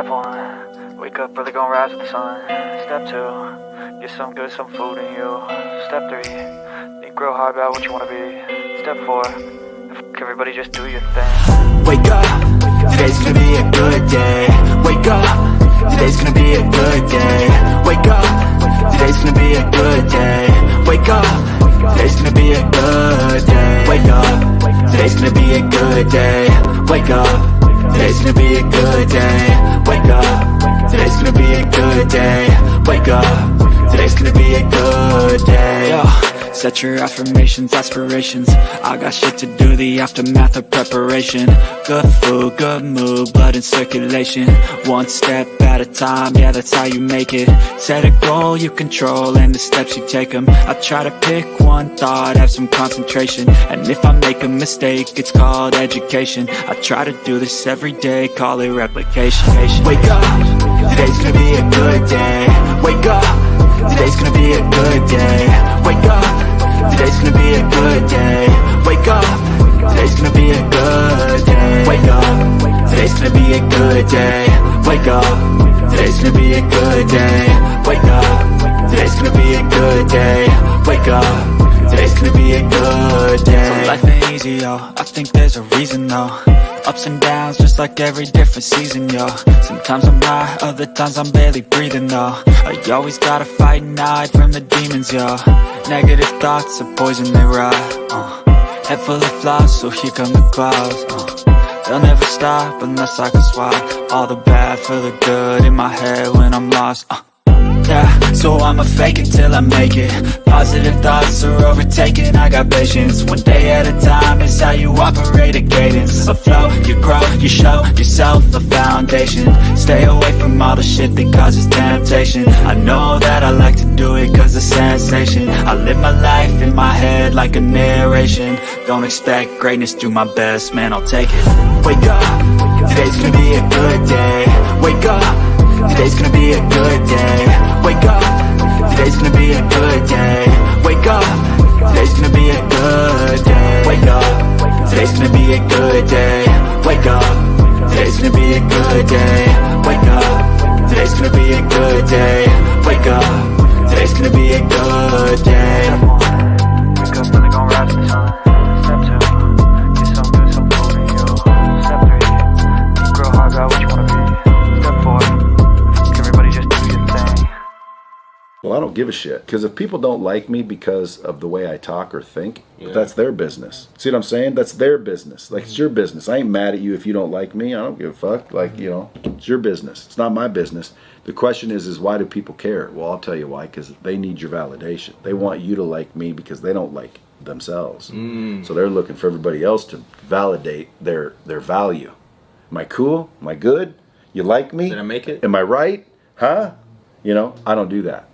Step 1, wake up early, gonna rise with the sun. Step 2, get some good, some food in you. Step 3, think real hard about what you wanna be. Step 4, everybody just do your thing. Wake up, today's gonna be a good day. Wake up, today's gonna be a good day. Wake up, today's gonna be a good day. Wake up, today's gonna be a good day. Wake up, today's gonna be a good day. Wake up, today's gonna be a good day. Wake up, today's gonna be a good day. Wake up, today's gonna be a good day. Yo, set your affirmations, aspirations. I got shit to do, the aftermath of preparation. Good food, good mood, blood in circulation. One step at a time, yeah, that's how you make it. Set a goal you control and the steps you take them. I try to pick one thought, have some concentration. And if I make a mistake, it's called education. I try to do this every day, call it replication. Wake up, today's gonna be a good day. Wake up, today's gonna be a good day. Wake up, today's gonna be a good day. Wake up, today's gonna be a good day. Wake up, today's gonna be a good day. Wake up, today's gonna be a good day. Wake up, today's gonna be a good day. Wake up, today's gonna be a good day. So life ain't easy, yo, I think there's a reason though. Ups and downs, just like every different season, yo. Sometimes I'm high, other times I'm barely breathing, though. I always gotta fight and hide from the demons, yo. Negative thoughts are poison, they rot. Head full of flies, so here come the clouds. They'll never stop unless I can swap all the bad for the good in my head when I'm lost. Yeah, so I'ma fake it till I make it. Positive thoughts are overtaken, I got patience. One day at a time is how you operate a cadence. A flow, you grow, you show yourself a foundation. Stay away from all the shit that causes temptation. I know that I like to do it cause it's sensation. I live my life in my head like a narration. Don't expect greatness, do my best, man, I'll take it. Wake up, today's gonna be a good day. Wake up, today's gonna be a good day. Wake up, today's gonna be a good day. Wake up, today's gonna be a good day. Wake up, today's gonna be a good day. Wake up, today's gonna be a good day. Wake up, today's gonna be a good day. Wake up, today's gonna be a good day. Wake up early, gonna rise with the sun. Step 2, get some good, some food in you. Step 3, think real hard about what you wanna be. Step 4, everybody just do your thing. Well, I don't give a shit. Because if people don't like me because of the way I talk or think, that's their business. See what I'm saying? That's their business. Like, it's your business. I ain't mad at you if you don't like me. I don't give a fuck. Like, you know, it's your business. It's not my business. The question is why do people care? Well, I'll tell you why. Because they need your validation. They want you to like me because they don't like themselves. So they're looking for everybody else to validate their value. Am I cool? Am I good? You like me? Did I make it? Am I right? Huh? You know, I don't do that.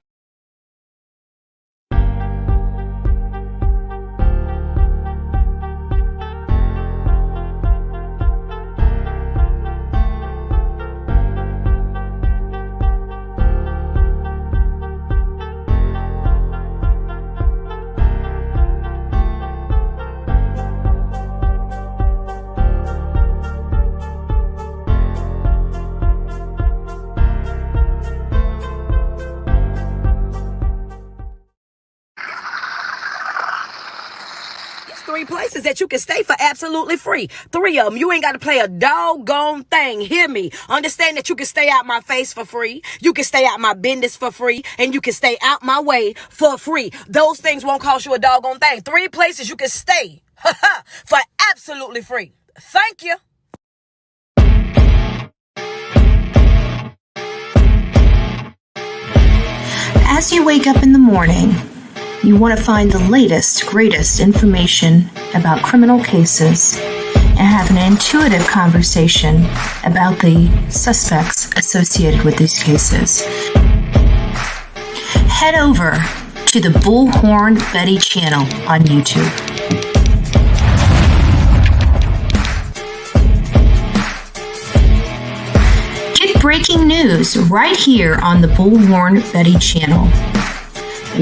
Places that you can stay for absolutely free. 3 of them. You ain't got to play a doggone thing. Hear me. Understand that you can stay out my face for free. You can stay out my business for free. And you can stay out my way for free. Those things won't cost you a doggone thing. 3 places you can stay for absolutely free. Thank you. As you wake up in the morning, you want to find the latest, greatest information about criminal cases and have an intuitive conversation about the suspects associated with these cases. Head over to the Bullhorn Betty channel on YouTube. Get breaking news right here on the Bullhorn Betty channel.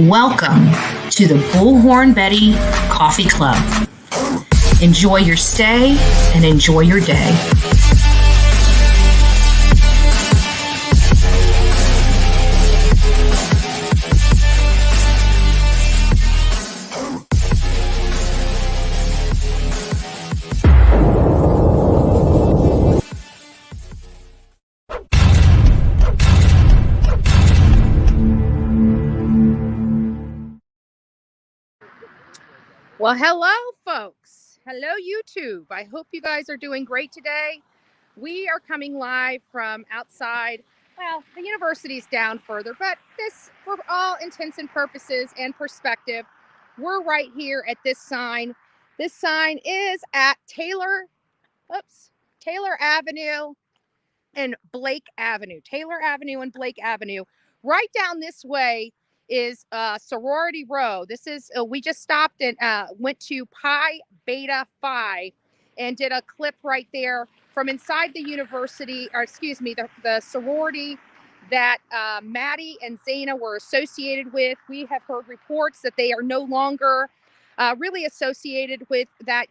Welcome to the Bullhorn Betty Coffee Club. Enjoy your stay and enjoy your day. Well, hello, folks. Hello, YouTube. I hope you guys are doing great today. We are coming live from outside. Well, the university's down further, but this, for all intents and purposes and perspective, we're right here at this sign. This sign is at Taylor Avenue and Blake Avenue. Taylor Avenue and Blake Avenue. Right down this way is Sorority Row. This is, we just stopped and went to Pi Beta Phi and did a clip right there from inside the university, or excuse me, the sorority that Maddie and Zaina were associated with. We have heard reports that they are no longer really associated with that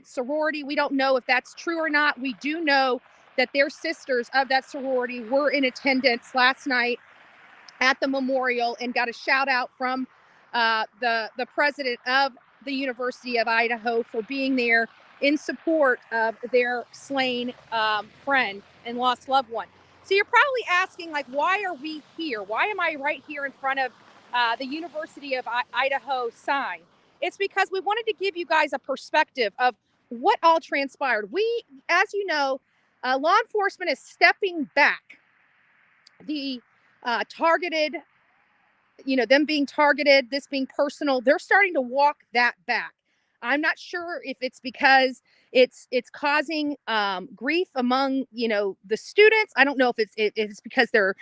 sorority. We don't know if that's true or not. We do know that their sisters of that sorority were in attendance last night at the memorial and got a shout out from the president of the University of Idaho for being there in support of their slain friend and lost loved one. So you're probably asking, like, why are we here? Why am I right here in front of the University of Idaho sign? It's because we wanted to give you guys a perspective of what all transpired. We, as you know, law enforcement is stepping back. The targeted, them being targeted, this being personal, they're starting to walk that back. I'm not sure if it's because it's causing grief among, the students. I don't know if it's because they're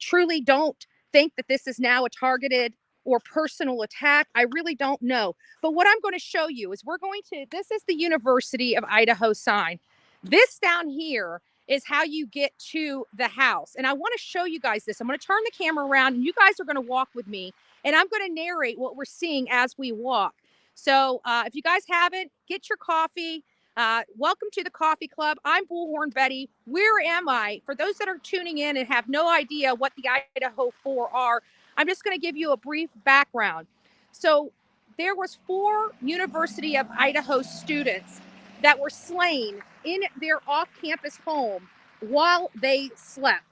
truly don't think that this is now a targeted or personal attack. I really don't know. But what I'm going to show you is this is the University of Idaho sign. This down here is how you get to the house. And I want to show you guys this. I'm going to turn the camera around and you guys are going to walk with me and I'm going to narrate what we're seeing as we walk. So if you guys haven't, get your coffee. Welcome to the coffee club. I'm Bullhorn Betty. Where am I? For those that are tuning in and have no idea what the Idaho 4 are, I'm just going to give you a brief background. So there was 4 University of Idaho students that were slain in their off-campus home while they slept.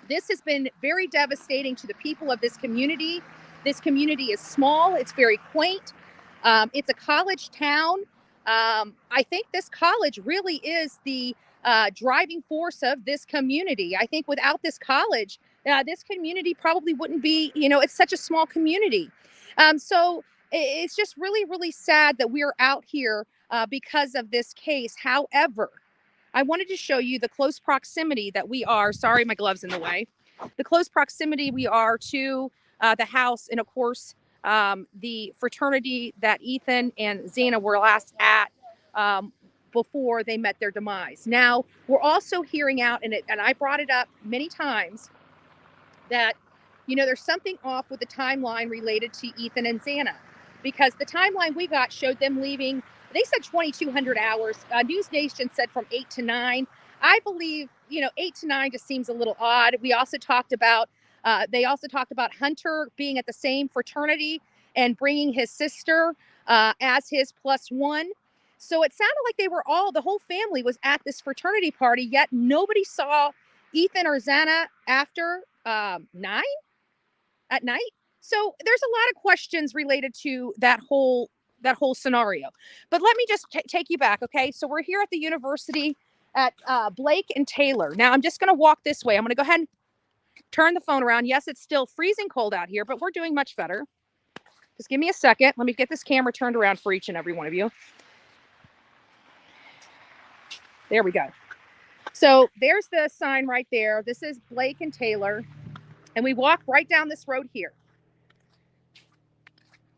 This has been very devastating to the people of this community. This community is small. It's very quaint. It's a college town. I think this college really is the driving force of this community. I think without this college, this community probably wouldn't be, it's such a small community. So it's just really, really sad that we're out here because of this case. However, I wanted to show you the close proximity that we are. Sorry, my glove's in the way. The close proximity we are to the house, and of course, the fraternity that Ethan and Zaina were last at before they met their demise. Now, we're also hearing out, and I brought it up many times, that, there's something off with the timeline related to Ethan and Zaina, because the timeline we got showed them leaving. They said 2,200 hours. News Nation said from 8 to 9. I believe, 8 to 9 just seems a little odd. We also talked about, they also talked about Hunter being at the same fraternity and bringing his sister as his +1. So it sounded like the whole family was at this fraternity party, yet nobody saw Ethan or Zaina after 9 at night. So there's a lot of questions related to that whole scenario. But let me just take you back, okay? So we're here at the university at Blake and Taylor. Now I'm just going to walk this way. I'm going to go ahead and turn the phone around. Yes, it's still freezing cold out here, but we're doing much better. Just give me a second. Let me get this camera turned around for each and every one of you. There we go. So there's the sign right there. This is Blake and Taylor. And we walk right down this road here.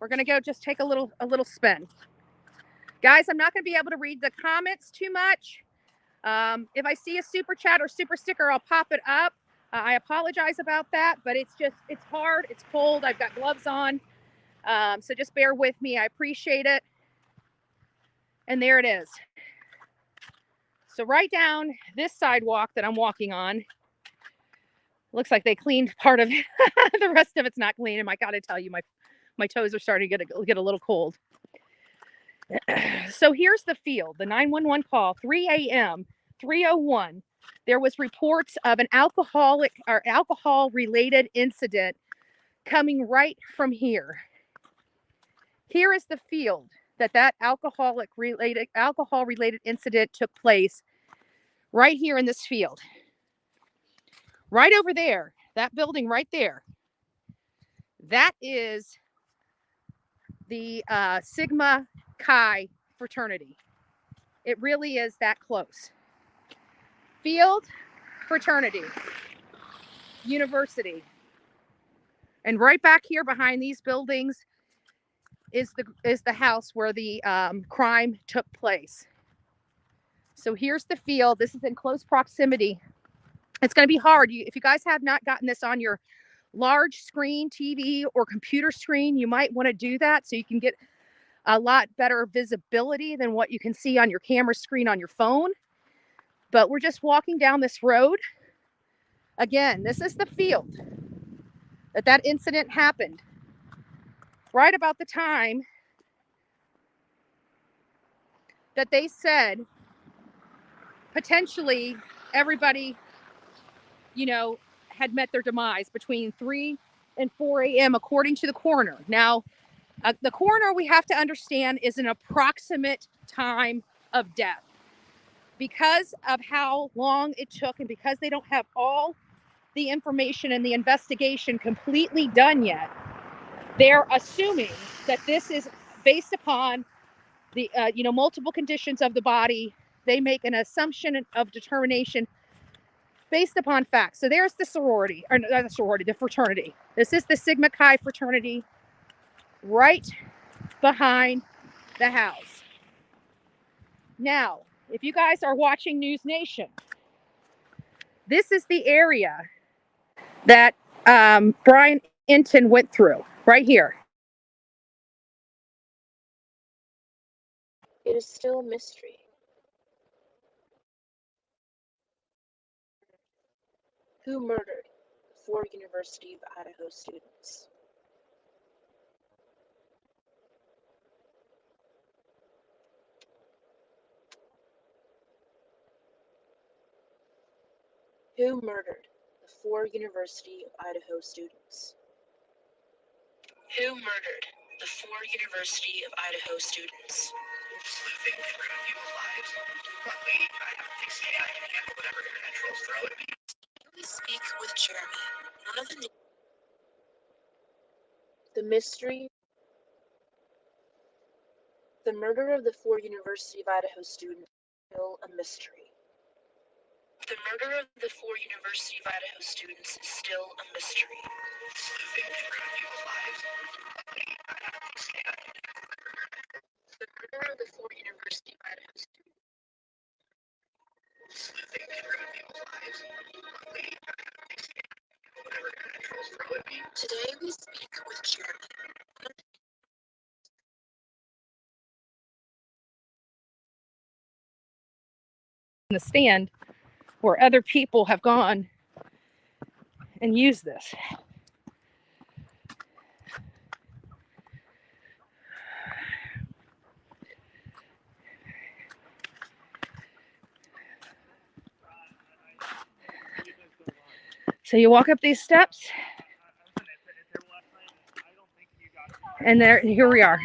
We're going to go just take a little spin. Guys, I'm not going to be able to read the comments too much. If I see a super chat or super sticker, I'll pop it up. I apologize about that, but it's hard. It's cold. I've got gloves on. So just bear with me. I appreciate it. And there it is. So right down this sidewalk that I'm walking on, looks like they cleaned part of it. The rest of it's not clean. And I got to tell you, my toes are starting to get a little cold. So here's the field, the 911 call, 3 a.m., 3:01. There was reports of an alcohol-related incident coming right from here. Here is the field that alcohol related incident took place, right here in this field. Right over there, that building right there. That is the Sigma Chi fraternity. It really is that close. Field, fraternity, university. And right back here behind these buildings is the house where the crime took place. So here's the field. This is in close proximity. It's going to be hard. If you guys have not gotten this on your large screen TV or computer screen, you might want to do that so you can get a lot better visibility than what you can see on your camera screen on your phone. But we're just walking down this road. Again, this is the field that incident happened. Right about the time that they said potentially everybody, had met their demise between 3 and 4 a.m. according to the coroner. Now, the coroner, we have to understand, is an approximate time of death. Because of how long it took and because they don't have all the information and the investigation completely done yet, they're assuming that this is based upon the multiple conditions of the body. They make an assumption of determination based upon facts. So there's the sorority, or not the sorority, the fraternity. This is the Sigma Chi fraternity right behind the house. Now, if you guys are watching News Nation, this is the area that Brian Inton went through, right here. It is still a mystery. Who murdered 4 University of Idaho students? Who murdered the 4 University of Idaho students? Who murdered the 4 University of Idaho students? Sleuthing through people's lives? Luckily, I have thick skin. I can handle whatever naturals throw at me. We speak with Jeremy. None of the mystery. The murder of the 4 University of Idaho students is still a mystery. The murder of the 4 University of Idaho students is still a mystery. Sleuthing through people's lives? Luckily, I have thick skin. I can handle whatever. The murder of the 4 University of Idaho students. Sleuthing through people's lives? Luckily, I have thick skin. I can handle whatever naturals throw at me. Today we speak with Jeremy. In the stand where other people have gone and used this. So you walk up these steps, and here we are.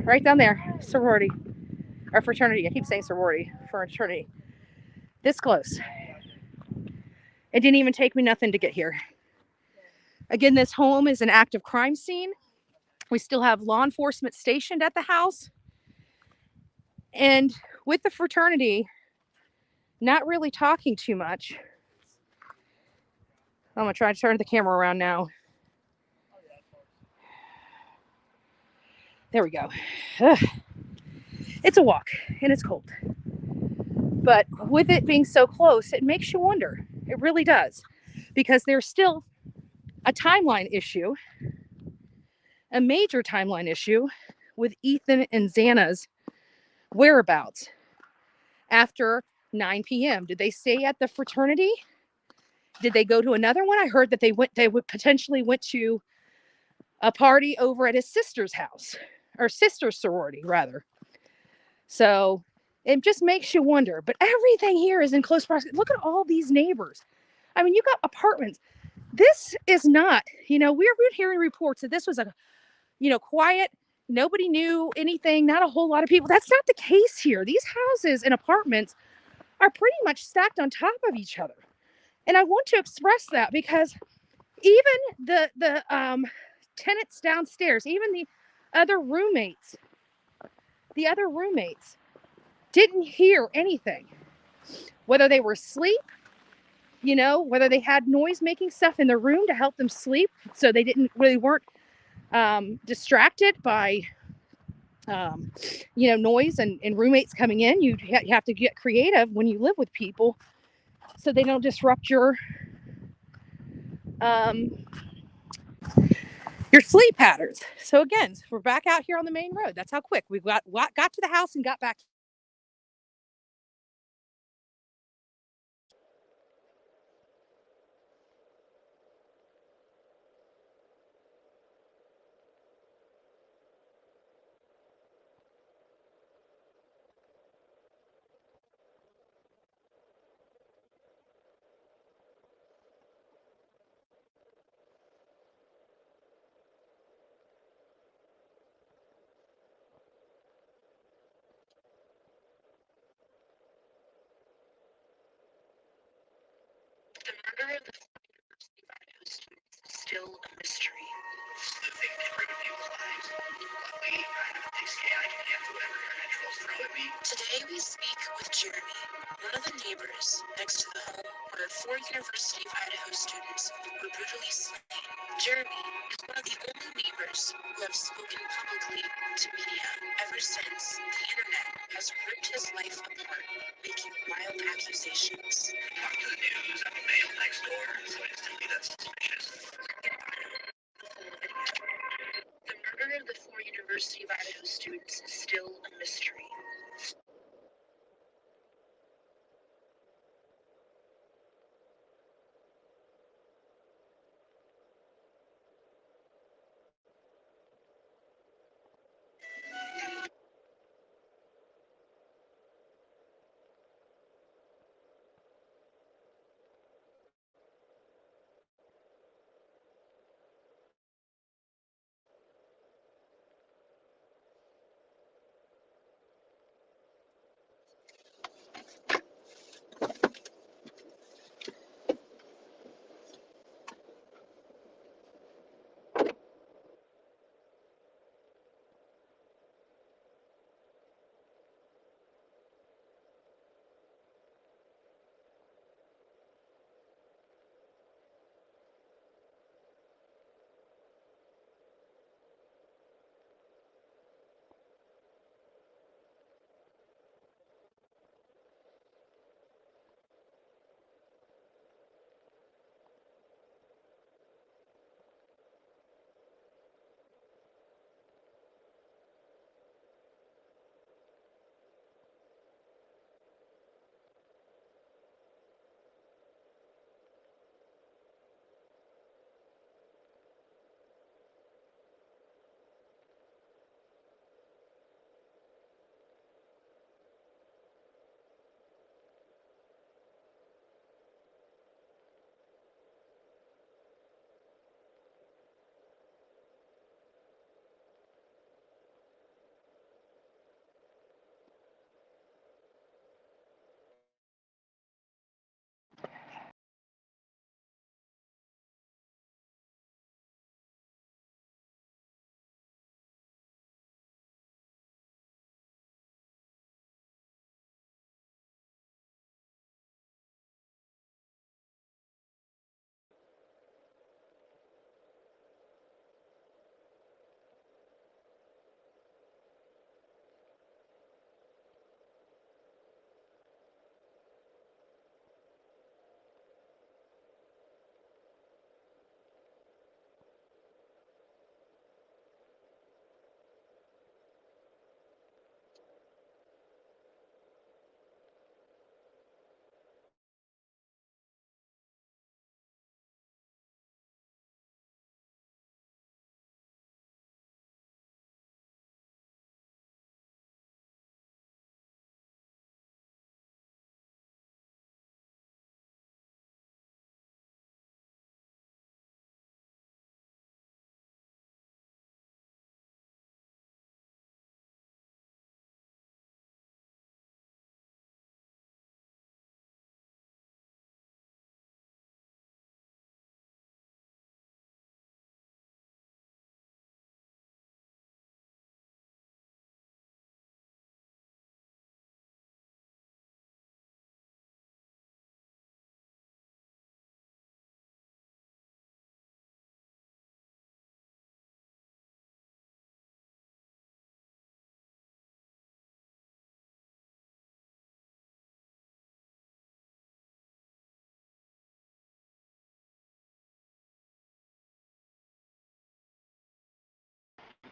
Right down there, sorority, or fraternity. I keep saying sorority, fraternity. This close. It didn't even take me nothing to get here. Again, this home is an active crime scene. We still have law enforcement stationed at the house. And with the fraternity, not really talking too much. I'm going to try to turn the camera around now. There we go. Ugh. It's a walk and it's cold. But with it being so close, it makes you wonder. It really does. Because there's still a timeline issue, a major timeline issue with Ethan and Xana's whereabouts after 9 p.m. Did they stay at the fraternity? Did they go to another one? I heard that they potentially went to a party over at his sister's house, or sister's sorority rather. So it just makes you wonder. But everything here is in close proximity. Look at all these neighbors. You got apartments. This is not, we're hearing reports that this was a quiet. Nobody knew anything. Not a whole lot of people. That's not the case here. These houses and apartments are pretty much stacked on top of each other. And I want to express that because even the tenants downstairs, even the other roommates didn't hear anything. Whether they were asleep, whether they had noise making stuff in the room to help them sleep so they weren't distracted by noise and roommates coming in. You have to get creative when you live with people so they don't disrupt your sleep patterns. So again, we're back out here on the main road. That's how quick we got to the house and got back. The murder of the University of Idaho students is still a mystery. The thing that ruined people's lives. Luckily, I have a thick skin. I can handle whatever naturals throw at me. Today we speak with Jeremy, one of the neighbors next to the home where 4 University of Idaho students were brutally slain. Jeremy is one of the only neighbors who have spoken publicly to media ever since the internet has ripped his life apart, making wild accusations. After the news, I'm a male next door, so instantly that's suspicious. The murder of the 4 University of Idaho students is still a mystery.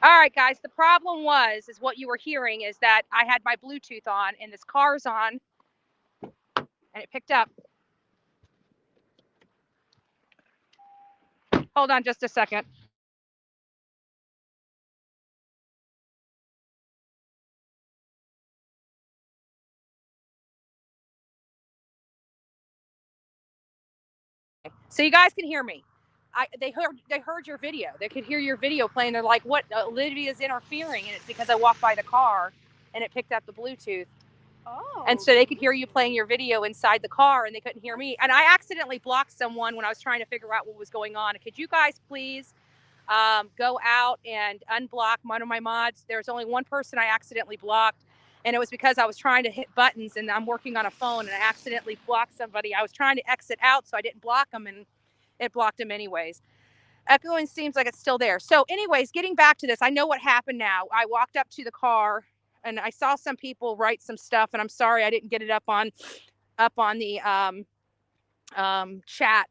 All right, guys, the problem is what you were hearing is that I had my Bluetooth on and this car's on and it picked up. Hold on just a second. So you guys can hear me. They heard your video. They could hear your video playing. They're like, "What? Olivia's interfering," and it's because I walked by the car and it picked up the Bluetooth. Oh. And so they could hear you playing your video inside the car, and they couldn't hear me. And I accidentally blocked someone when I was trying to figure out what was going on. Could you guys please go out and unblock one of my mods? There's only one person I accidentally blocked, and it was because I was trying to hit buttons, and I'm working on a phone, and I accidentally blocked somebody. I was trying to exit out, so I didn't block them, and it blocked them anyways. Echoing seems like it's still there. So anyways, getting back to this, I know what happened now. I walked up to the car and I saw some people write some stuff, and I'm sorry I didn't get it up on the chat.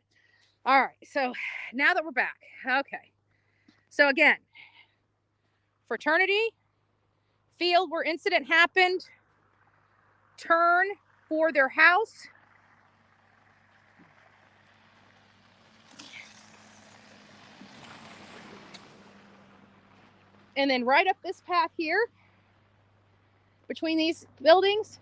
All right, so now that we're back, okay. So again, fraternity field where incident happened, turn for their house. And then right up this path here, between these buildings,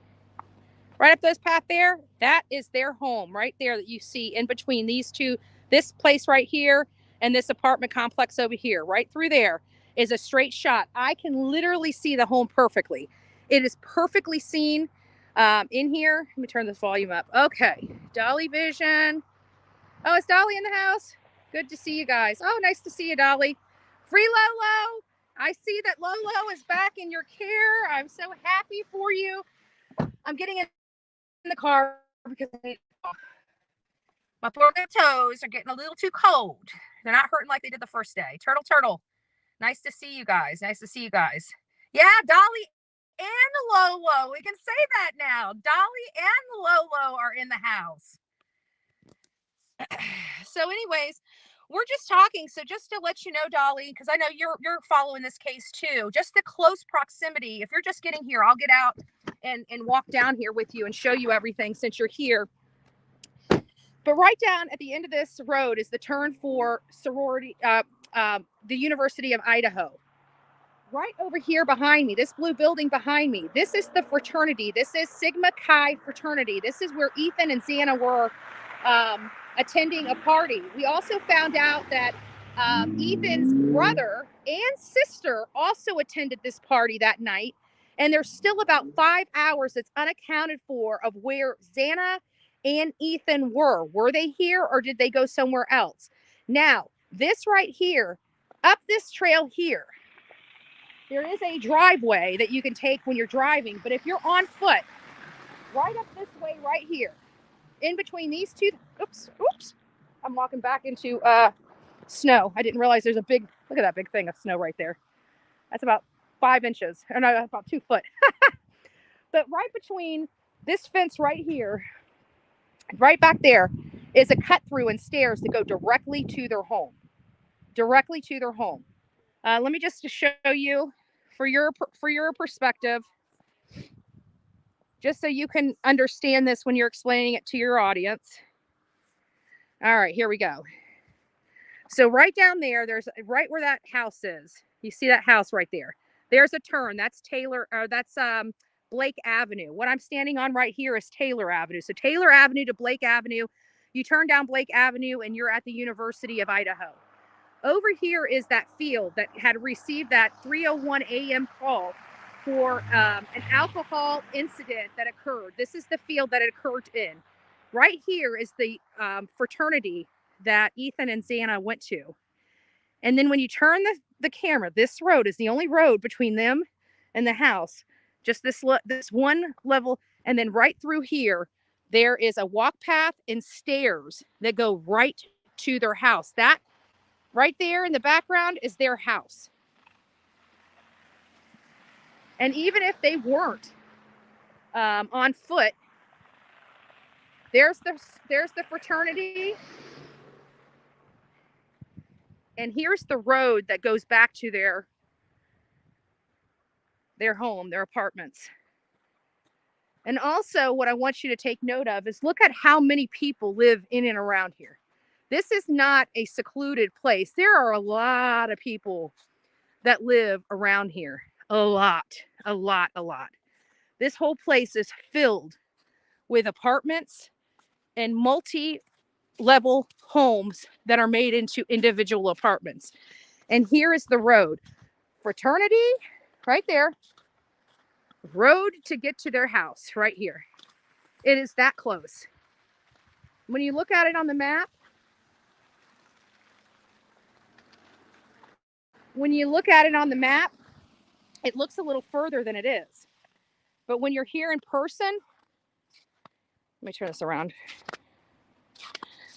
right up this path there, that is their home right there that you see in between these two, this place right here and this apartment complex over here. Right through there is a straight shot. I can literally see the home perfectly. It is perfectly seen in here. Let me turn this volume up. Okay, Dolly Vision. Oh, is Dolly in the house? Good to see you guys. Oh, nice to see you, Dolly. Free Lolo. I see that Lolo is back in your care. I'm so happy for you. I'm getting in the car because my poor toes are getting a little too cold. They're not hurting like they did the first day. Turtle. Nice to see you guys. Yeah, Dolly and Lolo. We can say that now. Dolly and Lolo are in the house. So anyways, we're just talking. So just to let you know, Dolly, because I know you're following this case too, just the close proximity. If you're just getting here, I'll get out and walk down here with you and show you everything since you're here. But right down at the end of this road is the turn for sorority, the University of Idaho. Right over here behind me, this blue building behind me, this is the fraternity. This is Sigma Chi fraternity. This is where Ethan and Xana were attending a party. We also found out that Ethan's brother and sister also attended this party that night. And there's still about 5 hours that's unaccounted for of where Xana and Ethan were. Were they here or did they go somewhere else? Now, this right here, up this trail here, there is a driveway that you can take when you're driving. But if you're on foot, right up this way right here, in between these two, oops, I'm walking back into snow. I didn't realize there's a big, look at that big thing of snow right there. That's about 5 inches, or no, about 2 foot. But right between this fence right here, right back there, is a cut through and stairs that go directly to their home. Let me just show you for your perspective, just so you can understand this when you're explaining it to your audience. All right, here we go. So right down there, there's right where that house is. You see that house right there. There's a turn. That's Blake Avenue. What I'm standing on right here is Taylor Avenue. So Taylor Avenue to Blake Avenue. You turn down Blake Avenue and you're at the University of Idaho. Over here is that field that had received that 3:01 a.m. call for an alcohol incident that occurred. This is the field that it occurred in. Right here is the fraternity that Ethan and Xana went to. And then when you turn the camera, this road is the only road between them and the house. Just this one level. And then right through here, there is a walk path and stairs that go right to their house. That right there in the background is their house. And even if they weren't on foot, there's the fraternity. And here's the road that goes back to their their home, their apartments. And also what I want you to take note of is look at how many people live in and around here. This is not a secluded place. There are a lot of people that live around here. A lot. This whole place is filled with apartments and multi-level homes that are made into individual apartments. And here is the road. Fraternity, right there. Road to get to their house, right here. It is that close. When you look at it on the map, it looks a little further than it is. But when you're here in person, let me turn this around.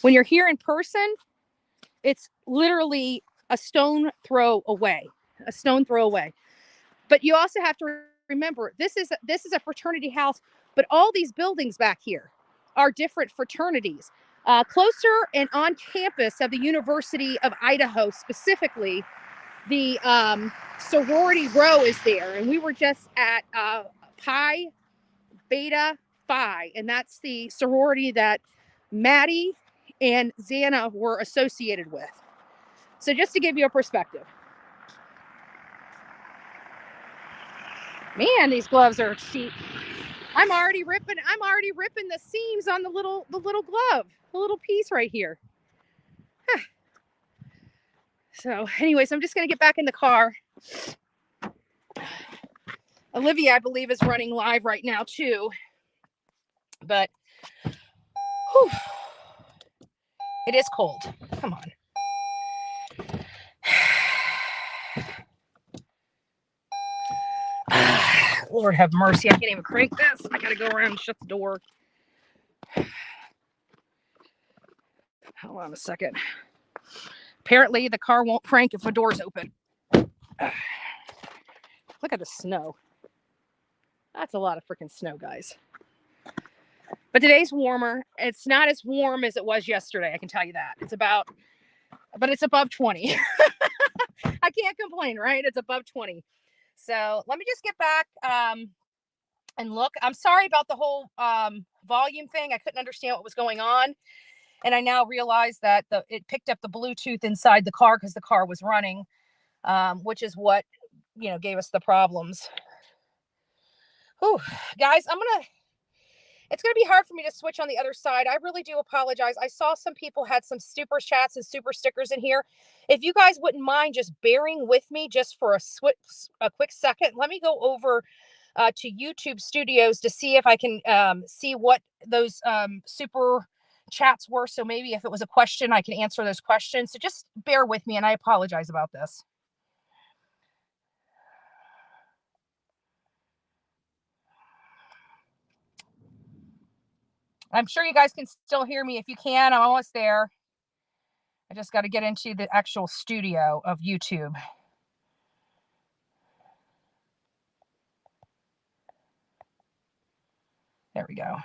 When you're here in person, it's literally a stone throw away. But you also have to remember, this is a fraternity house, but all these buildings back here are different fraternities. Closer and on campus of the University of Idaho, specifically, the sorority row is there. And we were just at Pi Beta Phi, and that's the sorority that Maddie and Xana were associated with. So just to give you a perspective. Man, these gloves are cheap. I'm already ripping the seams on the little glove, the little piece right here. So anyways, I'm just going to get back in the car. Olivia, I believe, is running live right now too. But whew, it is cold. Come on. Lord have mercy. I can't even crank this. I got to go around and shut the door. Hold on a second. Apparently, the car won't crank if the door's open. Look at the snow. That's a lot of freaking snow, guys. But today's warmer. It's not as warm as it was yesterday. I can tell you that. It's above 20. I can't complain, right? It's above 20. So let me just get back and look. I'm sorry about the whole volume thing. I couldn't understand what was going on. And I now realize that it picked up the Bluetooth inside the car because the car was running, which is what, gave us the problems. Whew. Guys, it's going to be hard for me to switch on the other side. I really do apologize. I saw some people had some super chats and super stickers in here. If you guys wouldn't mind just bearing with me just for a quick second, let me go over to YouTube Studios to see if I can see what those super chats were. So maybe if it was a question, I can answer those questions. So just bear with me, and I apologize about this. I'm sure you guys can still hear me. If you can, I'm almost there. I just got to get into the actual studio of YouTube. There we go.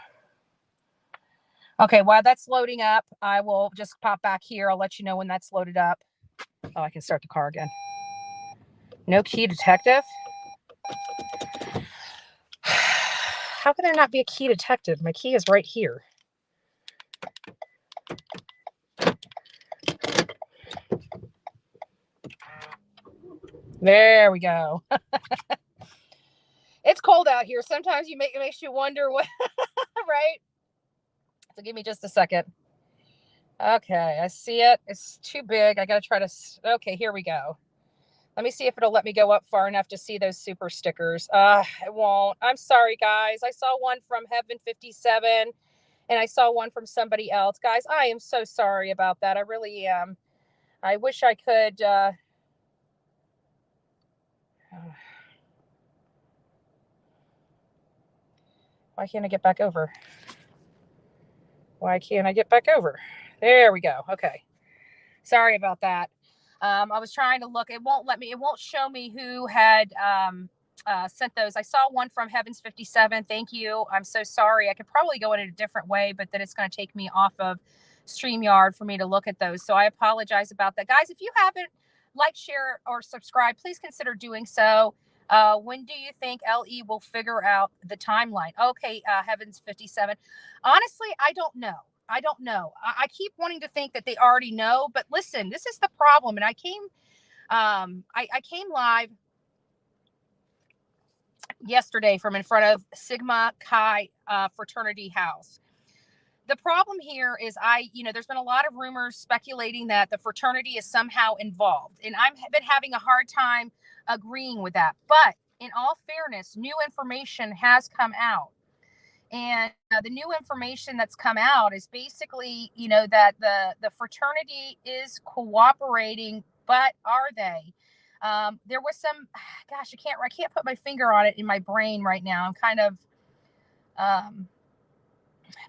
Okay, while that's loading up, I will just pop back here. I'll let you know when that's loaded up. Oh, I can start the car again. No key detective? How can there not be a key detective? My key is right here. There we go. It's cold out here. Sometimes it makes you wonder what, right? So give me just a second. Okay, I see it. It's too big. I got to try to, okay, here we go. Let me see if it'll let me go up far enough to see those super stickers. It won't. I'm sorry, guys. I saw one from Heaven 57, and I saw one from somebody else. Guys, I am so sorry about that. I really am. I wish I could. Why can't I get back over? Why can't I get back over? There we go. Okay. Sorry about that. I was trying to look. It won't let me. It won't show me who had sent those. I saw one from Heavens 57. Thank you. I'm so sorry. I could probably go in a different way, but then it's going to take me off of StreamYard for me to look at those. So I apologize about that. Guys, if you haven't liked, share, or subscribe, please consider doing so. When do you think LE will figure out the timeline? Okay, Heavens 57. Honestly, I don't know. I keep wanting to think that they already know, but listen, this is the problem. And I came live yesterday from in front of Sigma Chi fraternity house. The problem here is there's been a lot of rumors speculating that the fraternity is somehow involved, and I've been having a hard time agreeing with that. But in all fairness, new information has come out. And the new information that's come out is basically, that the fraternity is cooperating, but are they? There was some, gosh, I can't put my finger on it in my brain right now. I'm kind of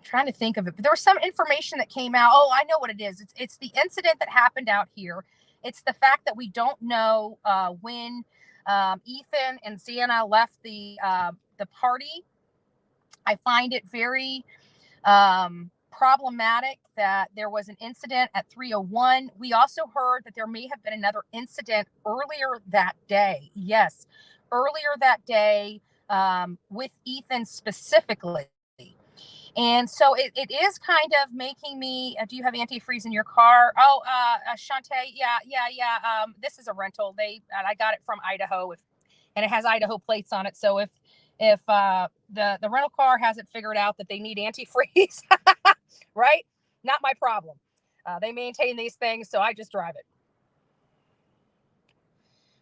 trying to think of it, but there was some information that came out. Oh, I know what it is. It's the incident that happened out here. It's the fact that we don't know when Ethan and Xana left the party. I find it very problematic that there was an incident at 301. We also heard that there may have been another incident earlier that day. Yes, earlier that day with Ethan specifically. And so it is kind of making me, do you have antifreeze in your car? Oh, Shantae, yeah. This is a rental. I got it from Idaho, and it has Idaho plates on it. So if the rental car hasn't figured out that they need antifreeze, right? Not my problem. They maintain these things, so I just drive it.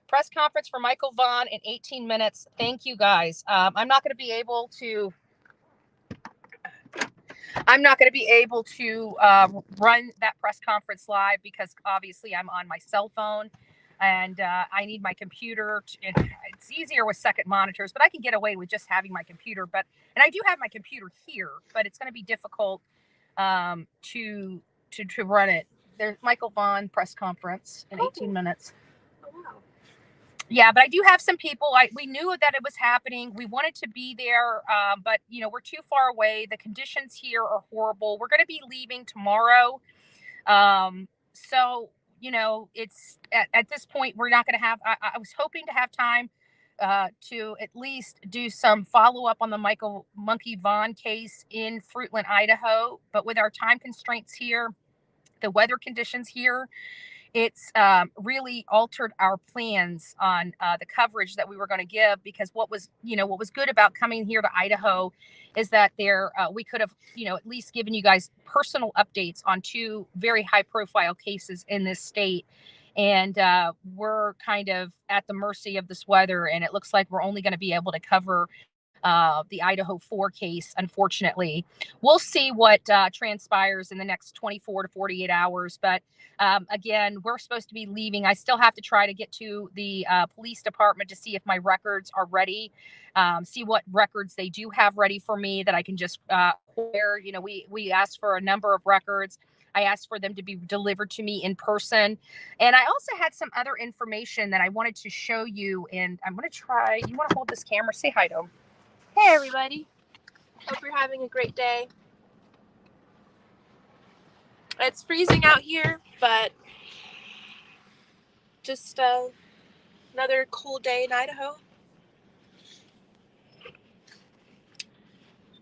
Press conference for Michael Vaughn in 18 minutes. Thank you, guys. I'm not going to be able to run that press conference live because obviously I'm on my cell phone. And I need my computer. It's easier with second monitors, but I can get away with just having my computer. And I do have my computer here, but it's going to be difficult to run it. There's Michael Vaughn press conference in 18 minutes. Oh, wow. Yeah, but I do have some people. We knew that it was happening. We wanted to be there, but we're too far away. The conditions here are horrible. We're going to be leaving tomorrow. So. It's at this point, we're not going to have, I was hoping to have time to at least do some follow-up on the Michael Monkey Vaughn case in Fruitland, Idaho. But with our time constraints here, the weather conditions here, it's really altered our plans on the coverage that we were going to give, because what was good about coming here to Idaho is that we could have, at least given you guys personal updates on two very high profile cases in this state. And we're kind of at the mercy of this weather. And it looks like we're only going to be able to cover the Idaho 4 case, unfortunately. We'll see what transpires in the next 24 to 48 hours. But again, we're supposed to be leaving. I still have to try to get to the police department to see if my records are ready, see what records they do have ready for me that I can just wear. We asked for a number of records. I asked for them to be delivered to me in person. And I also had some other information that I wanted to show you. And I'm going to try. You want to hold this camera? Say hi to them. Hey everybody, hope you're having a great day. It's freezing out here, but just another cool day in Idaho.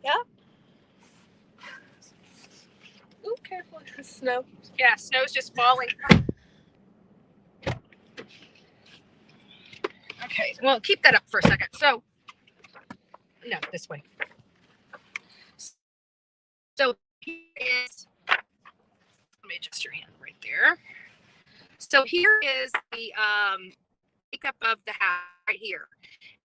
Yeah. Ooh, careful, snow. Yeah, snow's just falling. Okay, well, keep that up for a second. So, no, this way. So here is, let me adjust your hand right there. So here is the makeup of the house right here.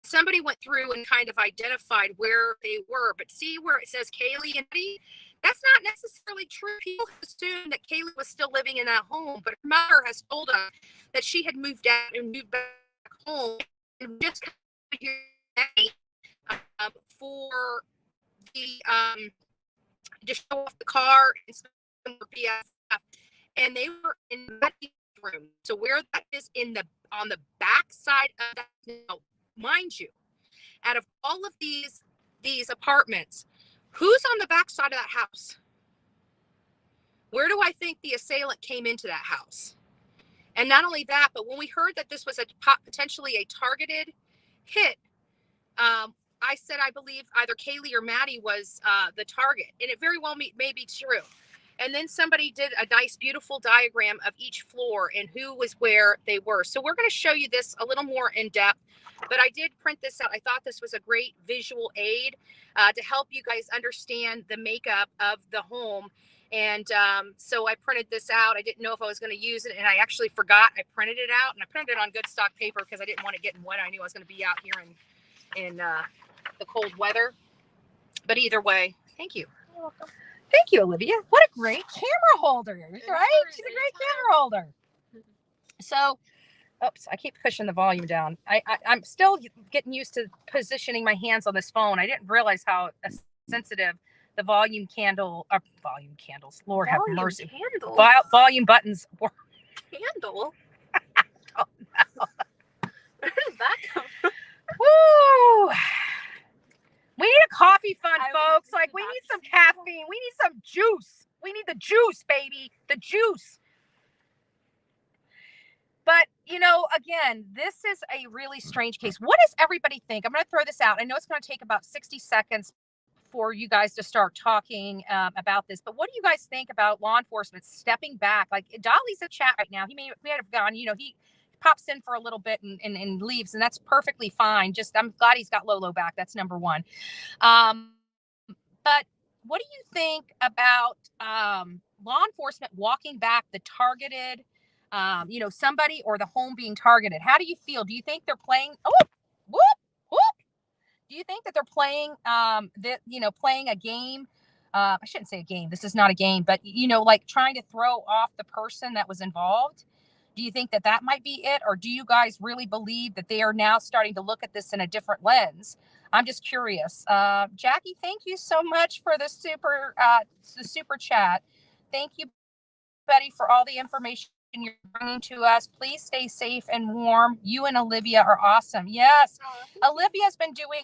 Somebody went through and kind of identified where they were, but see where it says Kaylee and Betty? That's not necessarily true. People assume that Kaylee was still living in that home, but her mother has told us that she had moved out and moved back home, and just here for the to show off the car and some BS, and they were in the room. So where that is on the back side of that, mind you, out of all of these apartments, who's on the back side of that house? Where do I think the assailant came into that house? And not only that, but when we heard that this was potentially a targeted hit, I said I believe either Kaylee or Maddie was the target, and it very well may be true. And then somebody did a nice, beautiful diagram of each floor and who was where they were. So we're going to show you this a little more in depth, but I did print this out. I thought this was a great visual aid to help you guys understand the makeup of the home. And so I printed this out. I didn't know if I was going to use it, and I actually forgot I printed it out, and I printed it on good stock paper because I didn't want it getting wet. I knew I was going to be out here in the cold weather. But either way, thank you. You're welcome. Thank you, Olivia. What a great camera holder, right? She's a great camera holder. So, oops, I keep pushing the volume down. I'm still getting used to positioning my hands on this phone. I didn't realize how sensitive the volume candles, Lord have mercy. Volume buttons were. Candle? Oh, no. Where did that come from? Woo! We need a coffee fund, folks. Like, we need some caffeine. We need some juice. We need the juice, baby. The juice. But, you know, again, this is a really strange case. What does everybody think? I'm going to throw this out. I know it's going to take about 60 seconds for you guys to start talking about this. But what do you guys think about law enforcement stepping back? Like, Dolly's in chat right now. He may have gone, you know, he pops in for a little bit and leaves, and that's perfectly fine. Just, I'm glad he's got Lolo back. That's number one. But what do you think about law enforcement walking back the targeted, you know, somebody or the home being targeted? How do you feel? Do you think they're playing? Oh, whoop, whoop. Do you think that they're playing, playing a game? I shouldn't say a game. This is not a game, but, you know, like trying to throw off the person that was involved? Do you think that that might be it? Or do you guys really believe that they are now starting to look at this in a different lens? I'm just curious. Jackie, thank you so much for the super chat. Thank you, Betty, for all the information you're bringing to us. Please stay safe and warm. You and Olivia are awesome. Yes. Olivia's been doing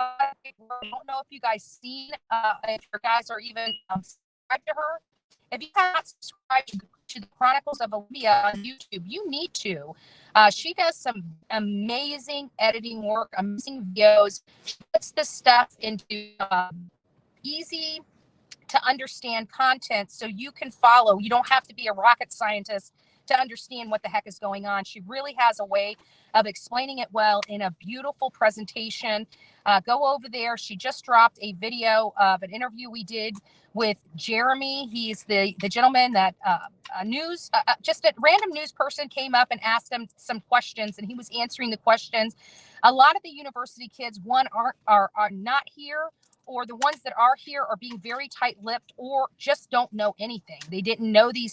I don't know if you guys seen, if you guys are even subscribed to her. If you have not subscribed to the Chronicles of Olivia on YouTube, you need to. She does some amazing editing work, amazing videos. She puts this stuff into easy to understand content so you can follow. You don't have to be a rocket scientist to understand what the heck is going on. She really has a way of explaining it well in a beautiful presentation. Go over there. She just dropped a video of an interview we did with Jeremy. He's the gentleman that just a random news person came up and asked him some questions, and he was answering the questions. A lot of the university kids, are not here, or the ones that are here are being very tight-lipped or just don't know anything. They didn't know the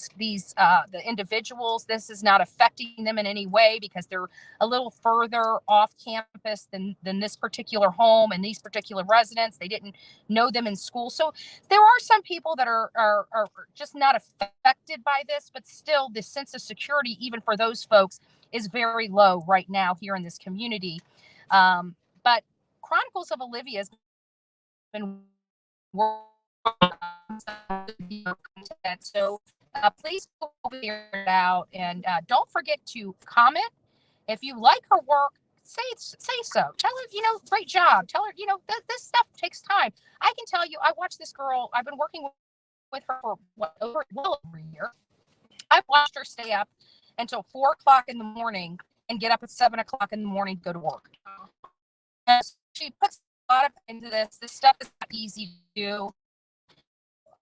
individuals. This is not affecting them in any way because they're a little further off campus than this particular home and these particular residents. They didn't know them in school. So there are some people that are just not affected by this, but still the sense of security, even for those folks, is very low right now here in this community. But Chronicles of Olivia has been working on content. So please go over there out, and don't forget to comment. If you like her work, say so. Tell her, you know, great job. Tell her, you know, this stuff takes time. I can tell you, I watched this girl. I've been working with her for well over a year. I've watched her stay up until 4 o'clock in the morning and get up at 7 o'clock in the morning to go to work. And she puts a lot of into this. This stuff is not easy to do.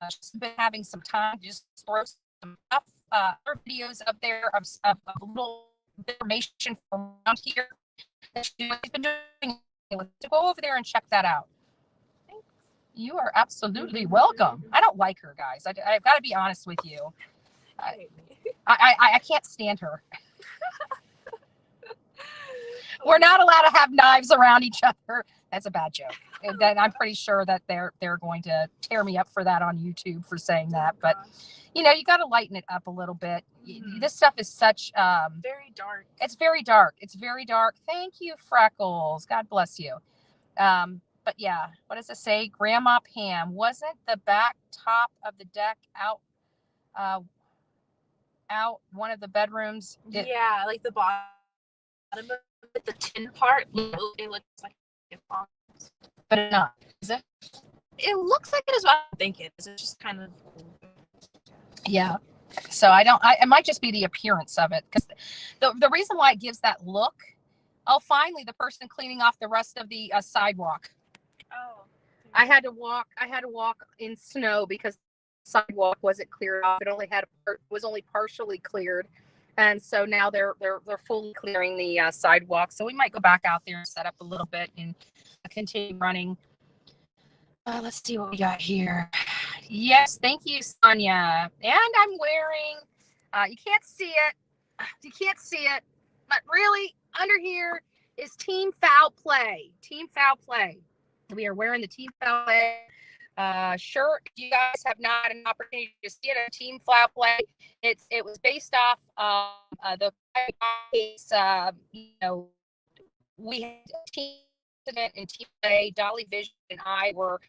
She's been having some time to just throw some other videos up there of a little information from around here that she's been doing. So go over there and check that out. Thanks. You are absolutely welcome. I don't like her, guys. I've got to be honest with you. I can't stand her. We're not allowed to have knives around each other. That's a bad joke. And then I'm pretty sure that they're going to tear me up for that on YouTube for saying that. But you know, you got to lighten it up a little bit. This stuff is such very dark. It's very dark. It's very dark. Thank you, Freckles. God bless you. But yeah, what does it say? Grandma Pam, wasn't the back top of the deck out one of the bedrooms? Yeah, like the bottom of With the tin part, it looks like it falls. But it's not, is it? It looks like it is, but I don't think it is. It's just kind of. Yeah. So it might just be the appearance of it, because the reason why it gives that look. Oh, finally, the person cleaning off the rest of the sidewalk. Oh. I had to walk in snow because the sidewalk wasn't cleared off. It was only partially cleared. And so now they're fully clearing the sidewalk. So we might go back out there and set up a little bit and continue running. Let's see what we got here. Yes, thank you, Sonia. And I'm wearing, you can't see it, but really under here is Team Foul Play. Team Foul Play. We are wearing the Team Foul Play shirt. If you guys have not had an opportunity to see it on Team Foul Play, it was based off the case. We had Team Incident and Team Play. Dolly Vision and I were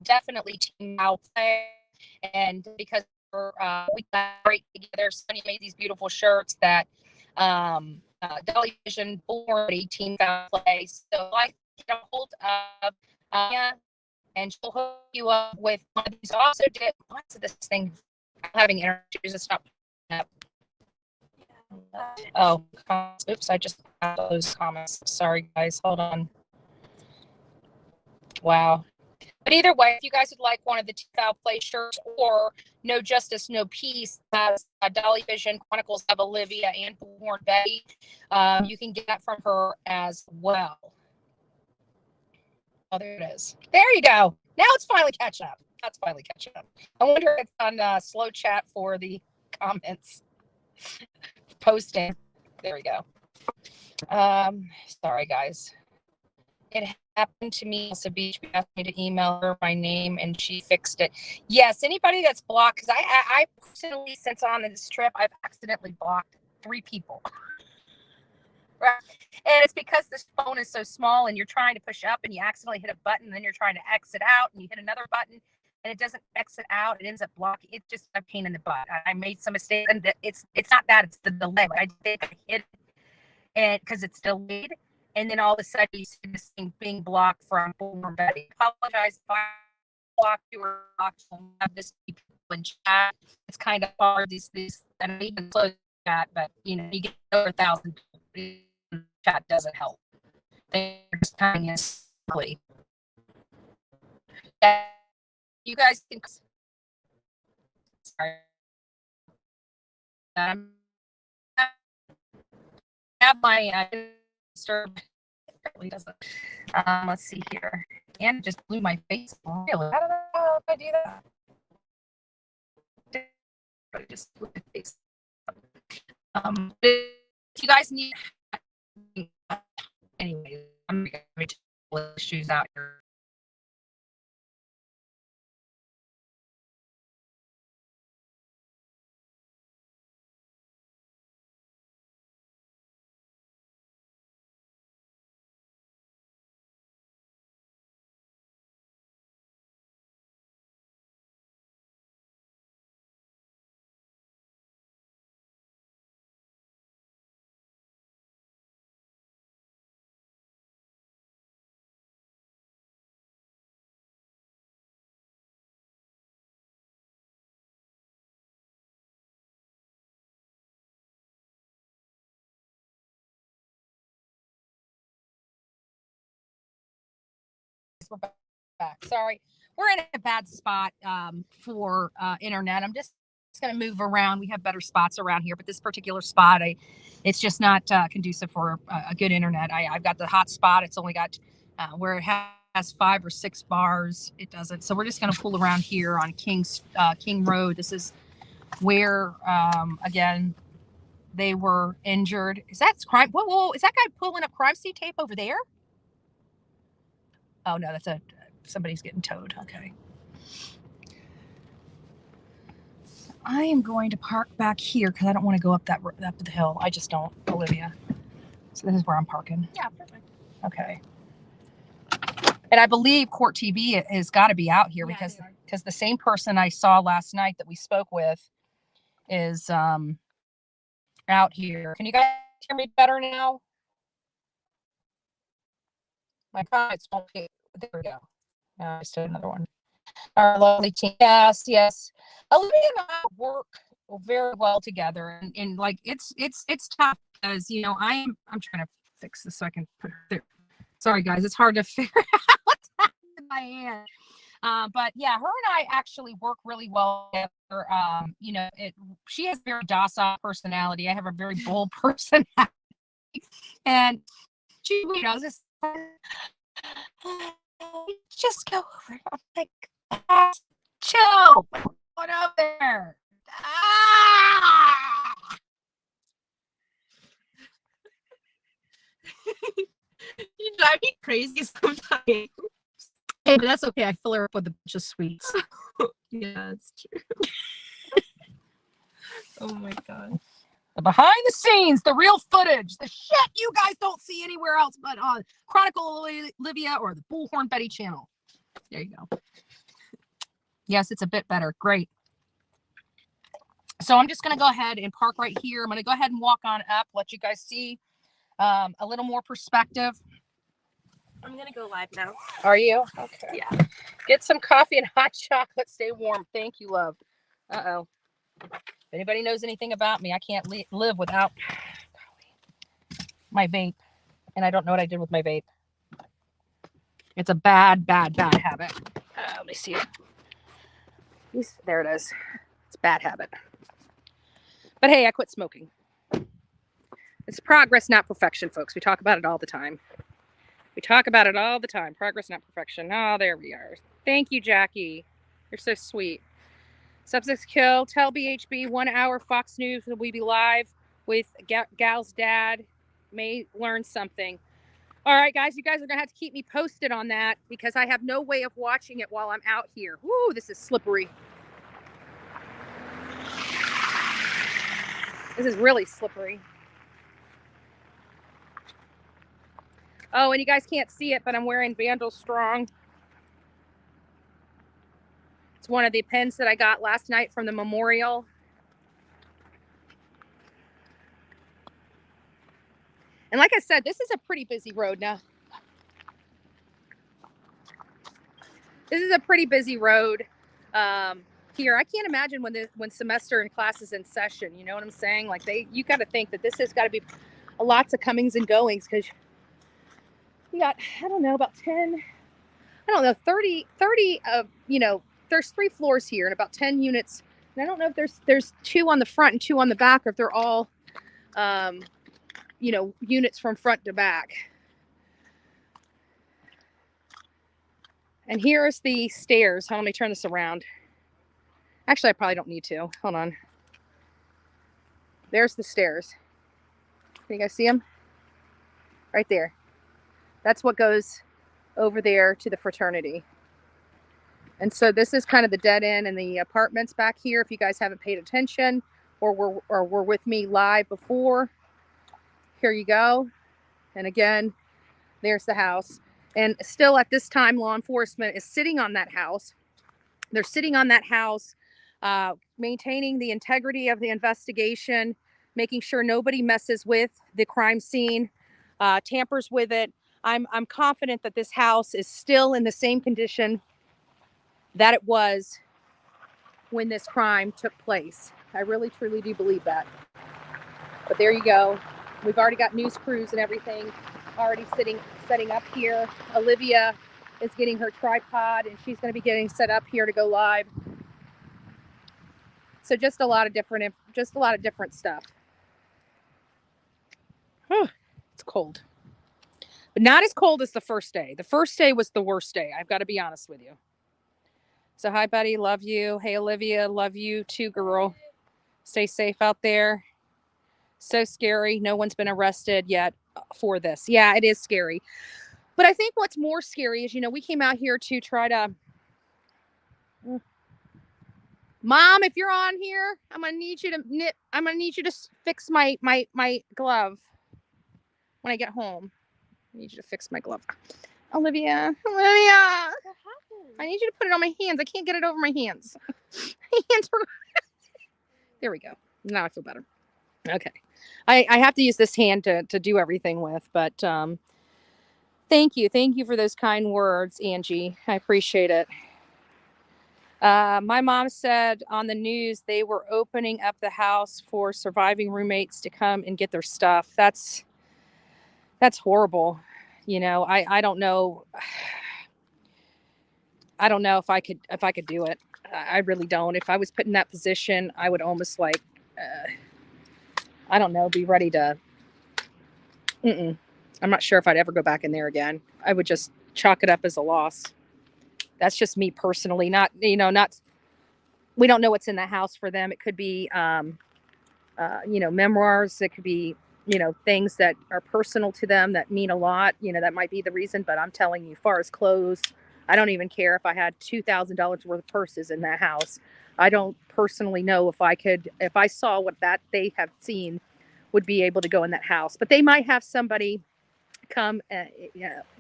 definitely Team Foul Play, and because we collaborate together, Sonia made these beautiful shirts that Dolly Vision, Bullhorn Betty, Team Foul Play. So I get a hold of and she'll hook you up with one of these. Also did lots of this thing. I'm having issues. It's not up. Oh, oops! I just got those comments. Sorry, guys. Hold on. Wow. But either way, if you guys would like one of the Team Foul Play shirts or No Justice, No Peace, that's Dolly Vision, Chronicles of Olivia, and Bullhorn Betty, you can get that from her as well. Oh, there it is. There you go. Now it's finally catching up. That's finally catching up. I wonder if it's on slow chat for the comments. Posting. There we go. Sorry, guys. It happened to me. Also, Beach asked me to email her my name, and she fixed it. Yes, anybody that's blocked, because I personally, since on this trip, I've accidentally blocked 3 people. Right. And it's because this phone is so small and you're trying to push up and you accidentally hit a button, and then you're trying to exit out and you hit another button and it doesn't exit out. It ends up blocking. It's just a pain in the butt. I made some mistakes, and it's not that, it's the delay. I think I hit it and because it's delayed, and then all of a sudden you see this thing being blocked from Bullhorn Betty. I apologize if I blocked you or blocked you. Have this people in chat. It's kind of hard. These and I even close chat, but you get over 1,000 people. Chat doesn't help. They're just coming in quickly. You guys can. Sorry. I have my disturb. Really doesn't. Let's see here. And just blew my face. Really? I don't know if I do that. I just blew my face. If you guys need. Anyway, I'm going to take the shoes out here. We're back. Sorry, we're in a bad spot for internet. I'm just going to move around. We have better spots around here, but this particular spot, it's just not conducive for a good internet. I've got the hot spot. It's only got where it has 5 or 6 bars. It doesn't. So we're just going to pull around here on King Road. This is where again they were injured. Is that crime? Whoa! Is that guy pulling up crime scene tape over there? Oh no, that's somebody's getting towed. Okay. I am going to park back here because I don't want to go up the hill. I just don't, Olivia. So this is where I'm parking. Yeah, perfect. Okay. And I believe Court TV has got to be out here because the same person I saw last night that we spoke with is out here. Can you guys hear me better now? My comments won't be. There we go. I just did another one. Our lovely team. Yes, yes. Olivia and I work very well together, and like it's tough because I'm trying to fix this so I can put her there. Sorry guys, it's hard to figure out what's happening in my hand. But yeah, her and I actually work really well together. She has a very docile personality. I have a very bold personality, and she, just go over. I'm like, chill. What up there? You drive me crazy sometimes. Hey, but that's okay. I fill her up with a bunch of sweets. Yeah, that's true. Oh my god. The behind the scenes, the real footage, the shit you guys don't see anywhere else but on Chronicle Olivia or the Bullhorn Betty channel. There you go. Yes, it's a bit better. Great. So I'm just going to go ahead and park right here. I'm going to go ahead and walk on up, let you guys see a little more perspective. I'm going to go live now. Are you? Okay. Yeah. Get some coffee and hot chocolate. Stay warm. Thank you, love. Uh-oh. If anybody knows anything about me, I can't live without my vape. And I don't know what I did with my vape. It's a bad, bad, bad habit. Let me see it. There it is. It's a bad habit. But hey, I quit smoking. It's progress, not perfection, folks. We talk about it all the time. Progress, not perfection. Oh, there we are. Thank you, Jackie. You're so sweet. Substance kill. Tell BHB 1 hour Fox News will we be live with Gal's dad. May learn something. All right, guys. You guys are going to have to keep me posted on that because I have no way of watching it while I'm out here. Woo, this is slippery. This is really slippery. Oh, and you guys can't see it, but I'm wearing Vandal Strong. It's one of the pens that I got last night from the memorial. And like I said, this is a pretty busy road now. This is a pretty busy road here. I can't imagine when semester and class is in session. You know what I'm saying? Like you got to think that this has got to be lots of comings and goings because we got, I don't know, about 10, I don't know, 30 there's 3 floors here and about 10 units. And I don't know if there's 2 on the front and 2 on the back, or if they're all, units from front to back. And here's the stairs. Let me turn this around. Actually, I probably don't need to. Hold on. There's the stairs. Can you guys see them? Right there. That's what goes over there to the fraternity. And so this is kind of the dead end in the apartments back here. If you guys haven't paid attention or were with me live before, here you go. And again, there's the house. And still at this time, law enforcement is sitting on that house. They're sitting on that house, maintaining the integrity of the investigation, making sure nobody messes with the crime scene, tampers with it. I'm confident that this house is still in the same condition that it was when this crime took place. I really, truly do believe that. But there you go. We've already got news crews and everything already setting up here. Olivia is getting her tripod and she's going to be getting set up here to go live. So just a lot of different stuff. It's cold. But not as cold as the first day. The first day was the worst day. I've got to be honest with you. So hi, buddy. Love you. Hey, Olivia. Love you too, girl. Stay safe out there. So scary. No one's been arrested yet for this. Yeah, it is scary. But I think what's more scary is, we came out here to try to... Mom, if you're on here, I'm going to need you to knit. I'm going to need you to fix my glove when I get home. I need you to fix my glove. Olivia. I need you to put it on my hands. I can't get it over my hands. There we go. Now I feel better. Okay. I have to use this hand to do everything with, but Thank you. Thank you for those kind words, Angie. I appreciate it. My mom said on the news they were opening up the house for surviving roommates to come and get their stuff. That's horrible. You know, I don't know. I don't know if I could do it. I really don't. If I was put in that position, I would almost like, I don't know, be ready to. I'm not sure if I'd ever go back in there again. I would just chalk it up as a loss. That's just me personally. Not, you know, not. We don't know what's in the house for them. It could be, you know, memoirs. It could be, you know, things that are personal to them that mean a lot. You know, that might be the reason. But I'm telling you, as far as clothes, I don't even care if I had $2,000 worth of purses in that house. I don't personally know if I saw what that they have seen, would be able to go in that house. But they might have somebody come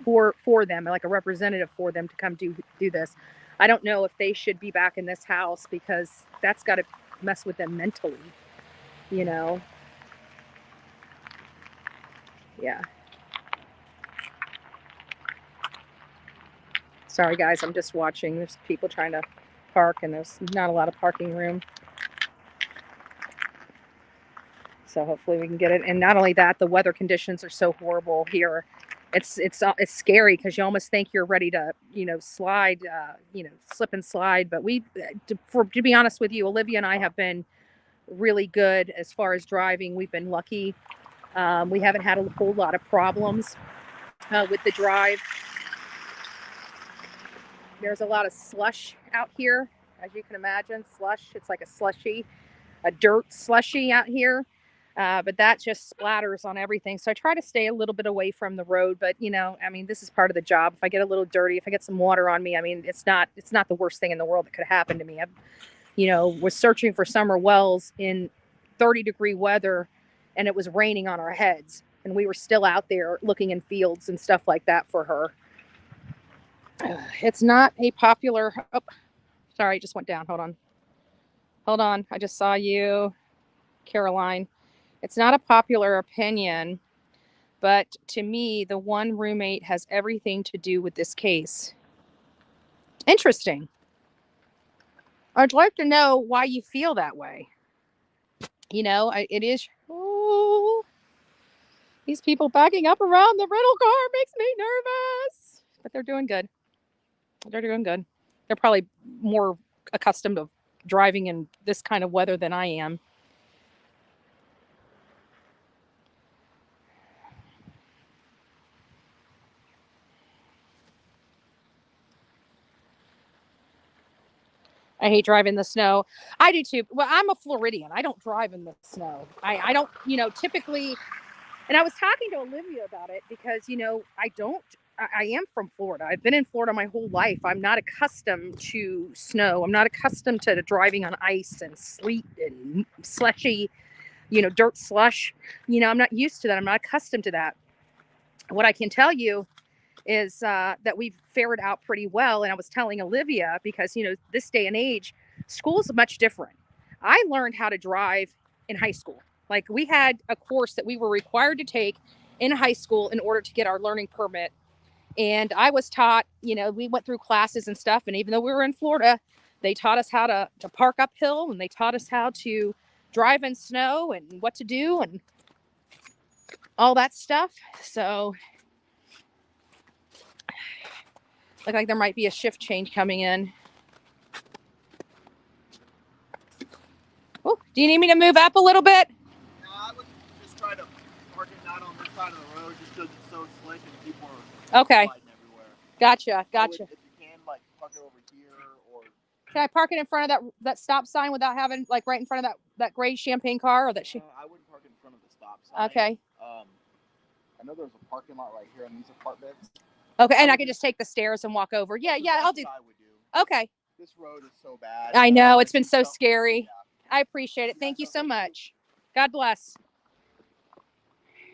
for them, like a representative for them to come do this. I don't know if they should be back in this house, because that's got to mess with them mentally, you know. Yeah. Sorry guys, I'm just watching. There's people trying to park and there's not a lot of parking room. So hopefully we can get it. And not only that, the weather conditions are so horrible here. It's scary, because you almost think you're ready to, you know, slide, you know, slip and slide. But to be honest with you, Olivia and I have been really good as far as driving. We've been lucky. We haven't had a whole lot of problems with the drive. There's a lot of slush out here, as you can imagine. Slush. It's like a dirt slushy out here. But that just splatters on everything. So I try to stay a little bit away from the road. But, you know, I mean, this is part of the job. If I get a little dirty, if I get some water on me, I mean, it's not the worst thing in the world that could happen to me. You know, was searching for summer wells in 30-degree weather, and it was raining on our heads. And we were still out there looking in fields and stuff like that for her. It's not a popular... Oh, sorry, it just went down. Hold on. I just saw you, Caroline. It's not a popular opinion, but to me, the one roommate has everything to do with this case. Interesting. I'd like to know why you feel that way. You know, it is... Oh, these people backing up around the rental car makes me nervous. But they're doing good. They're probably more accustomed to driving in this kind of weather than I am. I hate driving in the snow. I do too. Well, I'm a Floridian. I don't drive in the snow. I don't, you know, typically, and I was talking to Olivia about it, because, you know, I am from Florida. I've been in Florida my whole life. I'm not accustomed to snow. I'm not accustomed to driving on ice and sleet and slushy, you know, dirt slush. You know, I'm not used to that. I'm not accustomed to that. What I can tell you is that we've fared out pretty well. And I was telling Olivia, because, you know, this day and age, school is much different. I learned how to drive in high school. Like, we had a course that we were required to take in high school in order to get our learning permit. And I was taught, you know, we went through classes and stuff. And even though we were in Florida, they taught us how to park uphill, and they taught us how to drive in snow and what to do and all that stuff. So look like there might be a shift change coming in. Oh, do you need me to move up a little bit? No, I would just try to park it not on this side of the road, just because it's so slick and people are sliding everywhere. Gotcha. If you can, like, park it over here, or... Can I park it in front of that stop sign without having, like, right in front of that gray champagne car? Or that I wouldn't park in front of the stop sign. Okay. I know there's a parking lot right here in these apartments. Okay, and I can just take the stairs and walk over. Yeah, I'll do. I would do. Okay. This road is so bad. I know, it's been so scary. Yeah. I appreciate it. Thank you so much. God bless.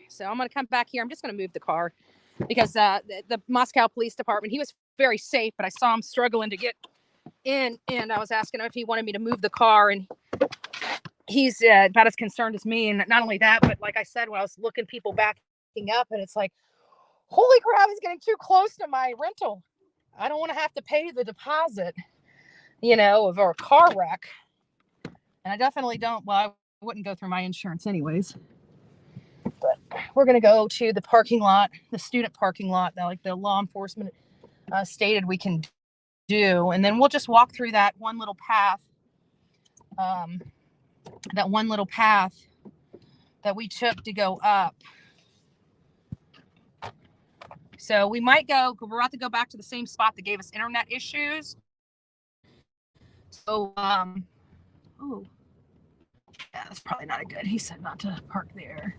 So I'm going to come back here. I'm just going to move the car, because the Mascow Police Department, he was very safe, but I saw him struggling to get in, and I was asking him if he wanted me to move the car, and he's about as concerned as me. And not only that, but like I said, when I was looking people backing up, and it's like, Holy crap, it's getting too close to my rental. I don't want to have to pay the deposit, you know, of our car wreck. And I definitely don't. Well, I wouldn't go through my insurance anyways. But we're going to go to the parking lot, the student parking lot that like the law enforcement stated we can do. And then we'll just walk through that one little path. That one little path that we took to go up. So we might go, we're about to go back to the same spot that gave us internet issues. So, oh, yeah, that's probably not a good. He said not to park there.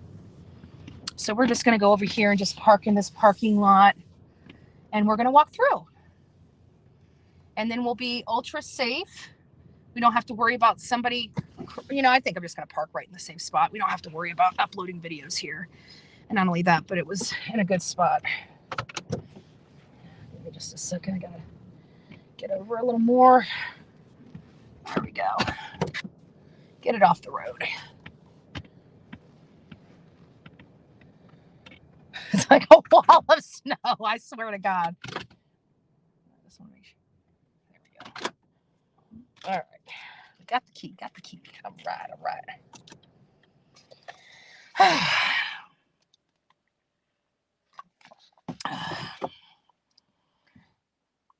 So we're just going to go over here and just park in this parking lot. And we're going to walk through. And then we'll be ultra safe. We don't have to worry about somebody, you know, I think I'm just going to park right in the same spot. We don't have to worry about uploading videos here. And not only that, but it was in a good spot. Give me just a second. I got to get over a little more. There we go. Get it off the road. It's like a wall of snow. I swear to God. I just want to make sure. There we go. All right. Got the key. All right.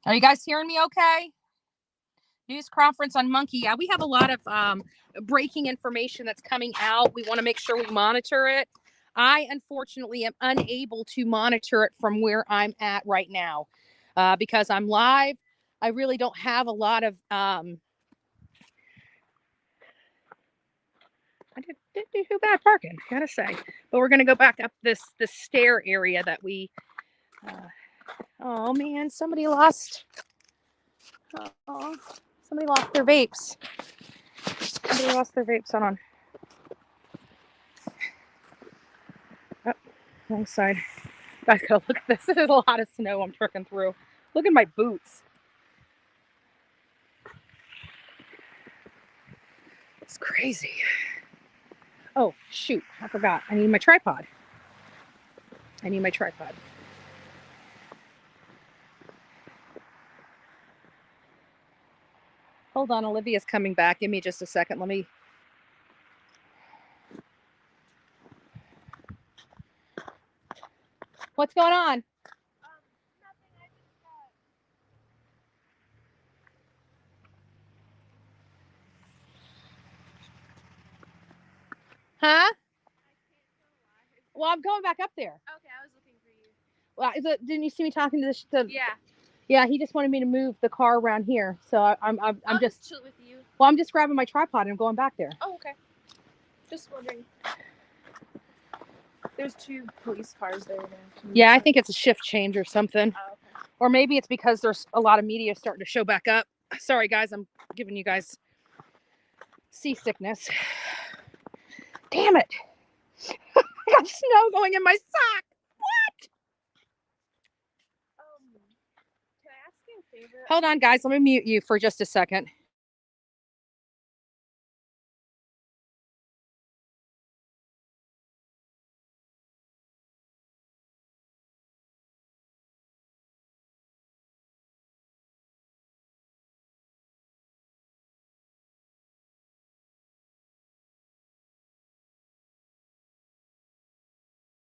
Are you guys hearing me okay? News conference on monkey. Yeah, we have a lot of breaking information that's coming out. We want to make sure we monitor it. I, unfortunately, am unable to monitor it from where I'm at right now because I'm live. I really don't have a lot of... I didn't do too bad parking, gotta say. But we're going to go back up this stair area that we... oh, man, somebody lost... Oh, somebody lost their vapes. Hold on. Oh, wrong side. Guys, go look at this. This is a lot of snow I'm trucking through. Look at my boots. It's crazy. Oh, shoot. I forgot. I need my tripod. Hold on. Olivia's coming back. Give me just a second. Let me... What's going on? Nothing. I just Huh? Well, I'm going back up there. Okay, I was looking for you. Well, didn't you see me talking to the? Yeah. Yeah, he just wanted me to move the car around here, so I'm just chill with you. Well, I'm just grabbing my tripod and I'm going back there. Oh, okay. Just wondering. There's 2 police cars there now. Yeah, I think it's a shift change or something. Oh, okay. Or maybe it's because there's a lot of media starting to show back up. Sorry, guys, I'm giving you guys seasickness. Damn it! I got snow going in my sock. What? Can I ask you a favor? Hold on, guys. Let me mute you for just a second.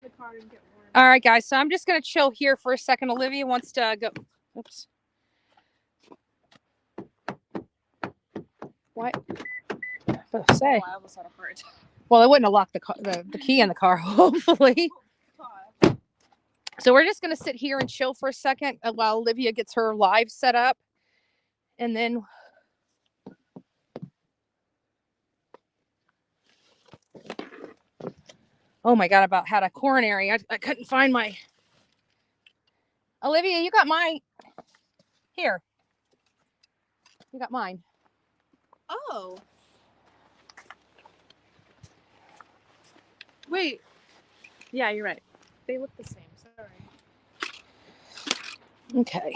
The car and get warm. All right, guys. So I'm just going to chill here for a second. Olivia wants to go. Oops. What? What did I say? I almost had a heart. Well, I wouldn't have locked the key in the car, hopefully. So we're just going to sit here and chill for a second while Olivia gets her live set up. And then... Oh my God, I about had a coronary. I couldn't find my... Olivia, you got my... Here. You got mine. Oh. Wait. Yeah, you're right. They look the same. Sorry. Okay.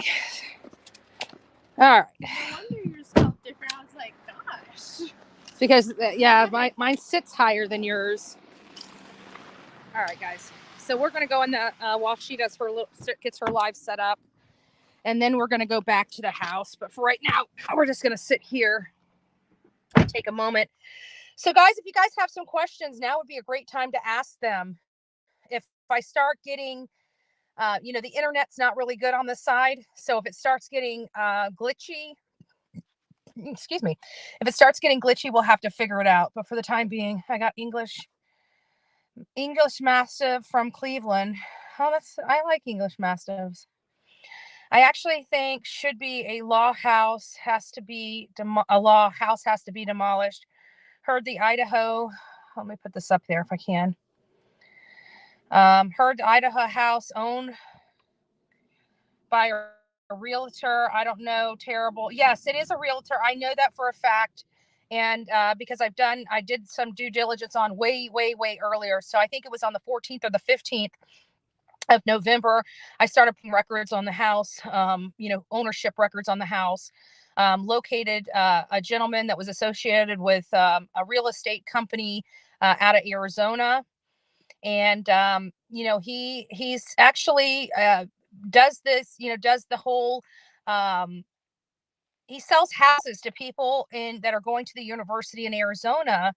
All right. No wonder yours felt different. I was like, gosh. Because, yeah, mine sits higher than yours. All right, guys. So we're going to go in the, while she does gets her live set up. And then we're going to go back to the house. But for right now, we're just going to sit here and take a moment. So guys, if you guys have some questions, now would be a great time to ask them. If I start getting, the internet's not really good on this side. So if it starts getting glitchy, excuse me, if it starts getting glitchy, we'll have to figure it out. But for the time being, I got English Mastiff from Cleveland. Oh, I like English Mastiffs. I actually think should be a house has to be demolished. Heard the Idaho. Let me put this up there if I can. Heard the Idaho house owned by a realtor. I don't know. Terrible. Yes, it is a realtor. I know that for a fact. And because I did some due diligence on way earlier. So I think it was on the 14th or the 15th of November. I started putting records on the house, ownership records on the house. Located a gentleman that was associated with a real estate company out of Arizona. And, he's actually does this, does the whole, he sells houses to people that are going to the university in Arizona,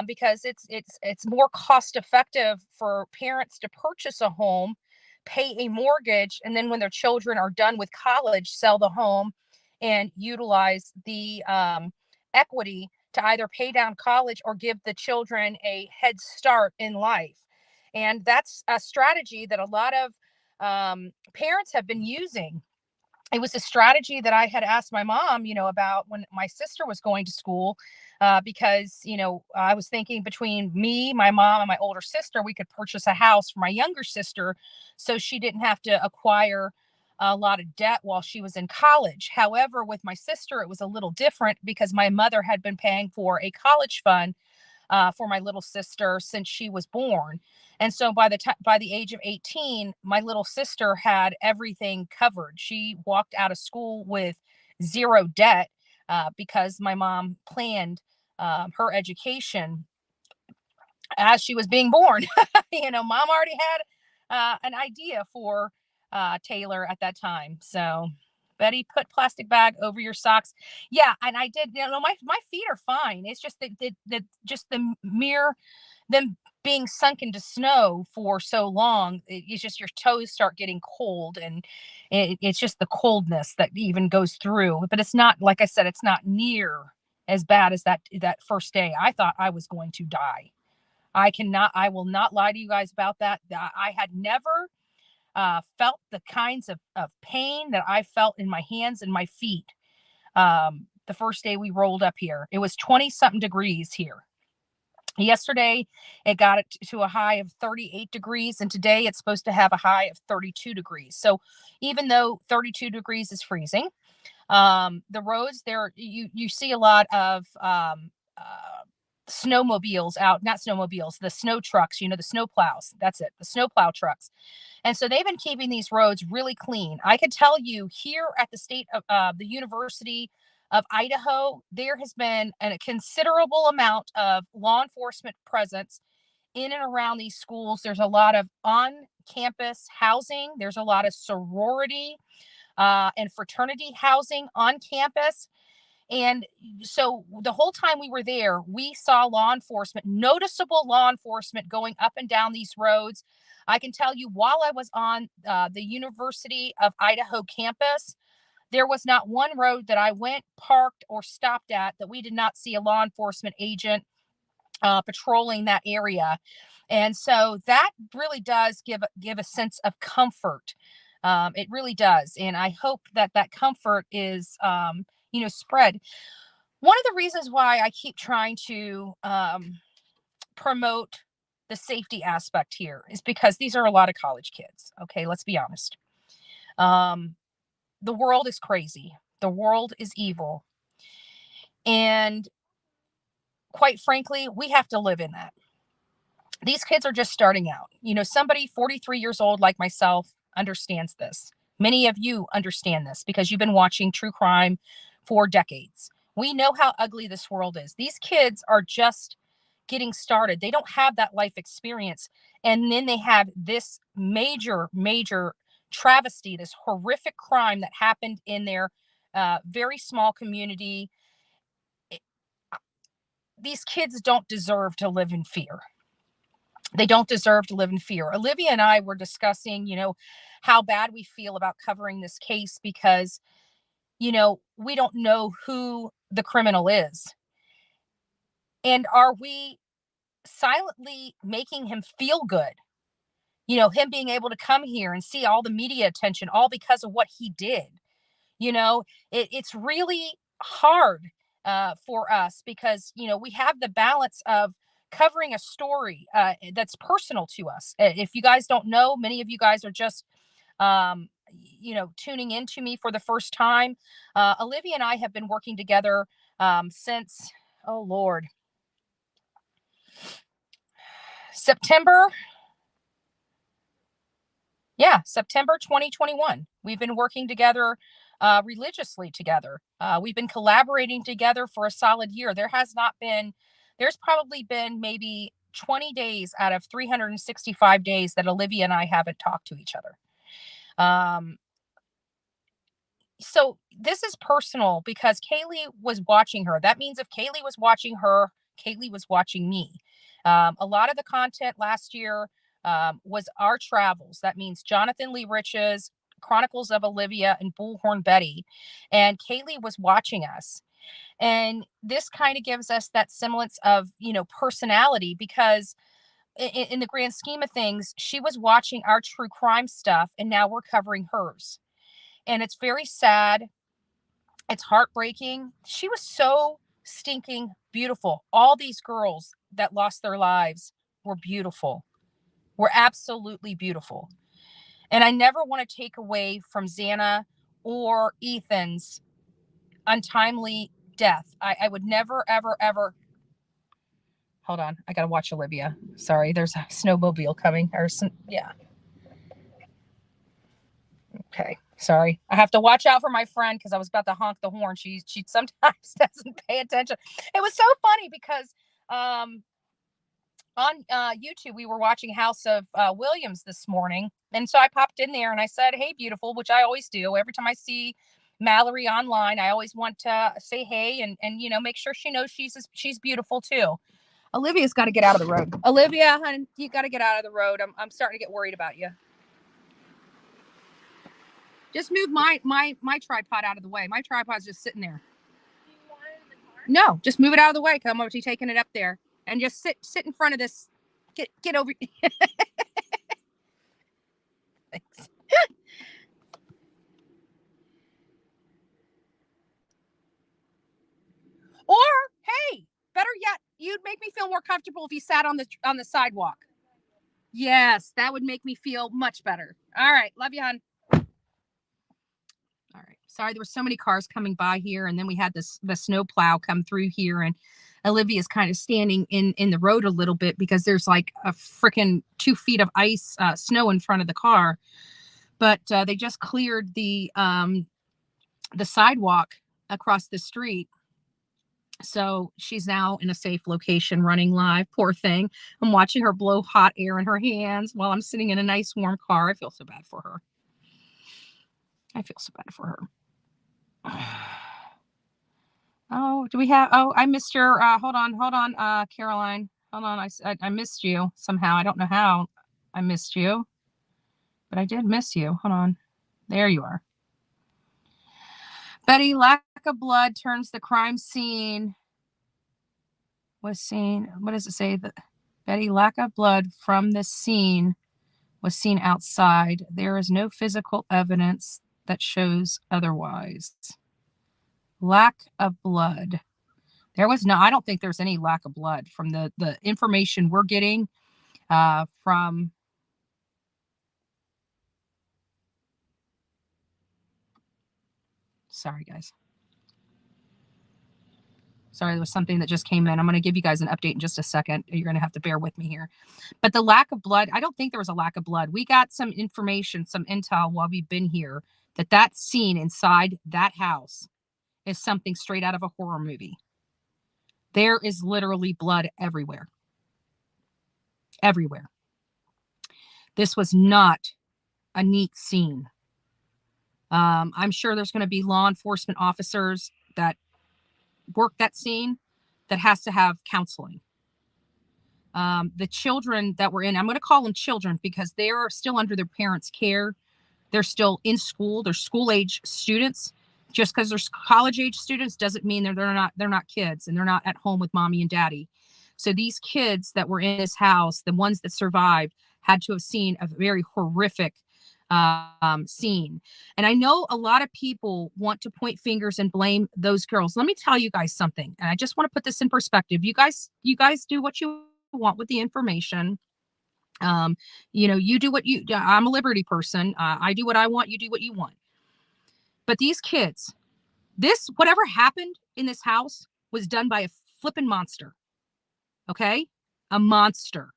because it's more cost effective for parents to purchase a home, pay a mortgage, and then when their children are done with college, sell the home and utilize the equity to either pay down college or give the children a head start in life. And that's a strategy that a lot of parents have been using. It was a strategy that I had asked my mom, about when my sister was going to school, because, I was thinking between me, my mom, and my older sister, we could purchase a house for my younger sister so she didn't have to acquire a lot of debt while she was in college. However, with my sister, it was a little different because my mother had been paying for a college fund for my little sister since she was born. And so by the age of 18, my little sister had everything covered. She walked out of school with zero debt because my mom planned her education as she was being born. Mom already had an idea for Taylor at that time. So Betty, put plastic bag over your socks. Yeah, and I did. My feet are fine. It's just the mere them being sunk into snow for so long. It's just your toes start getting cold, and it's just the coldness that even goes through. But it's not, like I said, it's not near as bad as that first day. I thought I was going to die. I will not lie to you guys about that. I had never felt the kinds of pain that I felt in my hands and my feet the first day we rolled up here. It was 20-something degrees here. Yesterday, it got it to a high of 38 degrees, and today it's supposed to have a high of 32 degrees. So even though 32 degrees is freezing, the roads there, you see a lot of snowmobiles out, not snowmobiles, the snow trucks, the snow plows. That's it, the snow plow trucks. And so they've been keeping these roads really clean. I could tell you here at the University of Idaho, there has been a considerable amount of law enforcement presence in and around these schools. There's a lot of on-campus housing. There's a lot of sorority and fraternity housing on campus. And so the whole time we were there, we saw noticeable law enforcement going up and down these roads. I can tell you, while I was on the University of Idaho campus, there was not one road that I went, parked, or stopped at that we did not see a law enforcement agent patrolling that area. And so that really does give a sense of comfort. It really does. And I hope that comfort is, spread. One of the reasons why I keep trying to promote the safety aspect here is because these are a lot of college kids. Okay, let's be honest. The world is crazy. The world is evil. And quite frankly, we have to live in that. These kids are just starting out. Somebody 43 years old like myself understands this. Many of you understand this because you've been watching true crime for decades. We know how ugly this world is. These kids are just getting started. They don't have that life experience. And then they have this major, major travesty, this horrific crime that happened in their very small community. These kids don't deserve to live in fear. They don't deserve to live in fear. Olivia and I were discussing, how bad we feel about covering this case because, we don't know who the criminal is. And are we silently making him feel good? Him being able to come here and see all the media attention, all because of what he did. It's really hard for us because, we have the balance of covering a story that's personal to us. If you guys don't know, many of you guys are just, tuning into me for the first time. Olivia and I have been working together since, oh Lord, September 2021. We've been working together religiously together. We've been collaborating together for a solid year. There's probably been maybe 20 days out of 365 days that Olivia and I haven't talked to each other. So this is personal because Kaylee was watching her. That means if Kaylee was watching her, Kaylee was watching me. A lot of the content last year was our travels. That means Jonathan Lee Rich's Chronicles of Olivia and Bullhorn Betty. And Kaylee was watching us. And this kind of gives us that semblance of, personality because in the grand scheme of things, she was watching our true crime stuff and now we're covering hers. And it's very sad. It's heartbreaking. She was so stinking beautiful. All these girls that lost their lives were beautiful. Were absolutely beautiful. And I never want to take away from Xana or Ethan's untimely death. I would never, ever, ever. Hold on. I got to watch Olivia. Sorry. There's a snowmobile coming. Yeah. Okay. Sorry. I have to watch out for my friend because I was about to honk the horn. She sometimes doesn't pay attention. It was so funny because on YouTube, we were watching House of Williams this morning. And so I popped in there and I said, hey, beautiful, which I always do. Every time I see Mallory online, I always want to say hey and make sure she knows she's beautiful too. Olivia's got to get out of the road. Olivia, honey, you got to get out of the road. I'm starting to get worried about you. Just move my tripod out of the way. My tripod's just sitting there. No, just move it out of the way. Come over to taking it up there. And just sit in front of this. Get over. Thanks. Or, hey, better yet, you'd make me feel more comfortable if you sat on the sidewalk. Yes, that would make me feel much better. All right, love you, hon. All right. Sorry, there were so many cars coming by here, and then we had the snow plow come through here, and Olivia's kind of standing in the road a little bit because there's like a freaking 2 feet of ice, snow in front of the car. But they just cleared the sidewalk across the street. So she's now in a safe location running live. Poor thing. I'm watching her blow hot air in her hands while I'm sitting in a nice warm car. I feel so bad for her. Oh, do we have, I missed your, hold on, Caroline, hold on. I missed you somehow. I don't know how I missed you, but I did miss you. Hold on. There you are. Betty, lack of blood turns the crime scene. Was seen, what does it say? Betty, lack of blood from the scene was seen outside. There is no physical evidence that shows otherwise. Lack of blood. I don't think there's any lack of blood from the information we're getting from. Sorry, guys. Sorry, there was something that just came in. I'm going to give you guys an update in just a second. You're going to have to bear with me here. But the lack of blood, I don't think there was a lack of blood. We got some information, some intel while we've been here that scene inside that house is something straight out of a horror movie. There is literally blood everywhere. everywhere. This was not a neat scene. I'm sure there's going to be law enforcement officers that work that scene that has to have counseling. The children that were in, I'm going to call them children because they are still under their parents' care. They're still in school. They're school age students. Just because they're college age students doesn't mean they're not kids and they're not at home with mommy and daddy. So these kids that were in this house, the ones that survived, had to have seen a very horrific scene. And I know a lot of people want to point fingers and blame those girls. Let me tell you guys something. And I just want to put this in perspective. You guys do what you want with the information. You do what I'm a liberty person. I do what I want. You do what you want. But these kids, whatever happened in this house was done by a flippin' monster. Okay? A monster.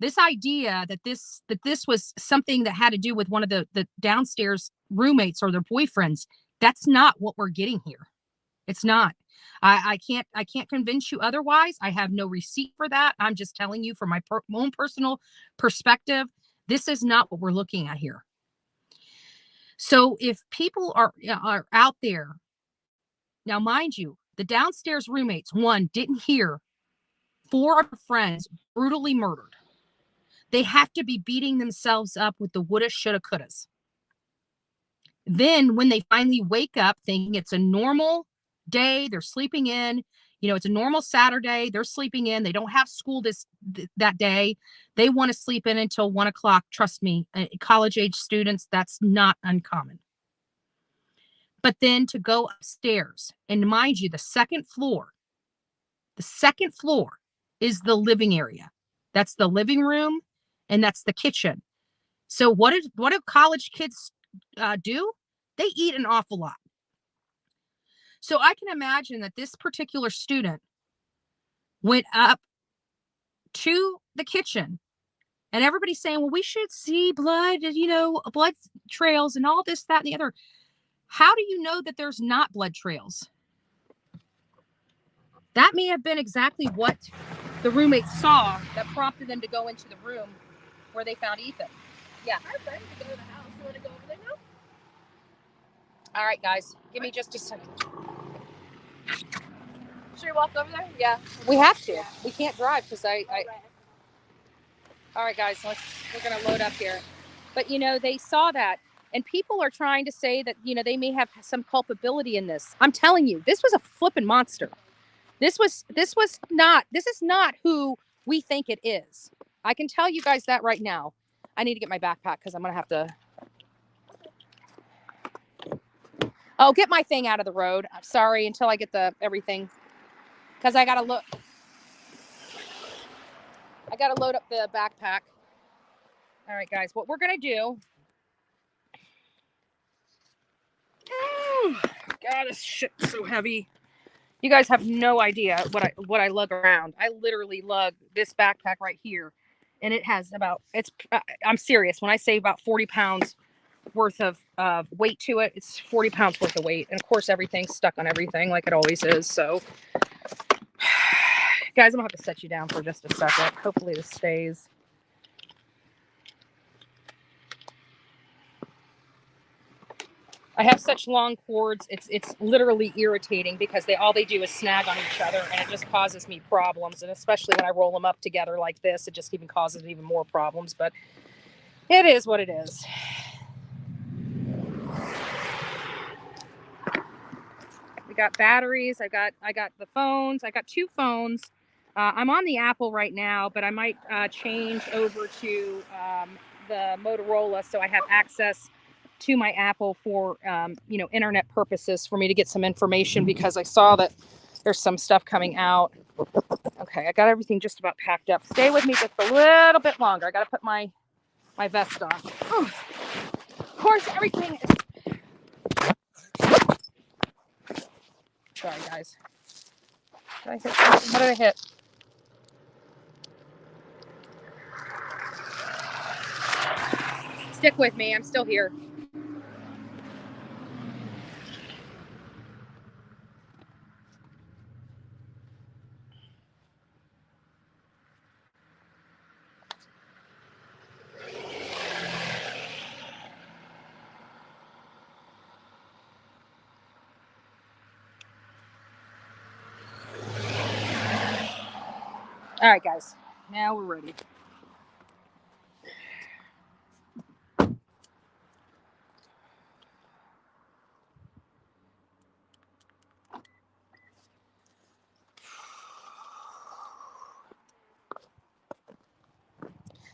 This idea that this was something that had to do with one of the downstairs roommates or their boyfriends, that's not what we're getting here. It's not. I can't convince you otherwise. I have no receipt for that. I'm just telling you from my own personal perspective, this is not what we're looking at here. So if people are out there, now mind you, the downstairs roommates, one, didn't hear 4 of her friends brutally murdered. They have to be beating themselves up with the woulda, shoulda, couldas. Then when they finally wake up thinking it's a normal day, they're sleeping in, it's a normal Saturday, they're sleeping in, they don't have school that day, they want to sleep in until 1 o'clock. Trust me, college age students, that's not uncommon. But then to go upstairs, and mind you, the second floor is the living area. That's the living room and that's the kitchen. So what do college kids do? They eat an awful lot. So I can imagine that this particular student went up to the kitchen and everybody's saying, well, we should see blood, blood trails and all this, that, and the other. How do you know that there's not blood trails? That may have been exactly what the roommates saw that prompted them to go into the room where they found Ethan. Yeah. Our friends to go to the house. You want to go over there now? All right, guys. Give me just a second. Should we walk over there? Yeah. We have to. Yeah. We can't drive because All right, guys. We're going to load up here. But, they saw that. And people are trying to say that, they may have some culpability in this. I'm telling you, this was a flippin' monster. This is not who we think it is. I can tell you guys that right now. I need to get my backpack because I'm going to have to. Oh, get my thing out of the road. I'm sorry until I get everything. Because I got to load up the backpack. All right, guys, what we're going to do. Oh, God, this shit's so heavy. You guys have no idea what I lug around. I literally lug this backpack right here. And it has I'm serious. When I say about 40 pounds worth of weight to it, it's 40 pounds worth of weight. And of course, everything's stuck on everything like it always is. So, guys, I'm going to have to set you down for just a second. Hopefully this stays. I have such long cords. It's literally irritating because all they do is snag on each other and it just causes me problems. And especially when I roll them up together like this, it just even causes even more problems. But it is what it is. We got batteries. I got the phones. I got 2 phones. I'm on the Apple right now, but I might change over to the Motorola so I have access to my Apple for, internet purposes for me to get some information because I saw that there's some stuff coming out. Okay, I got everything just about packed up. Stay with me just a little bit longer. I got to put my vest on. Oh, of course, everything is... Sorry, guys. Did I hit something? What did I hit? Stick with me. I'm still here. All right, guys. Now we're ready.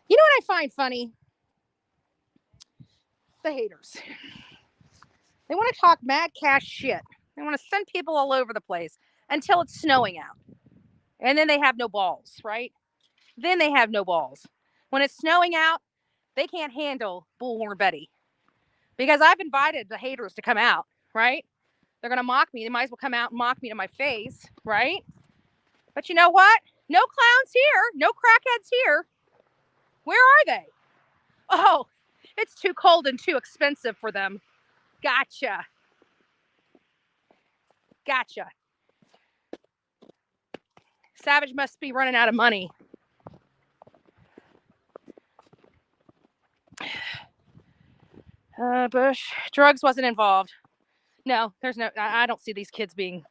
You know what I find funny? The haters. They want to talk mad cash shit. They want to send people all over the place until it's snowing out. And then they have no balls, right? Then they have no balls. When it's snowing out, they can't handle Bullhorn Betty. Because I've invited the haters to come out, right? They're going to mock me. They might as well come out and mock me to my face, right? But you know what? No clowns here. No crackheads here. Where are they? Oh, it's too cold and too expensive for them. Gotcha. Gotcha. Savage must be running out of money. Bush, drugs wasn't involved. No, there's no, I don't see these kids being,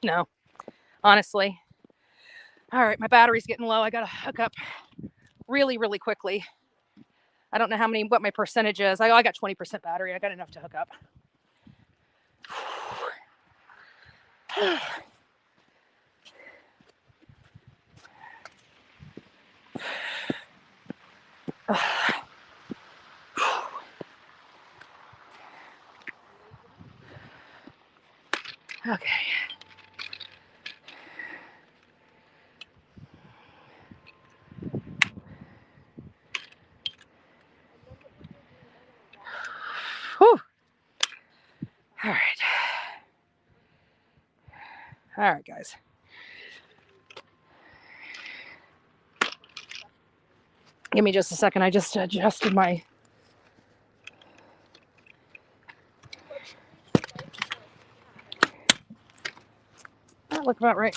no, honestly. All right, my battery's getting low. I got to hook up really, really quickly. I don't know what my percentage is. I got 20% battery. I got enough to hook up. Okay. Whew. All right. All right, guys. Give me just a second. I just adjusted my... That looked about right.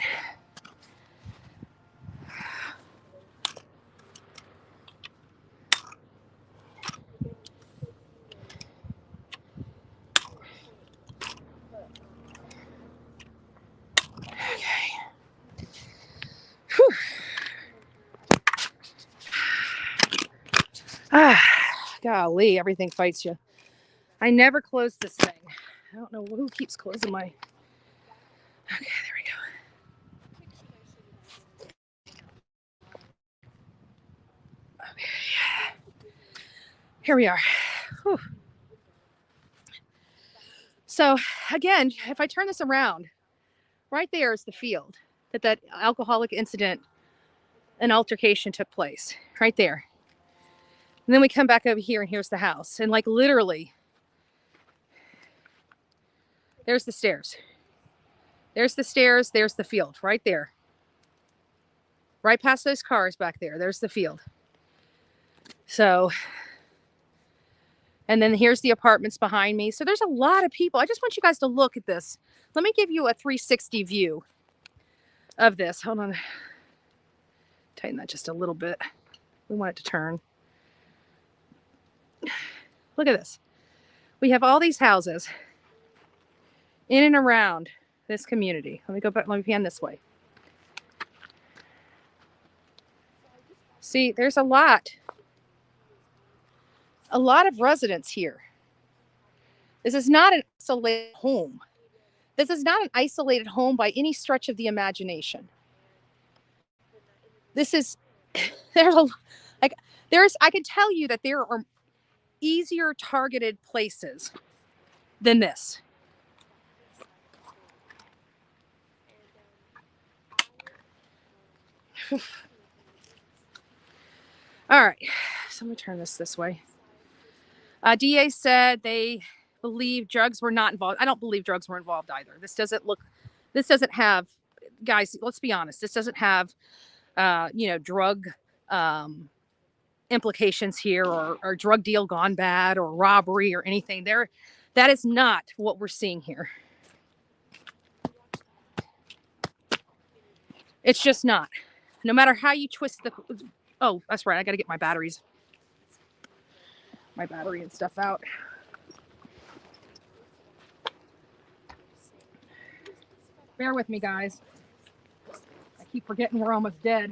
Golly, everything fights you. I never close this thing. I don't know who keeps closing my... Okay, there we go. Okay. Here we are. Whew. So, again, if I turn this around, right there is the field that alcoholic incident and altercation took place. Right there. And then we come back over here and here's the house. And like literally, there's the stairs. There's the stairs. There's the field right there. Right past those cars back there. There's the field. So, and then here's the apartments behind me. So there's a lot of people. I just want you guys to look at this. Let me give you a 360 view of this. Hold on. Tighten that just a little bit. We want it to turn. Look at this. We have all these houses in and around this community. Let me go back. Let me pan this way. See, there's a lot of residents here. This is not an isolated home. This is not an isolated home by any stretch of the imagination. This is, I can tell you that there are easier targeted places than this. All right, so I'm gonna turn this way. DA said they believe drugs were not involved. I don't believe drugs were involved either. This doesn't have, guys, let's be honest. This doesn't have, drug implications here or drug deal gone bad or robbery or anything there. That is not what we're seeing here. It's just not. No matter how you twist oh, that's right. I got to get my battery and stuff out. Bear with me, guys. I keep forgetting we're almost dead.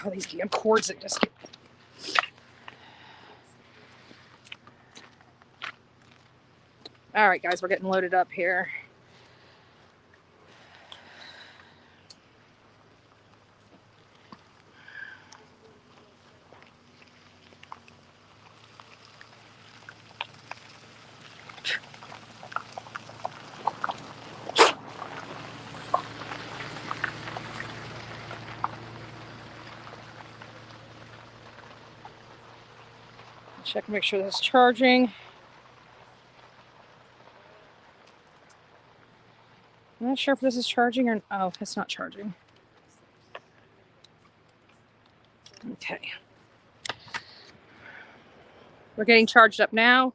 All these damn cords that just get... All right, guys, we're getting loaded up here. Check and make sure that's charging. I'm not sure if this is charging or... Oh, it's not charging. Okay. We're getting charged up now.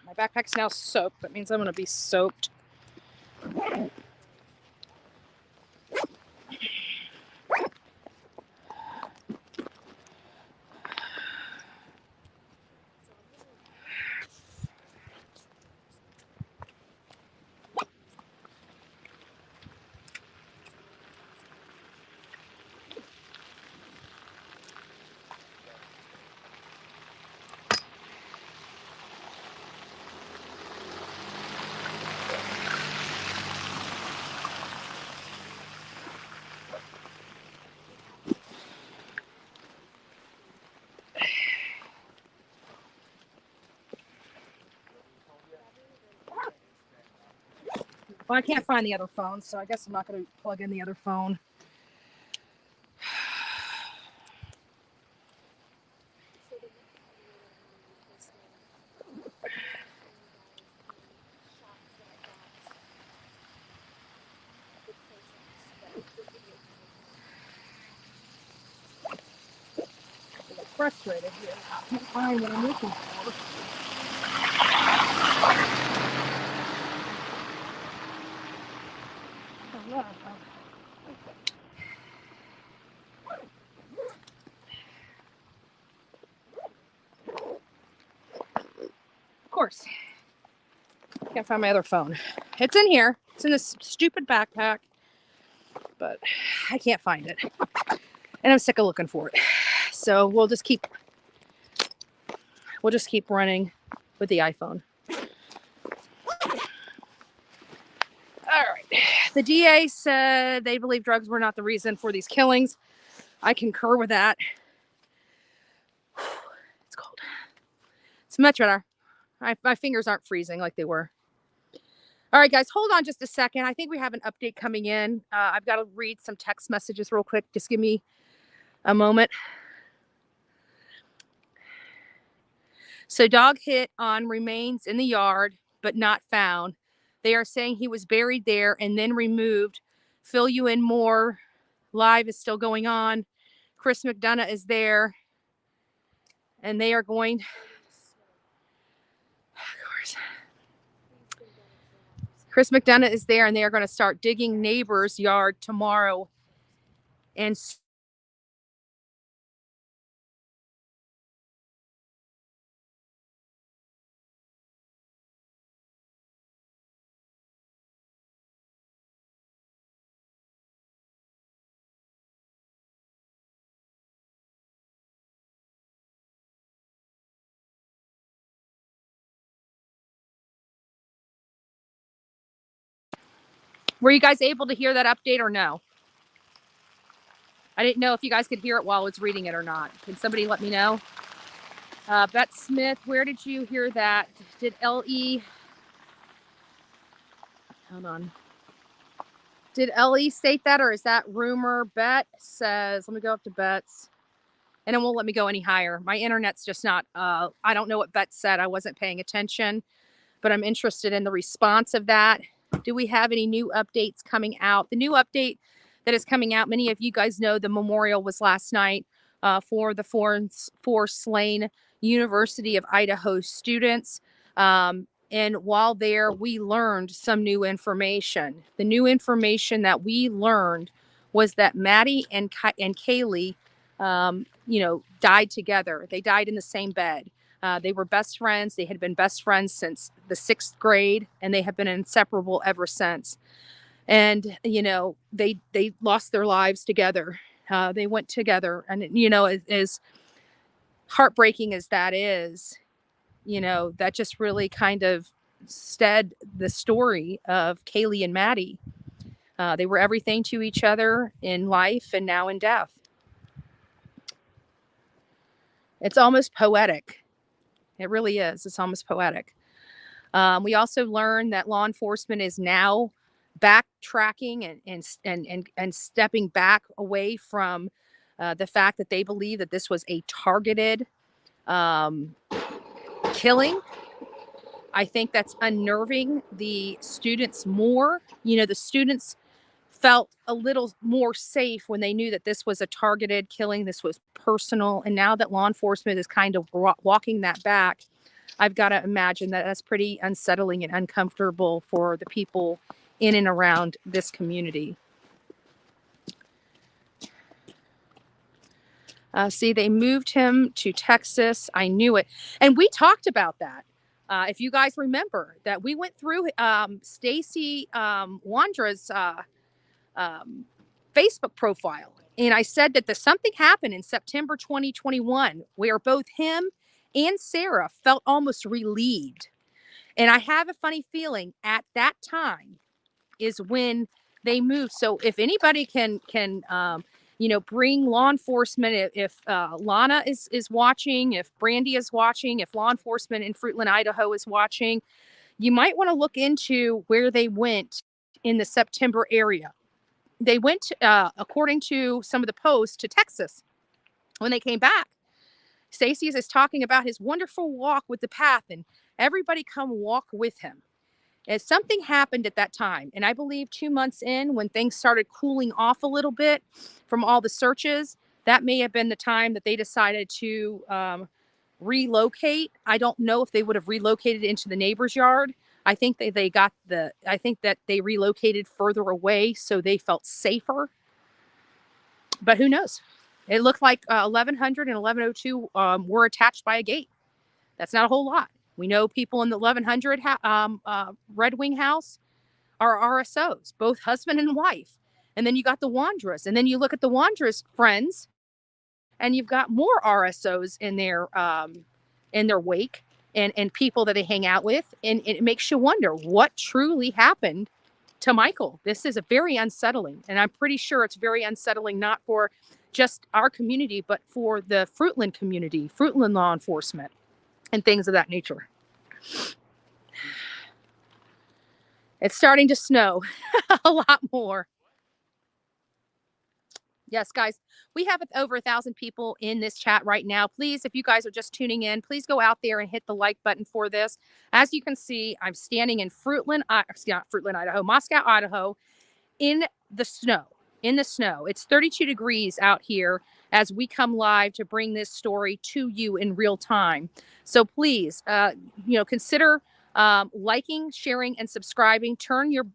My backpack's now soaked. That means I'm going to be soaked. Well, I can't find the other phone, so I guess I'm not going to plug in the other phone. I'm frustrated here. I can't find what I'm looking for. Oh, yeah. Of course. Can't find my other phone. It's in here. It's in this stupid backpack. But I can't find it. And I'm sick of looking for it. So we'll just keep running with the iPhone. All right. The DA said they believe drugs were not the reason for these killings. I concur with that. It's cold. It's much better. My fingers aren't freezing like they were. All right, guys, hold on just a second. I think we have an update coming in. I've got to read some text messages real quick. Just give me a moment. So dog hit on remains in the yard, but not found. They are saying he was buried there and then removed. Fill you in more. Live is still going on. Chris McDonough is there. And they are going... Chris McDonough is there, and they are going to start digging neighbor's yard tomorrow. And were you guys able to hear that update or no? I didn't know if you guys could hear it while I was reading it or not. Can somebody let me know? Beth Smith, where did you hear that? Did L.E. Hold on. Did L.E. state that, or is that rumor? Bet says, let me go up to Bet's. And it won't let me go any higher. My internet's just not, I don't know what Bet said. I wasn't paying attention, but I'm interested in the response of that. Do we have any new updates coming out? The new update that is coming out, many of you guys know the memorial was last night. for the four slain University of Idaho students. And while there, we learned some new information. The new information that we learned was that Maddie and Kaylee, died together. They died in the same bed. They were best friends. They had been best friends since the 6th grade, and they have been inseparable ever since. And, they lost their lives together. They went together. And, as heartbreaking as that is, that just really kind of stead the story of Kaylee and Maddie. They were everything to each other in life and now in death. It's almost poetic. It really is. It's almost poetic. We also learned that law enforcement is now backtracking and stepping back away from the fact that they believe that this was a targeted killing. I think that's unnerving the students more. The students felt a little more safe when they knew that this was a targeted killing. This was personal. And now that law enforcement is kind of walking that back, I've got to imagine that that's pretty unsettling and uncomfortable for the people in and around this community. See, they moved him to Texas. I knew it. And we talked about that. If you guys remember that we went through Stacy Wandra's Facebook profile. And I said that something happened in September 2021 where both him and Sarah felt almost relieved. And I have a funny feeling at that time is when they moved. So if anybody can bring law enforcement, if Lana is watching, if Brandy is watching, if law enforcement in Fruitland, Idaho is watching, you might want to look into where they went in the September area. They went, according to some of the posts, to Texas. When they came back, Stacey is talking about his wonderful walk with the path, and everybody come walk with him. And something happened at that time. And I believe 2 months in, when things started cooling off a little bit from all the searches, that may have been the time that they decided to relocate. I don't know if they would have relocated into the neighbor's yard. I think I think that they relocated further away so they felt safer. But who knows? It looked like 1100 and 1102 were attached by a gate. That's not a whole lot. We know people in the 1100 Red Wing house are RSOs, both husband and wife. And then you got the Wandras. And then you look at the Wandras friends, and you've got more RSOs in their wake and people that they hang out with. And it makes you wonder what truly happened to Michael. This is a very unsettling. And I'm pretty sure it's very unsettling, not for just our community, but for the Fruitland community, Fruitland law enforcement, and things of that nature. It's starting to snow a lot more. Yes, guys, we have over 1,000 people in this chat right now. Please, if you guys are just tuning in, please go out there and hit the like button for this. As you can see, I'm standing in Fruitland, Idaho, Mascow, Idaho, in the snow. It's 32 degrees out here as we come live to bring this story to you in real time. So please, consider liking, sharing, and subscribing. Turn your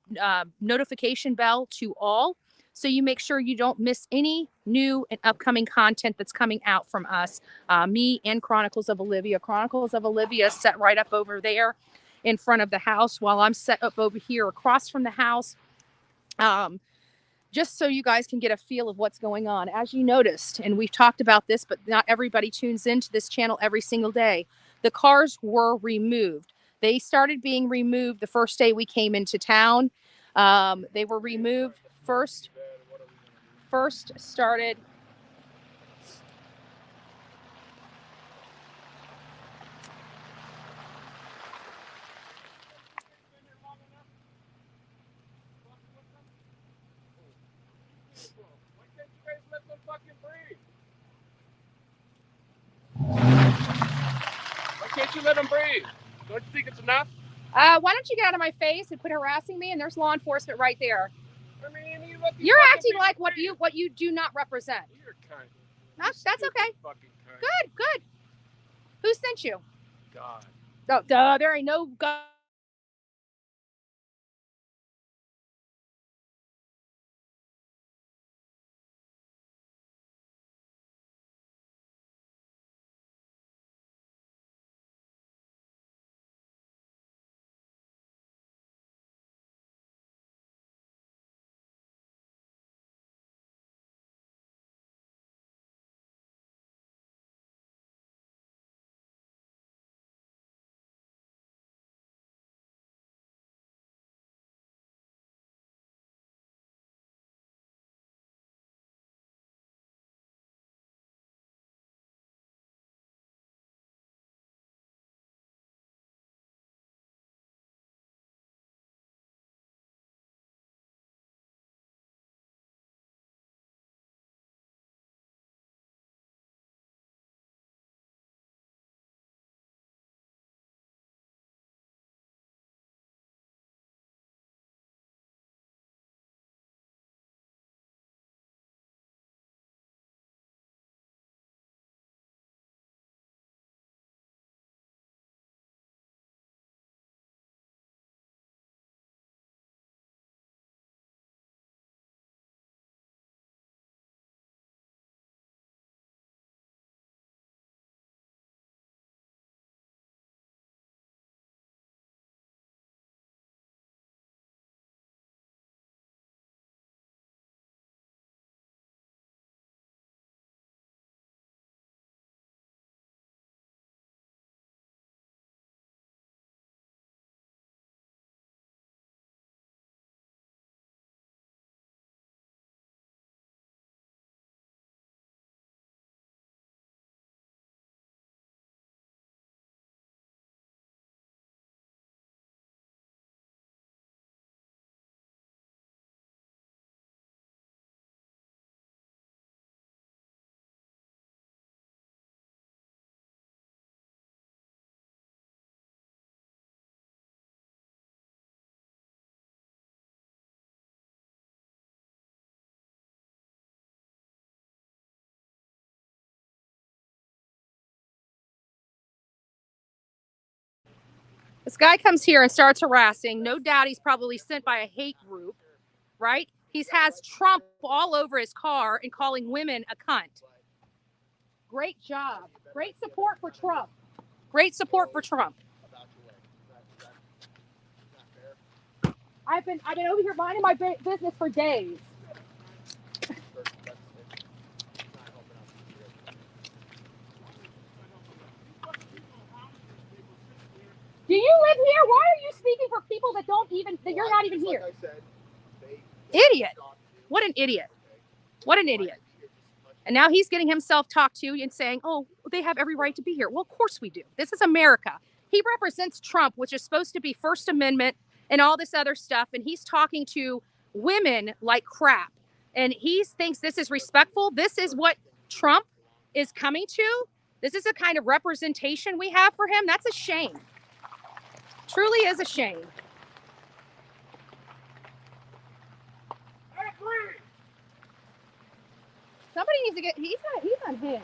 notification bell to all so you make sure you don't miss any new and upcoming content that's coming out from us, me and Chronicles of Olivia. Chronicles of Olivia is set right up over there in front of the house while I'm set up over here across from the house. Just so you guys can get a feel of what's going on. As you noticed, and we've talked about this, but not everybody tunes into this channel every single day, the cars were removed. They started being removed the first day we came into town. They were removed first started. Why can't you let them breathe? Don't you think it's enough? Why don't you get out of my face and quit harassing me? And there's law enforcement right there. I mean, You're acting like what you do not represent. You're kind. That's okay. Good, good. Who sent you? God. Oh, duh, there ain't no God. This guy comes here and starts harassing. No doubt he's probably sent by a hate group, right? He has Trump all over his car and calling women a cunt. Great job. Great support for Trump. Great support for Trump. I've been over here minding my business for days. Do you live here? Why are you speaking for people that you're not even here? Idiot. What an idiot. What an idiot. And now he's getting himself talked to and saying, oh, they have every right to be here. Well, of course we do. This is America. He represents Trump, which is supposed to be First Amendment and all this other stuff. And he's talking to women like crap. And he thinks this is respectful. This is what Trump is coming to. This is the kind of representation we have for him. That's a shame. Truly is a shame. Somebody needs to get, he's unhinged.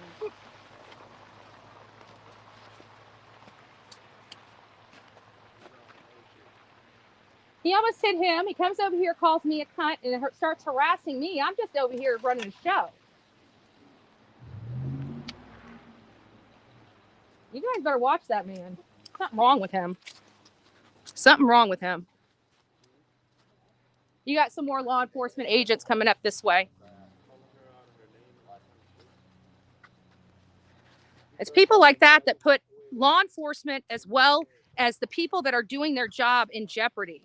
He almost hit him. He comes over here, calls me a cunt, and starts harassing me. I'm just over here running a show. You guys better watch that man. Something wrong with him. Something wrong with him. You got some more law enforcement agents coming up this way. It's people like that that put law enforcement as well as the people that are doing their job in jeopardy.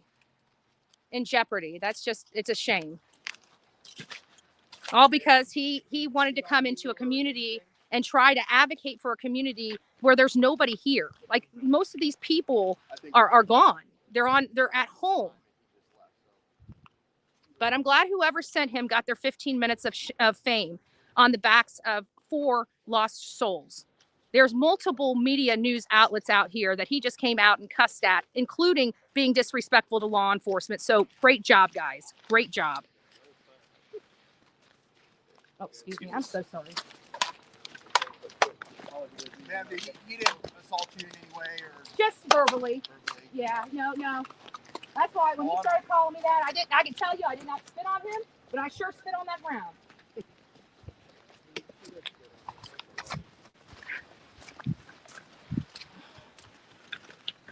In jeopardy. It's a shame. All because he wanted to come into a community and try to advocate for a community where there's nobody here. Like most of these people are gone. They're at home. But I'm glad whoever sent him got their 15 minutes of fame on the backs of 4 lost souls. There's multiple media news outlets out here that he just came out and cussed at, including being disrespectful to law enforcement. So great job, guys. Great job. Oh, excuse me. I'm so sorry. Ma'am, he didn't assault you in any way, or Just verbally. Yeah, no. That's why when he started calling me that, I can tell you I did not spit on him, but I sure spit on that ground.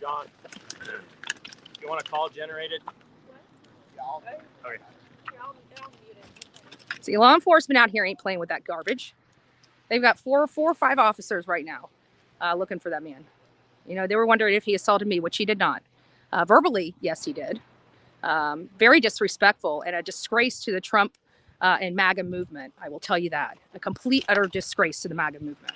John, you want a call generated? Okay. See, law enforcement out here ain't playing with that garbage. They've got four or five officers right now looking for that man. You know, they were wondering if he assaulted me, which he did not. Verbally, yes, he did. Very disrespectful and a disgrace to the Trump and MAGA movement. I will tell you that. A complete, utter disgrace to the MAGA movement.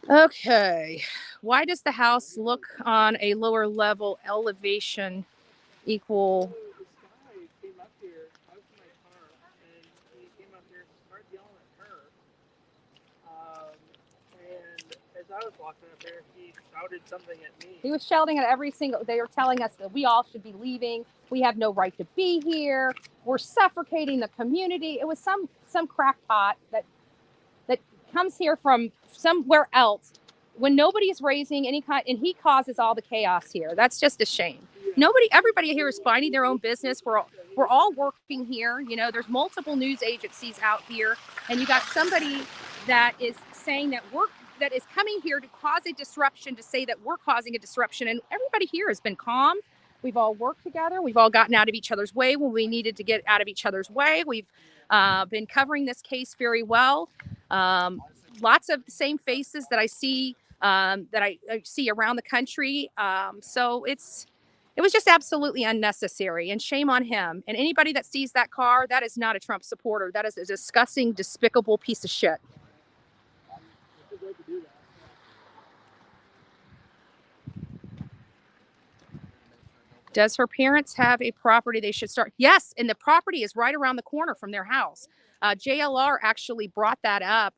Okay. Why does the house look on a lower level elevation equal? This guy came up here. I was in my car, and he came up here and started yelling at her. And as I was walking up there, he shouted something at me. He was shouting at every single. They were telling us that we all should be leaving. We have no right to be here. We're suffocating the community. It was some crackpot that comes here from somewhere else when nobody's raising any kind, and he causes all the chaos here. That's just a shame. Everybody here is minding their own business. We're all working here. You know, there's multiple news agencies out here, and you got somebody that is saying that is coming here to cause a disruption, to say that we're causing a disruption. And everybody here has been calm. We've all worked together. We've all gotten out of each other's way when we needed to get out of each other's way. We've been covering this case very well. Lots of the same faces that I see around the country. So it was just absolutely unnecessary, and shame on him. And anybody that sees that car, that is not a Trump supporter. That is a disgusting, despicable piece of shit. Does her parents have a property they should start? Yes, and the property is right around the corner from their house. JLR actually brought that up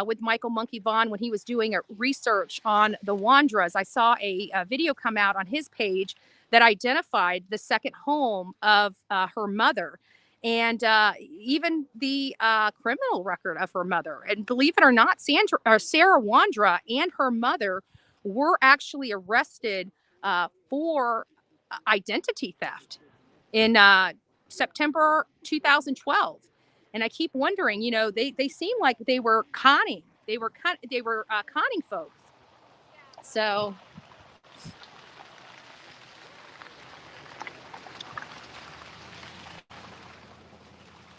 with Michael Monkey Vaughn when he was doing a research on the Wandras. I saw a video come out on his page that identified the second home of her mother, and even the criminal record of her mother. And believe it or not, Sarah Wandra and her mother were actually arrested for identity theft in September 2012. And I keep wondering, you know, they seem like they were conning. They were conning folks. So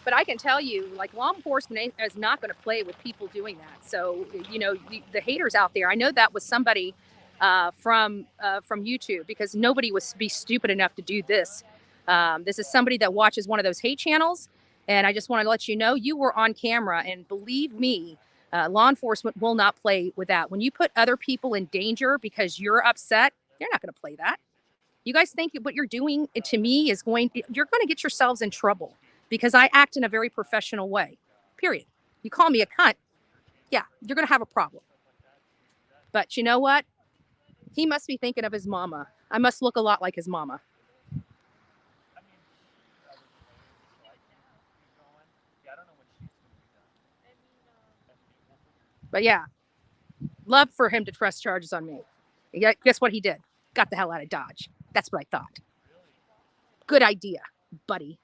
but I can tell you, like, law enforcement is not going to play with people doing that. So, you know, the haters out there, I know that was somebody from YouTube, because nobody would be stupid enough to do this. This is somebody that watches one of those hate channels. And I just want to let you know, you were on camera, and believe me, law enforcement will not play with that. When you put other people in danger because you're upset, they're not going to play that. You guys think what you're doing to me is you're going to get yourselves in trouble, because I act in a very professional way, period. You call me a cunt, yeah, you're going to have a problem. But you know what? He must be thinking of his mama. I must look a lot like his mama. But yeah, love for him to press charges on me. Guess what he did? Got the hell out of Dodge. That's what I thought. Good idea, buddy.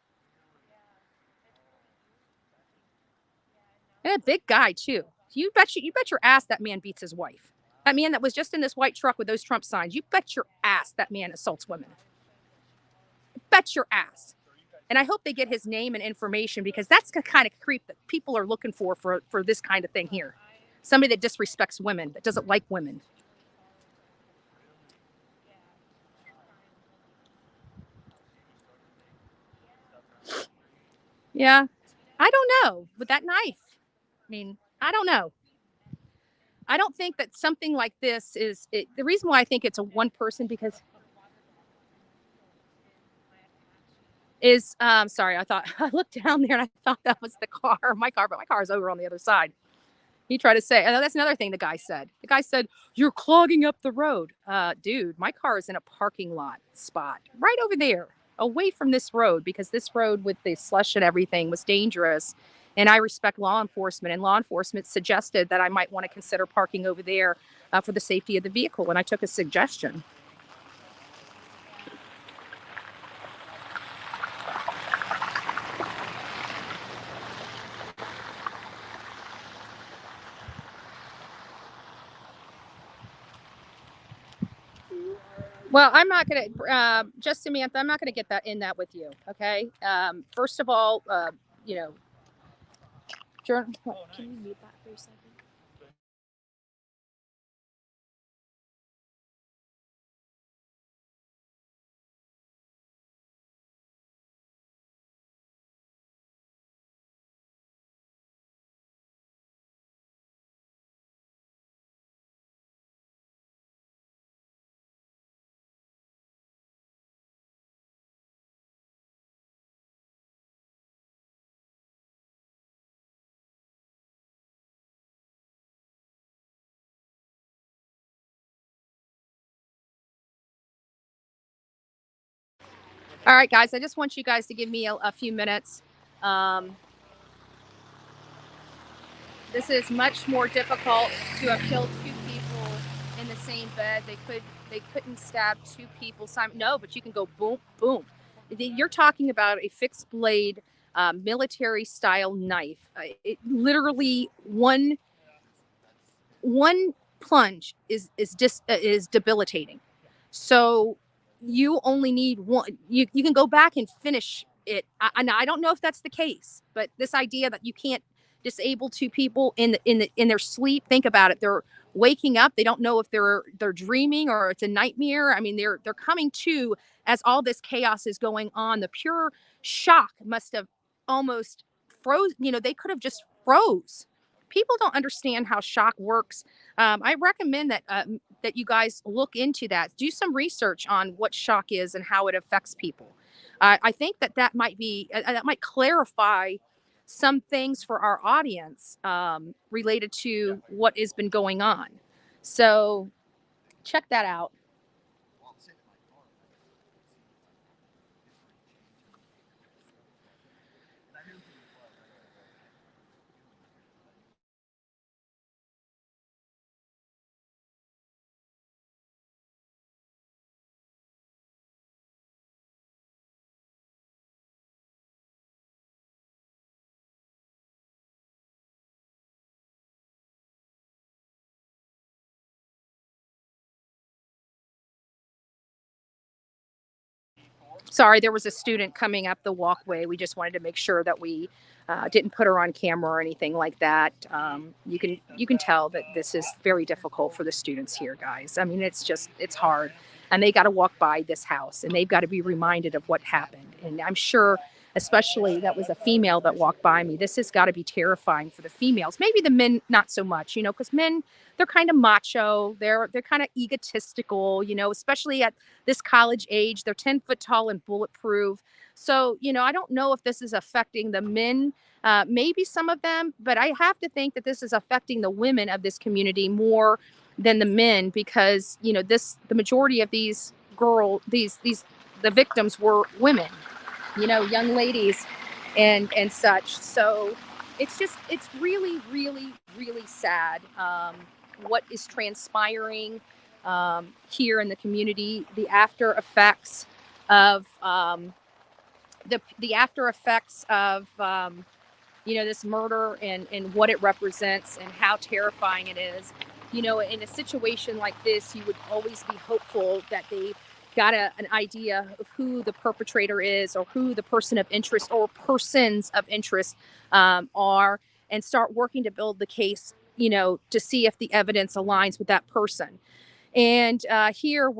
And a big guy too. You bet your ass that man beats his wife. That man that was just in this white truck with those Trump signs. You bet your ass that man assaults women. Bet your ass. And I hope they get his name and information, because that's the kind of creep that people are looking for this kind of thing here. Somebody that disrespects women, that doesn't like women. Yeah, I don't know. With that knife, I mean, I don't know. I don't think that something like this is it. The reason why I think it's a one person, because sorry, I looked down there and I thought that was the car, my car, but my car is over on the other side. He tried to say, and that's another thing the guy said. The guy said, "You're clogging up the road." Dude, my car is in a parking lot spot right over there, away from this road, because this road with the slush and everything was dangerous. And I respect law enforcement, and law enforcement suggested that I might want to consider parking over there for the safety of the vehicle. And I took a suggestion. Well, I'm not going to, just Samantha, I'm not going to get that in that with you. Okay. First of all, you know, can you mute that for a second? All right, guys, I just want you guys to give me a few minutes. This is much more difficult to have killed two people in the same bed. They couldn't stab two people. No, but you can go boom, boom. You're talking about a fixed blade military style knife. It literally one plunge is debilitating. So you only need one. You can go back and finish it. I don't know if that's the case, but this idea that you can't disable two people in their sleep. Think about it. They're waking up. They don't know if they're dreaming or it's a nightmare. I mean, they're coming to as all this chaos is going on. The pure shock must have almost froze. You know, they could have just froze. People don't understand how shock works. I recommend that you guys look into that. Do some research on what shock is and how it affects people. I think that might be that might clarify some things for our audience related to what has been going on. So check that out. Sorry, there was a student coming up the walkway. We just wanted to make sure that we didn't put her on camera or anything like that. You can tell that this is very difficult for the students here, guys. I mean, it's hard, and they got to walk by this house, and they've got to be reminded of what happened. And I'm sure, especially that was a female that walked by me. This has got to be terrifying for the females. Maybe the men not so much, you know, because men, they're kind of macho. They're kind of egotistical, you know, especially at this college age. They're 10 foot tall and bulletproof. So, you know, I don't know if this is affecting the men, maybe some of them, but I have to think that this is affecting the women of this community more than the men, because, you know, the majority of these the victims were women, you know, young ladies and such. So it's really, really, really sad what is transpiring here in the community. The after effects of the after effects of you know, this murder and what it represents and how terrifying it is. You know, in a situation like this, you would always be hopeful that they got an idea of who the perpetrator is, or who the person of interest or persons of interest are, and start working to build the case, you know, to see if the evidence aligns with that person. And here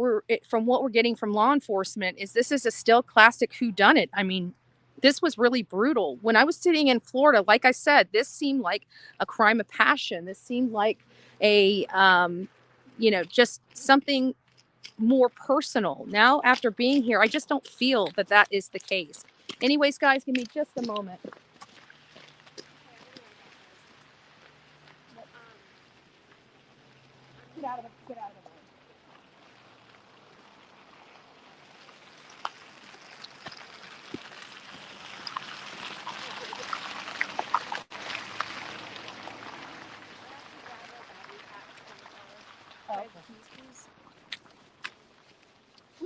from what we're getting from law enforcement is this is a still classic whodunit. I mean, this was really brutal. When I was sitting in Florida, like I said, this seemed like a crime of passion. This seemed like a, you know, just something more personal. Now, after being here, I just don't feel that is the case. Anyways, guys, give me just a moment. Get out of the way.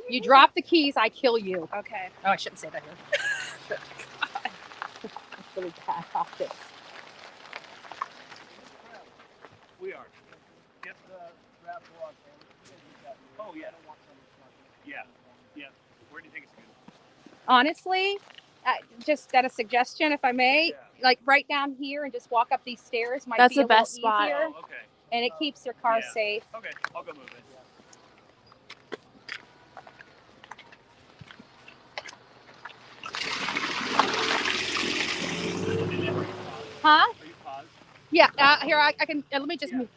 You drop the keys, I kill you. Okay. Oh, I shouldn't say that here. That's really bad optics. We are. Get the wrap log. Oh, yeah. Yeah. Yeah. Where do you think it's good? Honestly, just at a suggestion, if I may, Yeah. like right down here and just walk up these stairs might That's be the a little best spot. easier. Oh, okay. And it keeps your car Yeah. safe. Okay, I'll go move it. Huh? Are you paused? Yeah, here, I can, let me just move.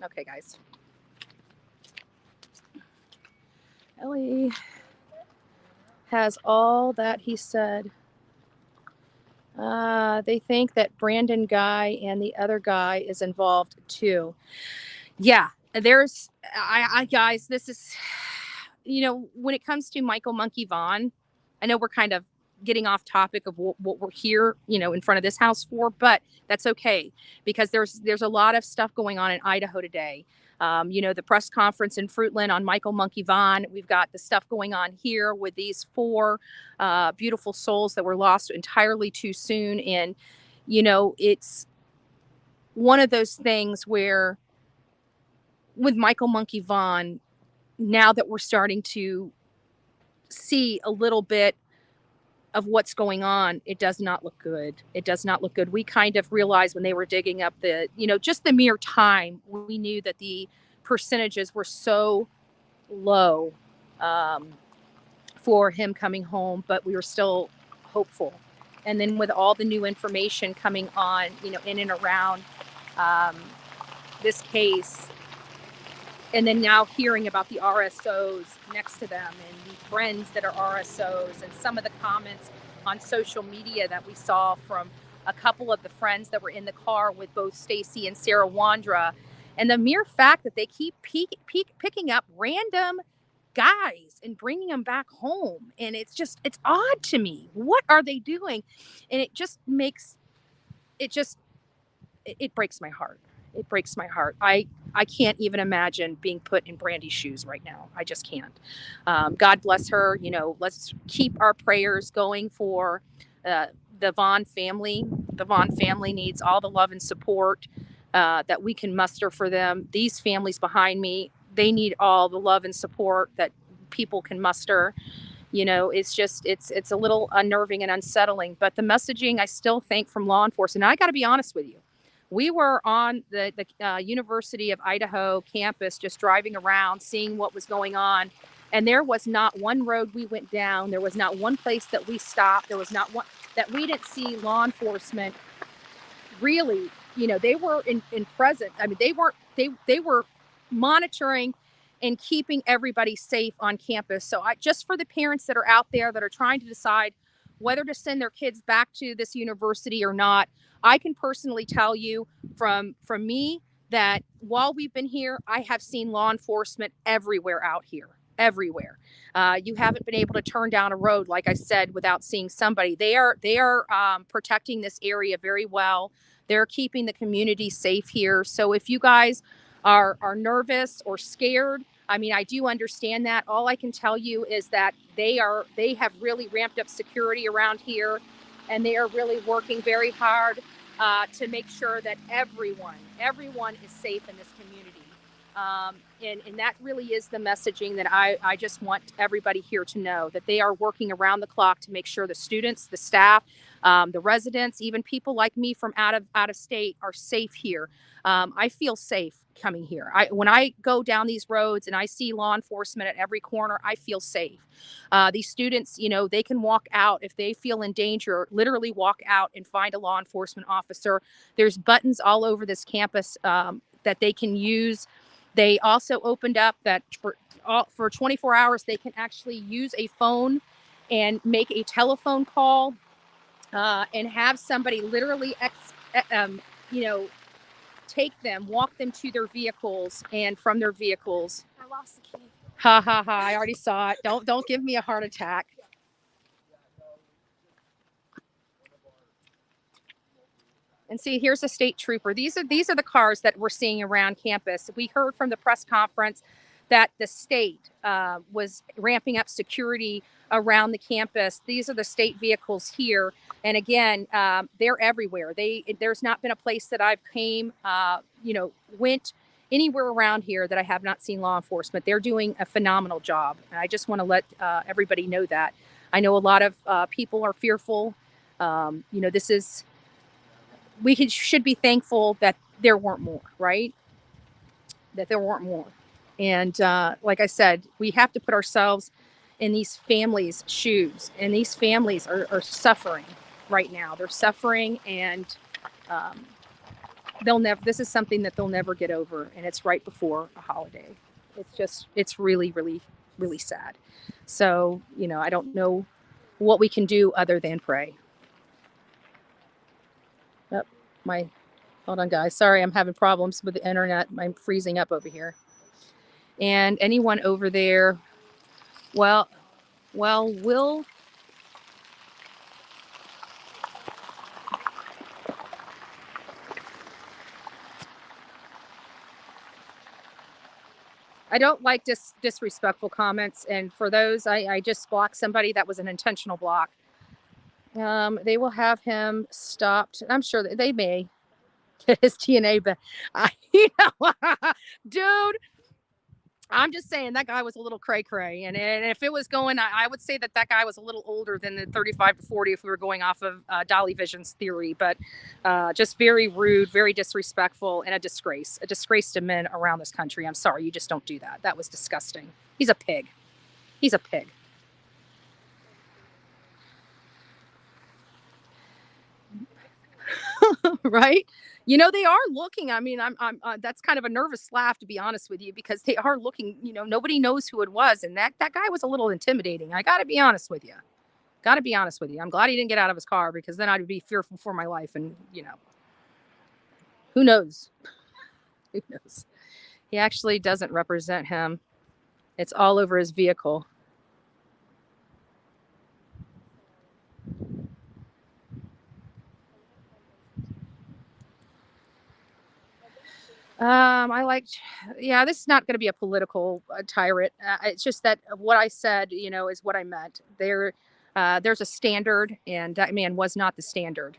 Okay, guys. Ellie has all that he said. They think that Brandon guy and the other guy is involved too. Yeah, there's, I guys, this is, when it comes to Michael Monkey Vaughn, I know we're kind of getting off topic of what we're here, in front of this house for, but that's okay because there's a lot of stuff going on in Idaho today. The press conference in Fruitland on Michael Monkey Vaughn. We've got the stuff going on here with these 4 beautiful souls that were lost entirely too soon. And, it's one of those things where with Michael Monkey Vaughn, now that we're starting to see a little bit of what's going on, it does not look good. It does not look good. We kind of realized when they were digging up just the mere time, we knew that the percentages were so low for him coming home, but we were still hopeful. And then with all the new information coming on, in and around this case, and then now hearing about the RSOs next to them and the friends that are RSOs and some of the comments on social media that we saw from a couple of the friends that were in the car with both Stacy and Sarah Wandra, and the mere fact that they keep picking up random guys and bringing them back home. And it's odd to me. What are they doing? And it just makes, it breaks my heart. It breaks my heart. I can't even imagine being put in Brandy's shoes right now. I just can't. God bless her. Let's keep our prayers going for the Vaughn family. The Vaughn family needs all the love and support that we can muster for them. These families behind me, they need all the love and support that people can muster. It's a little unnerving and unsettling. But the messaging I still think from law enforcement, and I got to be honest with you, we were on the University of Idaho campus, just driving around, seeing what was going on. And there was not one road we went down. There was not one place that we stopped. There was not one that we didn't see law enforcement really, they were in present. I mean, they were monitoring and keeping everybody safe on campus. So just for the parents that are out there that are trying to decide whether to send their kids back to this university or not, I can personally tell you from me that while we've been here, I have seen law enforcement everywhere out here, everywhere. You haven't been able to turn down a road, like I said, without seeing somebody. They are protecting this area very well. They're keeping the community safe here. So if you guys are nervous or scared, I mean, I do understand that. All I can tell you is that they have really ramped up security around here, and they are really working very hard to make sure that everyone is safe in this community. And that really is the messaging that I just want everybody here to know, that they are working around the clock to make sure the students, the staff, the residents, even people like me from out of state are safe here. I feel safe coming here. When I go down these roads and I see law enforcement at every corner, I feel safe. These students, they can walk out if they feel in danger, literally walk out and find a law enforcement officer. There's buttons all over this campus that they can use. They also opened up that for 24 hours, they can actually use a phone and make a telephone call and have somebody literally, walk them to their vehicles, and from their vehicles. I lost the key. Ha ha ha! I already saw it. Don't give me a heart attack. And see, here's a state trooper. These are the cars that we're seeing around campus. We heard from the press conference that the state was ramping up security around the campus. These are the state vehicles here. And again, they're everywhere. There's not been a place that I've went anywhere around here that I have not seen law enforcement. They're doing a phenomenal job. And I just want to let everybody know that. I know a lot of people are fearful. We should be thankful that there weren't more, right? That there weren't more. And like I said, we have to put ourselves in these families' shoes. And these families are suffering right now. They're suffering, and this is something that they'll never get over. And it's right before a holiday. It's really, really, really sad. So, I don't know what we can do other than pray. Hold on, guys. Sorry, I'm having problems with the internet. I'm freezing up over here. And anyone over there, we'll I don't like disrespectful comments, and for those, I just blocked somebody. That was an intentional block. They will have him stopped. I'm sure that they may get his DNA, but dude, I'm just saying that guy was a little cray-cray. And if it was going, I would say that guy was a little older than the 35 to 40 if we were going off of Dolly Vision's theory. But just very rude, very disrespectful, and a disgrace to men around this country. I'm sorry, you just don't do that. That was disgusting. He's a pig. He's a pig. Right? They are looking. I mean, I'm that's kind of a nervous laugh, to be honest with you, because they are looking. Nobody knows who it was, and that guy was a little intimidating. I got to be honest with you. I'm glad he didn't get out of his car, because then I'd be fearful for my life. And who knows? Who knows? He actually doesn't represent him. It's all over his vehicle. This is not going to be a political tirade. It's just that what I said, is what I meant. There's a standard, and that man was not the standard.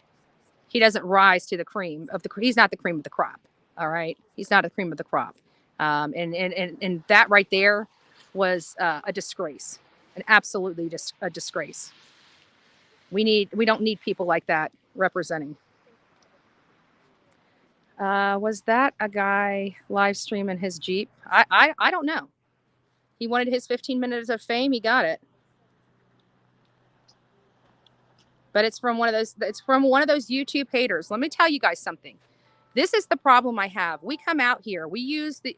He doesn't rise to the cream of he's not the cream of the crop. All right. He's not a cream of the crop. And that right there was a disgrace, an absolutely a disgrace. We don't need people like that representing. Was that a guy live streaming his Jeep? I don't know. He wanted his 15 minutes of fame. He got it. But it's from one of those YouTube haters. Let me tell you guys something. This is the problem I have. We come out here. We use the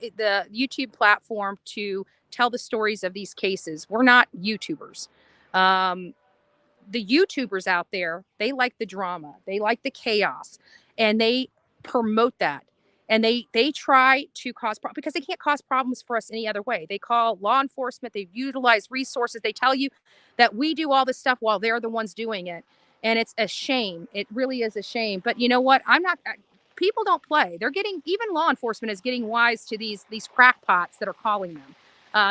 YouTube platform to tell the stories of these cases. We're not YouTubers. The YouTubers out there, they like the drama. They like the chaos. And they promote that, and they try to cause problems, because they can't cause problems for us any other way. They call law enforcement, they utilize resources, they tell you that we do all this stuff while they're the ones doing it, and it's a shame. It really is a shame. But you know what, people don't play. Even law enforcement is getting wise to these crackpots that are calling them.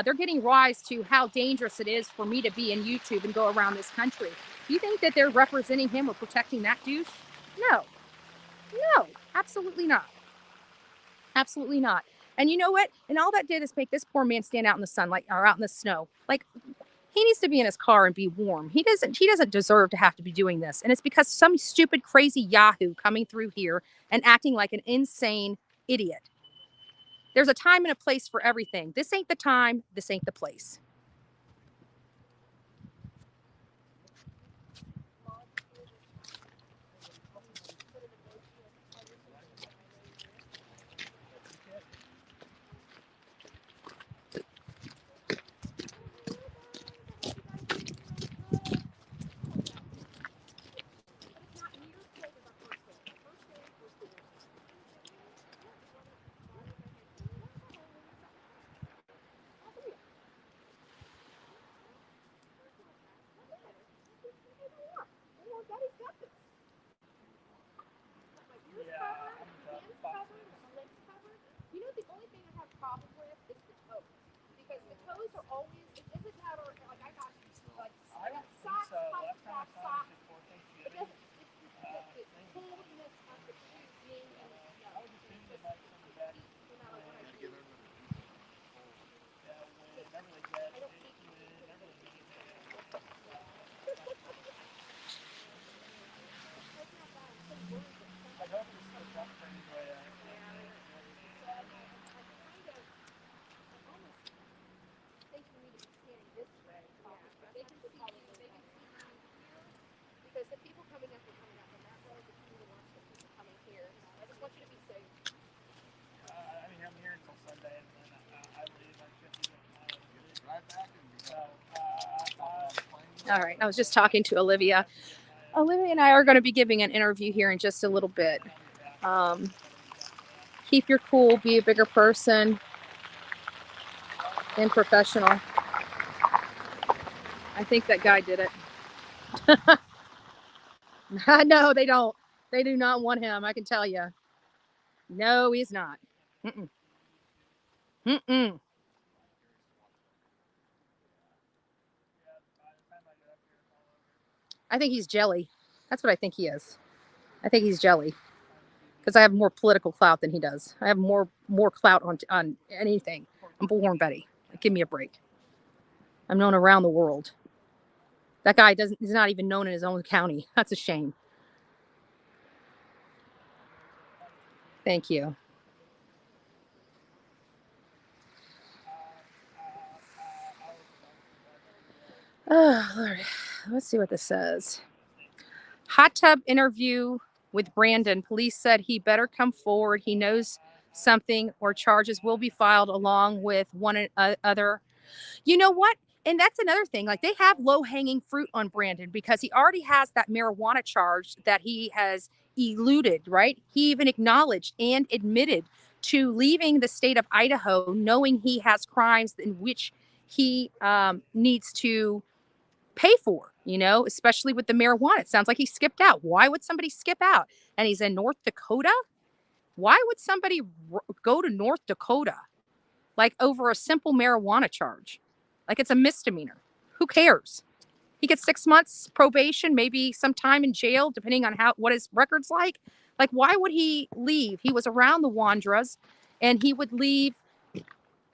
They're getting wise to how dangerous it is for me to be in YouTube and go around this country. Do you think that they're representing him or protecting that douche? No, absolutely not. Absolutely not. And you know what? And all that did is make this poor man stand out in the sun, like, or out in the snow. Like, he needs to be in his car and be warm. He doesn't deserve to have to be doing this. And it's because some stupid, crazy Yahoo coming through here and acting like an insane idiot. There's a time and a place for everything. This ain't the time. This ain't the place. You know, the only thing I have a problem with is the toes. Because the toes are always, it doesn't matter, like I got like socks, socks. It doesn't, it's the coldness of the shoe being in the snow. Because the people coming up are coming up on that road, the people who watch the people coming here. I just want you to be safe. I mean, I'm here until Sunday, and then I leave. I should be right back. All right, I was just talking to Olivia. Olivia and I are going to be giving an interview here in just a little bit. Keep your cool, be a bigger person, and professional. I think that guy did it. No, they don't. They do not want him, I can tell you. No, he's not. Mm-mm. Mm-mm. I think he's jelly. That's what I think he is. I think he's jelly. Because I have more political clout than he does. I have more clout on anything. I'm Bullhorn Betty. Like, give me a break. I'm known around the world. That guy he's not even known in his own county. That's a shame. Thank you. Oh, Lord. Let's see what this says. Hot tub interview with Brandon. Police said he better come forward. He knows something or charges will be filed along with one other. You know what? And that's another thing. Like, they have low-hanging fruit on Brandon because he already has that marijuana charge that he has eluded, right? He even acknowledged and admitted to leaving the state of Idaho knowing he has crimes in which he needs to pay for, especially with the marijuana. It sounds like he skipped out. Why would somebody skip out? And he's in North Dakota? Why would somebody go to North Dakota? Like, over a simple marijuana charge? Like, it's a misdemeanor. Who cares? He gets 6 months probation, maybe some time in jail, depending on what his record's like. Like, why would he leave? He was around the Wandras, and he would leave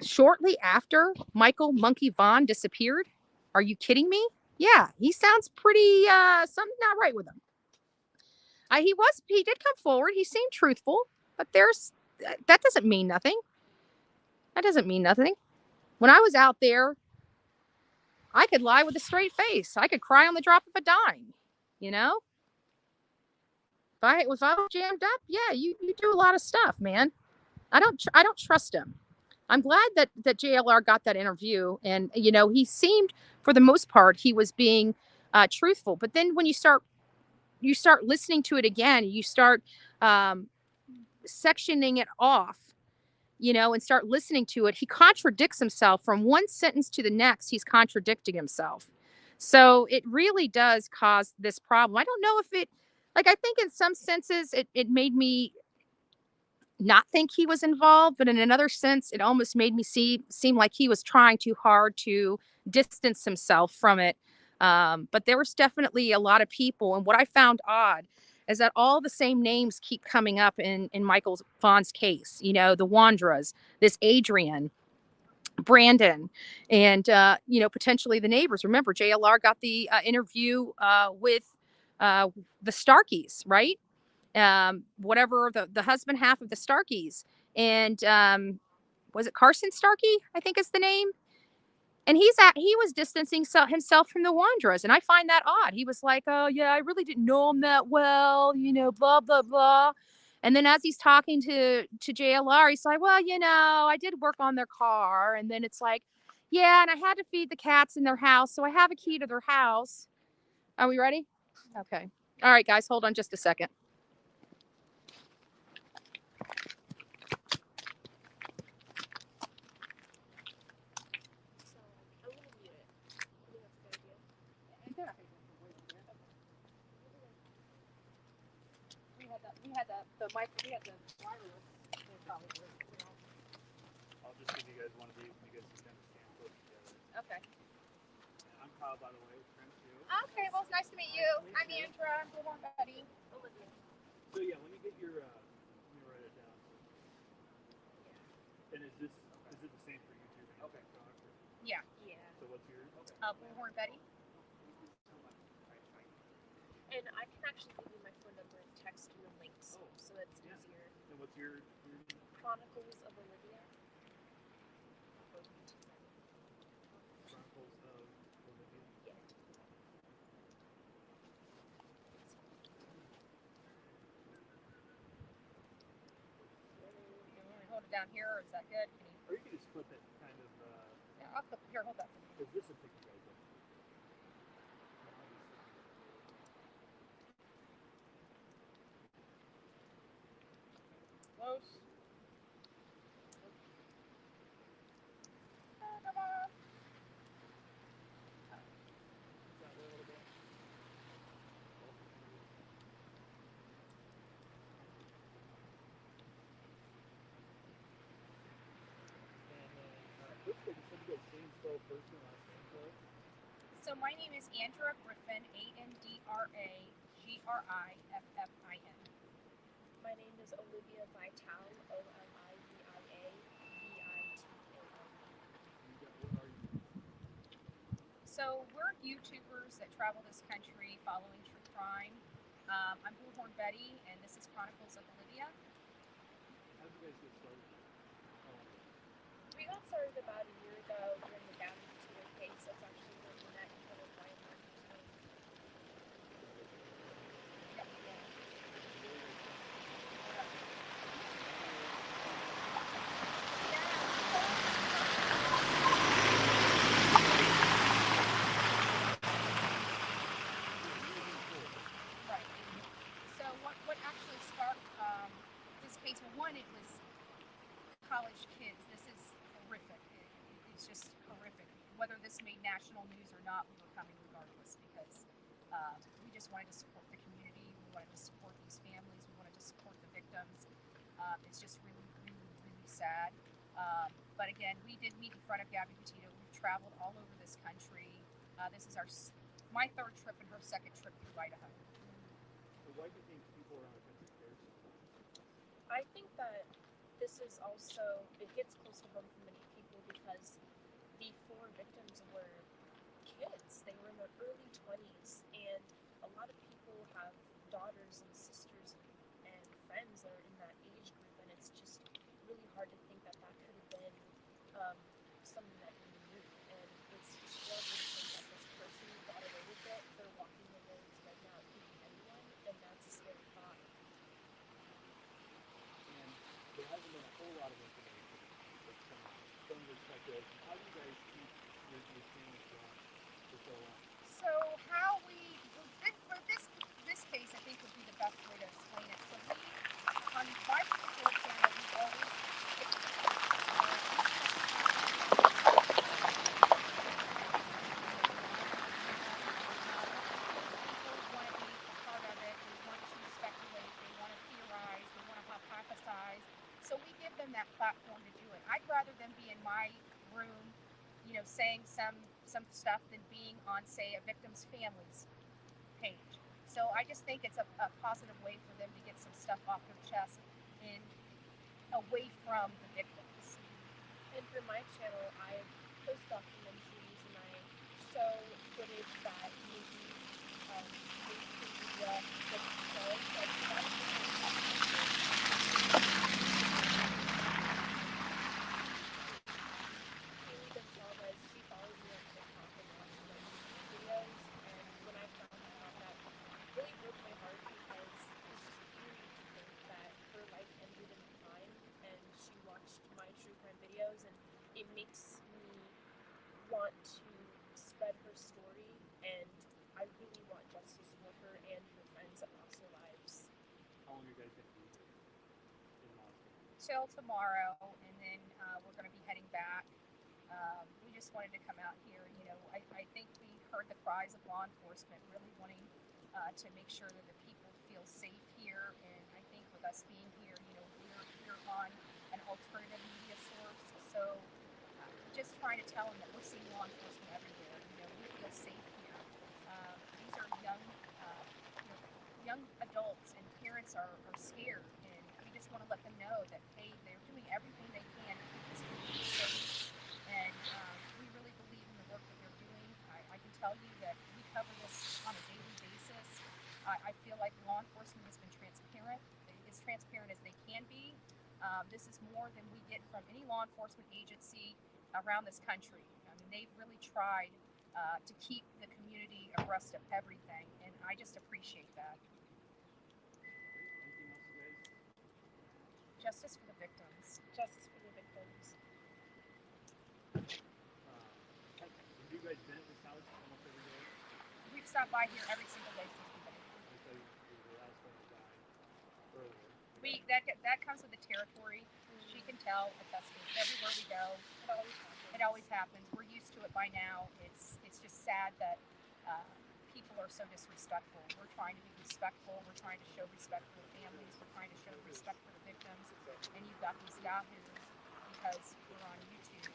shortly after Michael Monkey Vaughn disappeared. Are you kidding me? Yeah, he sounds pretty, something not right with him. He did come forward. He seemed truthful, but that doesn't mean nothing. That doesn't mean nothing. When I was out there, I could lie with a straight face. I could cry on the drop of a dime, If I was jammed up, yeah, you do a lot of stuff, man. I don't trust him. I'm glad that JLR got that interview, and he seemed, for the most part, he was being truthful. But then when you start listening to it again, you start sectioning it off, and start listening to it, he contradicts himself from one sentence to the next. He's contradicting himself. So it really does cause this problem. I don't know if I think in some senses it made me not think he was involved, but in another sense, it almost made me seem like he was trying too hard to distance himself from it. But there was definitely a lot of people. And what I found odd is that all the same names keep coming up in Michael Vaughn's case. You know, the Wandras, this Adrian, Brandon, and potentially the neighbors. Remember, JLR got the interview with the Starkeys, right? Whatever the husband half of the Starkeys, and was it Carson Starkey? I think is the name. And he was distancing himself from the Wanderers, and I find that odd. He was like, "Oh yeah, I really didn't know him that well, blah blah blah." And then as he's talking to JLR, he's like, "Well, I did work on their car." And then it's like, "Yeah, and I had to feed the cats in their house, so I have a key to their house." Are we ready? Okay. All right, guys, hold on just a second. We had the mic. We had the wireless. I'll just give you guys one of these and you guys can kind of stand close together. Okay. I'm Kyle, by the way. Friend too. Okay. Well, it's nice to meet you. I'm Andra. I'm Bullhorn Betty. Olivia. So yeah, when you get your, let me write it down. And is it the same for YouTube and TikTok? Yeah. So what's yours? Bullhorn Betty. And I can actually give you my phone number and text you the links, so it's easier. And what's your Chronicles of Olivia. Chronicles of Olivia? Yeah. Hold it down here, or is that good? Or you can just flip it kind of. Yeah, I'll flip here. Hold that. Because this will pick you guys up. Close. So my name is Andra Griffin, ANDRAGRIFFIN. My name is Olivia Vital, OLIVIAVITAL. So we're YouTubers that travel this country following true crime. I'm Bullhorn Betty, and this is Chronicles of Olivia. How did you guys get started? We got started about a year ago during the Gavin Petito case. That's actually where we met each other. Brian Martin's name. Right. So what actually sparked this case? Well, one, it was college kids. This is horrific. It's just horrific. Whether this made national news or not, we were coming regardless because we just wanted to support the community. We wanted to support these families. We wanted to support the victims. It's just really, really, really sad. But again, we did meet in front of Gabby Petito. We've traveled all over this country. This is my third trip and her second trip through Idaho. So why do you think people around the country care so much? I think that this is also, it hits close to home for many people because the 4 victims were kids. They were in their early 20s, and a lot of people have daughters and sisters and friends that are in that age group, and it's just really hard to think that that could have been someone that you knew. And it's just horrible to think that this person got away with it. They're walking the roads right now, it could be anyone, and that's a scary thought. And there hasn't been a whole lot of information that's come out from your perspective. How do you guys keep your family strong for so long? So how for this case, I think would be the best way to explain it. So we, on my particular channel, we always so we give them that platform to do it. I'd rather them be in my room, saying some stuff than being on, say, a victim's family's page. So I just think it's a positive way for them to get some stuff off their chest and away from the victims. And for my channel, I post documentaries and I show footage that maybe mainstream media doesn't show. So I try to Haley Gonzalez, she follows me on TikTok and watches my YouTube videos, and when I found that out, that really broke my heart because it's just eerie to think that her life ended in crime and she watched my true crime videos, and it makes me want to spread her story, and I really want justice for her and her friends that lost their lives. How long are you guys going to be here in Moscow? Till tomorrow, and then we're going to be heading back. We just wanted to come out here. You know, I think we heard the cries of law enforcement really wanting to make sure that the people feel safe here. And I think with us being here, you know, we're on an alternative media source. So just trying to tell them that we're seeing law enforcement everywhere. You know, we feel safe here. These are young adults, and parents are scared. And we just want to let them know that, hey, they're doing everything they can to keep this community safe. And we really believe in the work that they're doing. I can tell you that we cover this on a daily basis. I feel like law enforcement has been transparent, as transparent as they can be. This is more than we get from any law enforcement agency around this country. I mean, they've really tried to keep the community abreast of everything, and I just appreciate that. Anything else, you guys? Justice for the victims. Justice for the victims. Have you guys been at this house almost every day? We've stopped by here every single day since we've been here. I thought you were the last one to die earlier. That comes with the territory. She can tell, attest to it. Everywhere we go, it always happens. We're used to it by now. It's just sad that people are so disrespectful. We're trying to be respectful. We're trying to show respect for the families. We're trying to show respect for the victims. And you've got these yahoos, because we're on YouTube,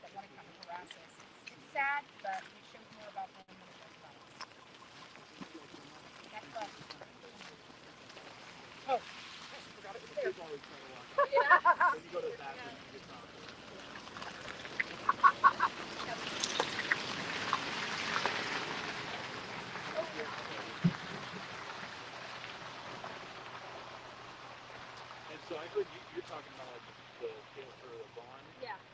that want to come and harass us. It's sad, but it shows more about them than it does about us. That's fun. Oh, I forgot it was there. People always try to walk out. When you go to the bathroom, you get talking. And so I heard you're talking about like the deal for the bond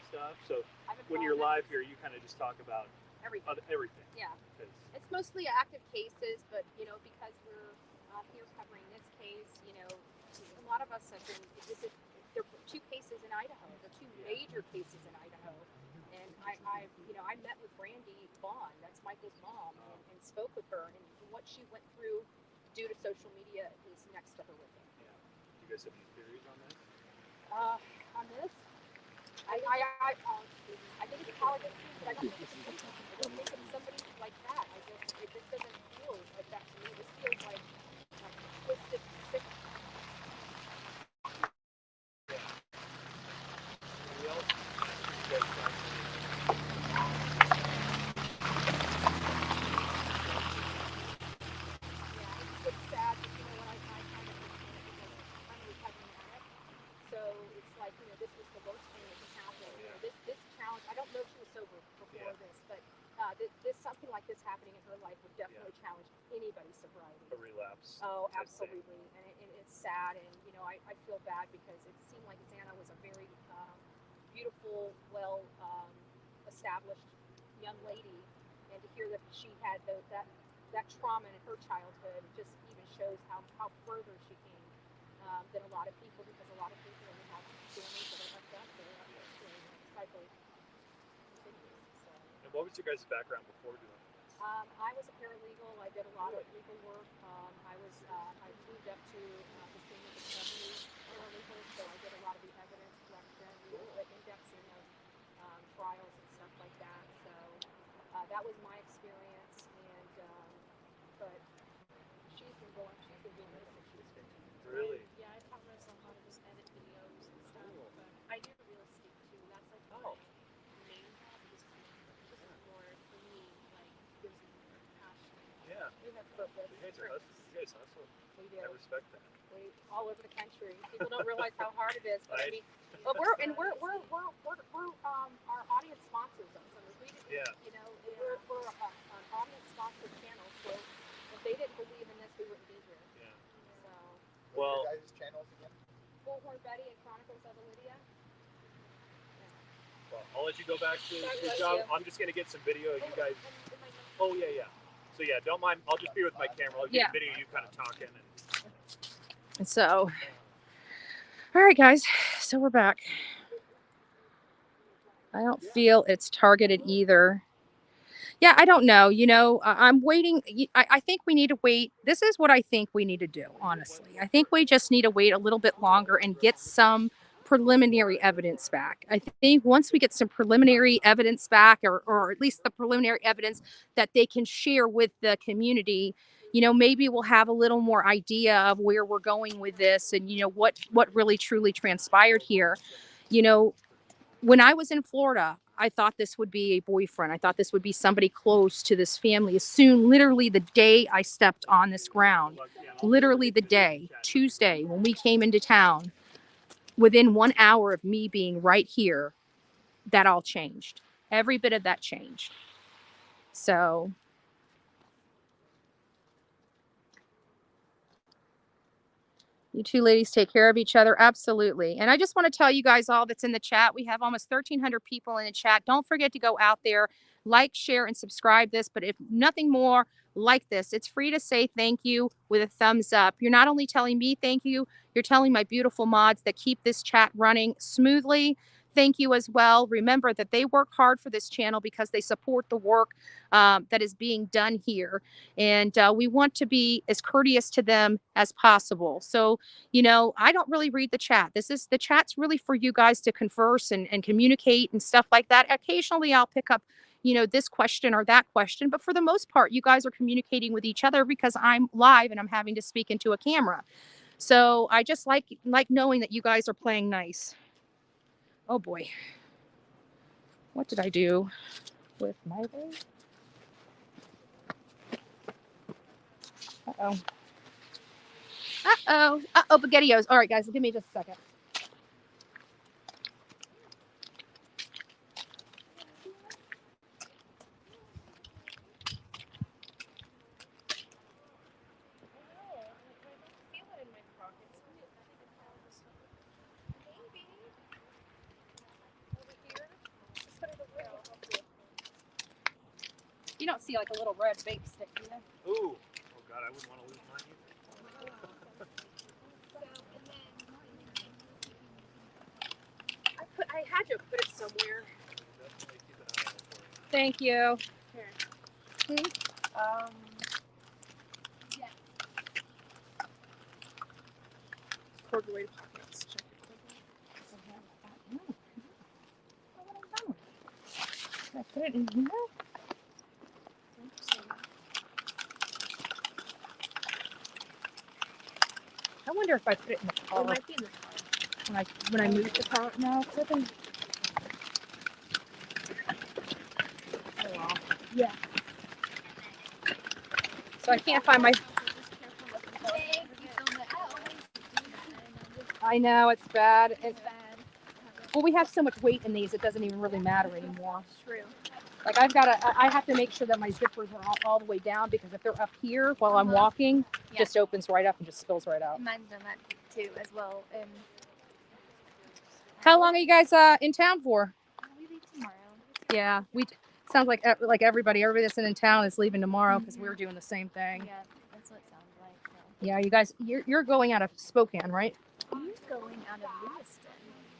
stuff. So when you're live here, you kind of just talk about everything. Yeah. 'Cause It's mostly active cases, but you know, because we're here covering this case, you know, a lot of us have been. There are two cases in Idaho. There are two major cases in Idaho, and I met with Brandy Vaughn. That's Michael's mom, and spoke with her, and what she went through due to social media is next to horrific. Yeah. Do you guys have any theories on this? On this, I think it's politics, but I don't think it's somebody like that. It just doesn't feel like that to me. This feels like twisted, sick. Anybody else? You guys talk to me. Yeah, it's sad, but you know what, I kind of understand it because I'm a recovering addict. So it's like, you know, this was the worst thing that could happen. You know, this challenge, I don't know if she was sober before this, but this something like this happening in her life would definitely challenge anybody's sobriety. A relapse. Oh, type thing. absolutely. And it's sad, and you know, I feel bad because it seemed like Xana was a very beautiful, well established young lady, and to hear that she had that trauma in her childhood just even shows how further she came than a lot of people, because a lot of people only have families that are left up there cycle continues. So. And what was your guys' background before doing this? I was a paralegal. I did a lot of legal work. I moved up to distinguished discovery paralegal, so I did a lot of the evidence collection, the indexing of trials and stuff like that. So that was my experience, and but she's been doing this since she was 15. Really? Yeah, I taught myself how to just edit videos and stuff, but I do real estate too. That's like my main job. Just more for me, like gives me more passion. Yeah. do have focus. You guys hustle. We do. I respect that. We all over the country. People don't realize how hard it is. But I mean, but we're our audience sponsors us. So we, Yeah. you know, we're an audience sponsored channel. So if they didn't believe in this, we wouldn't be here. Yeah. So. Well. What are your guys' channels again? Bullhorn Betty and Chronicles of Lydia. Well, I'll let you go back to God your bless job. you. I'm just gonna get some video of you guys. Oh yeah. So yeah, don't mind. I'll just be with my camera. I'll get a video of you kind of talking. And so, all right, guys. So we're back. I don't feel it's targeted either. Yeah, I don't know. You know, I'm waiting. I think we need to wait. This is what I think we need to do, honestly. I think we just need to wait a little bit longer and get some preliminary evidence back. I think once we get some preliminary evidence back, or at least the preliminary evidence that they can share with the community, you know, maybe we'll have a little more idea of where we're going with this and, you know, what really truly transpired here. You know, when I was in Florida, I thought this would be a boyfriend. I thought this would be somebody close to this family. As soon, literally the day I stepped on this ground, literally the day, Tuesday, when we came into town, within 1 hour of me being right here, that all changed. Every bit of that changed. So you two ladies take care of each other. Absolutely. And I just want to tell you guys all that's in the chat. We have almost 1,300 people in the chat. Don't forget to go out there, like, share, and subscribe this. But if nothing more, like this. It's free to say thank you with a thumbs up. You're not only telling me thank you, you're telling my beautiful mods that keep this chat running smoothly. Thank you as well. Remember that they work hard for this channel because they support the work that is being done here. And we want to be as courteous to them as possible. So, you know, I don't really read the chat. The chat's really for you guys to converse and communicate and stuff like that. Occasionally I'll pick up, you know, this question or that question, but for the most part, you guys are communicating with each other because I'm live and I'm having to speak into a camera. So I just like knowing that you guys are playing nice. Oh boy. What did I do with my leg? Uh-oh. Spaghettios. All right, guys, give me just a second. You don't see like a little red vape stick, do you? Ooh. Oh God, I wouldn't want to lose mine either. I had to put it somewhere. Thank you. Here. Yeah. Corduroy pockets. Check your corduroy. Can I put it in here? I wonder if I put it in the car. It might be in the car. When I move the car now, flipping. Oh wow. Yeah. So I can't find my. I know it's bad. It's bad. Well, we have so much weight in these; it doesn't even really matter anymore. True. Like I have to make sure that my zippers are all the way down because if they're up here while I'm walking, it just opens right up and just spills right out. Mine's done that too as well. How long are you guys in town for? We leave tomorrow. Yeah, sounds like everybody that's in town is leaving tomorrow because we're doing the same thing. Yeah, that's what it sounds like. So. Yeah, you guys, you're going out of Spokane, right? We're going out of Lewiston,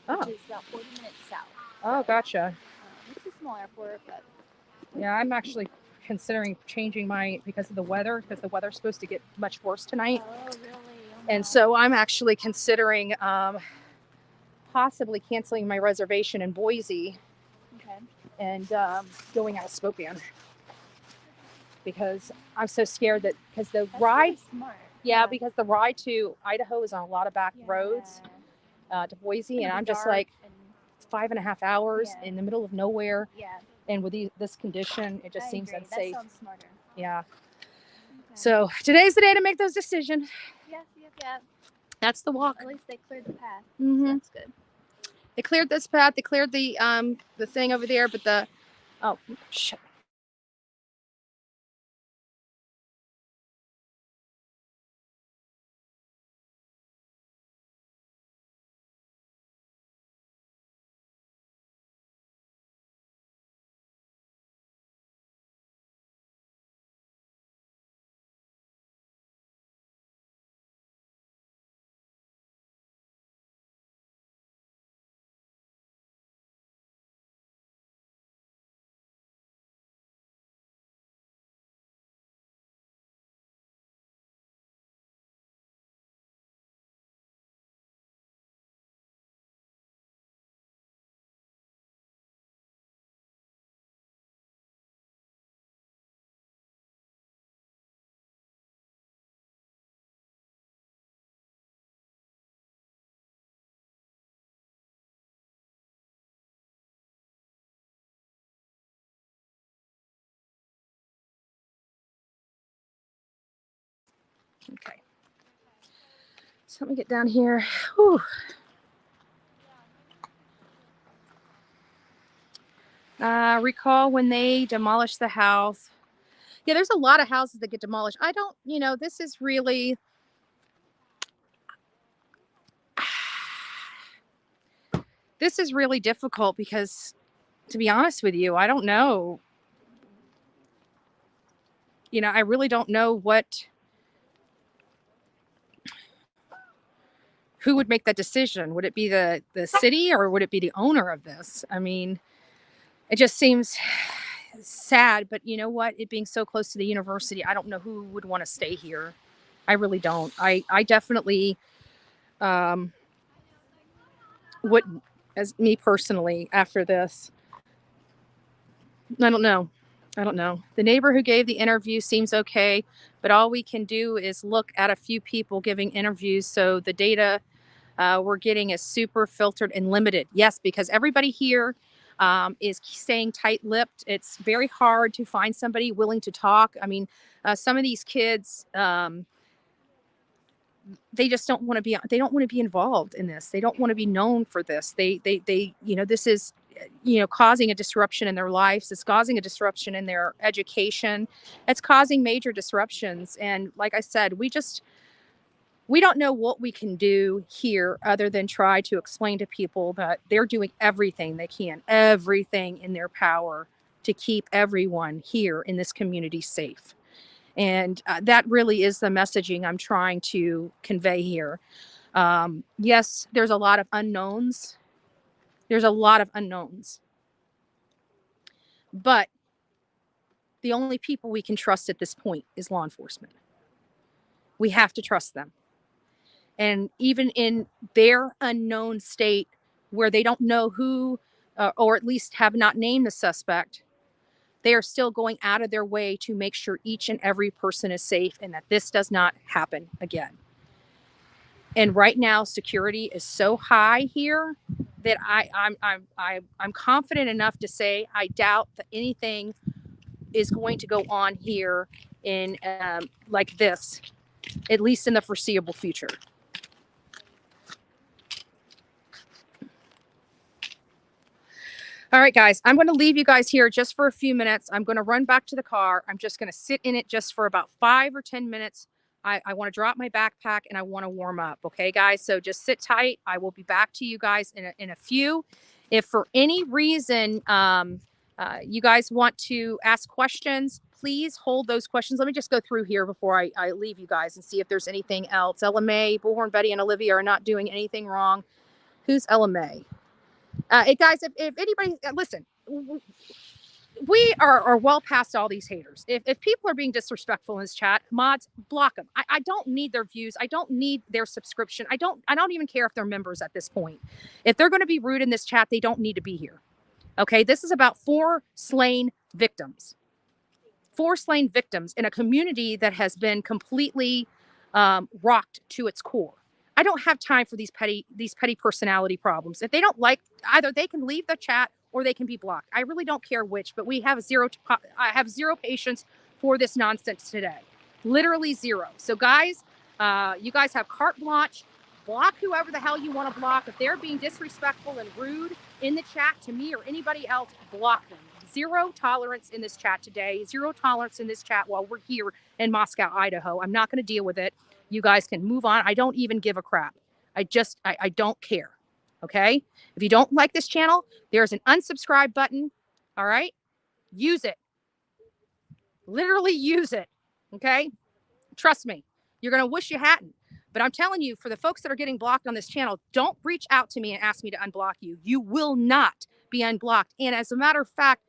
Oh. which is about 40 minutes south. Oh, gotcha. It's a small airport, but. Yeah, I'm actually considering changing because of the weather, because the weather's supposed to get much worse tonight. Oh, really? Oh, and so I'm actually considering possibly canceling my reservation in Boise. Okay. And going out of Spokane. Because I'm so scared because the ride. Really smart. Yeah, because the ride to Idaho is on a lot of back roads to Boise, and I'm just like 5.5 hours in the middle of nowhere. Yeah. And with this condition, it just seems unsafe. That sounds smarter. Yeah. So today's the day to make those decisions. Yeah. That's the walk. At least they cleared the path. Mhm. So that's good. They cleared this path. They cleared the thing over there, but shit. Okay. So let me get down here. Whew. Recall when they demolished the house. Yeah, there's a lot of houses that get demolished. I don't, this is really, this is really difficult because, to be honest with you, I don't know. I really don't know who would make that decision. Would it be the city or would it be the owner of this? I mean, it just seems sad, but you know what? It being so close to the university, I don't know who would want to stay here. I really don't. I definitely wouldn't, as me personally, after this. I don't know. The neighbor who gave the interview seems okay, but all we can do is look at a few people giving interviews. So the data we're getting is super filtered and limited. Yes, because everybody here is staying tight-lipped. It's very hard to find somebody willing to talk. I mean, some of these kids, they just don't want to be. They don't want to be involved in this. They don't want to be known for this. They. This is, causing a disruption in their lives. It's causing a disruption in their education. It's causing major disruptions. And like I said, we don't know what we can do here other than try to explain to people that they're doing everything they can, everything in their power to keep everyone here in this community safe. And that really is the messaging I'm trying to convey here. Yes, there's a lot of unknowns. But the only people we can trust at this point is law enforcement. We have to trust them. And even in their unknown state where they don't know who, or at least have not named the suspect, they are still going out of their way to make sure each and every person is safe and that this does not happen again. And right now, security is so high here that I'm confident enough to say I doubt that anything is going to go on here in like this, at least in the foreseeable future. All right, guys, I'm going to leave you guys here just for a few minutes. I'm going to run back to the car. I'm just going to sit in it just for about 5 or 10 minutes. I want to drop my backpack and I want to warm up. Okay, guys, so just sit tight. I will be back to you guys in a few. If for any reason you guys want to ask questions, please hold those questions. Let me just go through here before I leave you guys and see if there's anything else. LMA, Bullhorn Betty, and Olivia are not doing anything wrong. Who's LMA? Guys, if anybody, listen, we are well past all these haters. If people are being disrespectful in this chat, mods, block them. I don't need their views. I don't need their subscription. I don't even care if they're members at this point. If they're going to be rude in this chat, they don't need to be here. Okay, this is about 4 slain victims. 4 slain victims in a community that has been completely rocked to its core. I don't have time for these petty personality problems. If they don't like, either they can leave the chat or they can be blocked. I really don't care which, but I have zero patience for this nonsense today. Literally zero. So guys, you guys have carte blanche. Block whoever the hell you want to block. If they're being disrespectful and rude in the chat to me or anybody else, block them. Zero tolerance in this chat today. Zero tolerance in this chat while we're here in Mascow, Idaho. I'm not going to deal with it. You guys can move on. I don't even give a crap. I don't care. Okay? If you don't like this channel, there's an unsubscribe button. All right? Use it. Literally use it. Okay? Trust me. You're going to wish you hadn't. But I'm telling you, for the folks that are getting blocked on this channel, don't reach out to me and ask me to unblock you. You will not be unblocked. And as a matter of fact,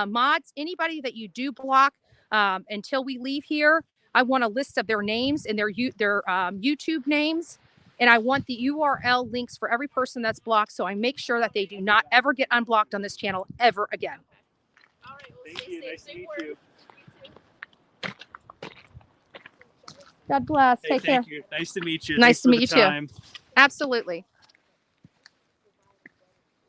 mods, anybody that you do block until we leave here, I want a list of their names and their YouTube names. And I want the URL links for every person that's blocked, so I make sure that they do not ever get unblocked on this channel ever again. All right, well, Thank you. Nice to meet you. God bless. Hey, Take care. thank you. Nice to meet you. Nice Thanks to for meet the you time. too. Absolutely.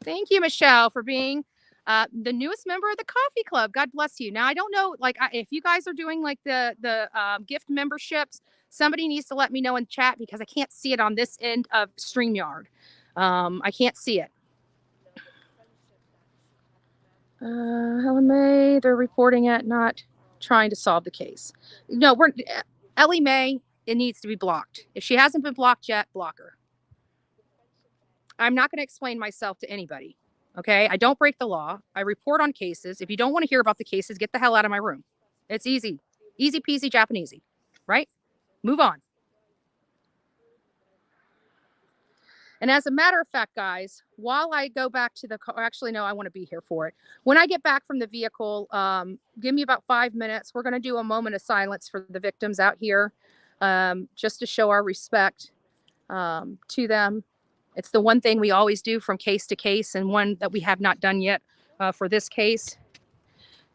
Thank you, Michelle, for being the newest member of the coffee club. God bless you. Now, I don't know, like, if you guys are doing like the gift memberships, somebody needs to let me know in chat because I can't see it on this end of StreamYard. I can't see it. Helen May, they're reporting it, not trying to solve the case. No, Ellie Mae, it needs to be blocked. If she hasn't been blocked yet, block her. I'm not going to explain myself to anybody. Okay? I don't break the law. I report on cases. If you don't want to hear about the cases, get the hell out of my room. It's easy. Easy peasy Japanesey. Right? Move on. And as a matter of fact, guys, while I go back to the car, actually, no, I want to be here for it. When I get back from the vehicle, give me about 5 minutes. We're going to do a moment of silence for the victims out here, just to show our respect to them. It's the one thing we always do from case to case, and one that we have not done yet for this case.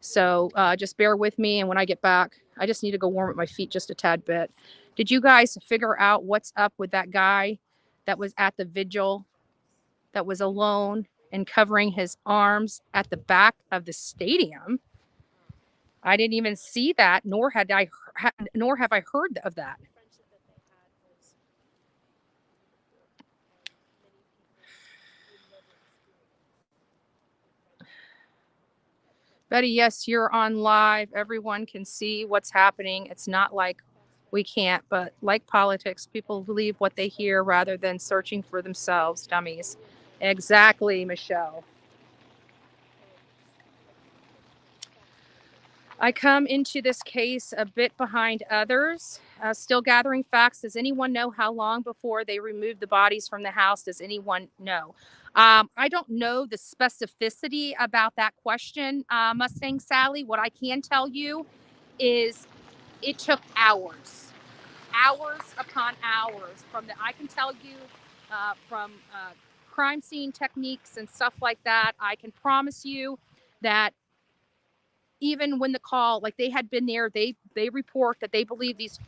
So just bear with me. And when I get back, I just need to go warm up my feet just a tad bit. Did you guys figure out what's up with that guy that was at the vigil, that was alone and covering his arms at the back of the stadium? I didn't even see that, nor have I heard of that. Betty, yes, you're on live. Everyone can see what's happening. It's not like we can't, but like politics, people believe what they hear rather than searching for themselves, dummies. Exactly, Michelle. I come into this case a bit behind others, still gathering facts. Does anyone know how long before they removed the bodies from the house? Does anyone know? I don't know the specificity about that question, Mustang Sally. What I can tell you is it took hours upon hours I can tell you from crime scene techniques and stuff like that. I can promise you that even when the call, like they had been there, they report that they believe these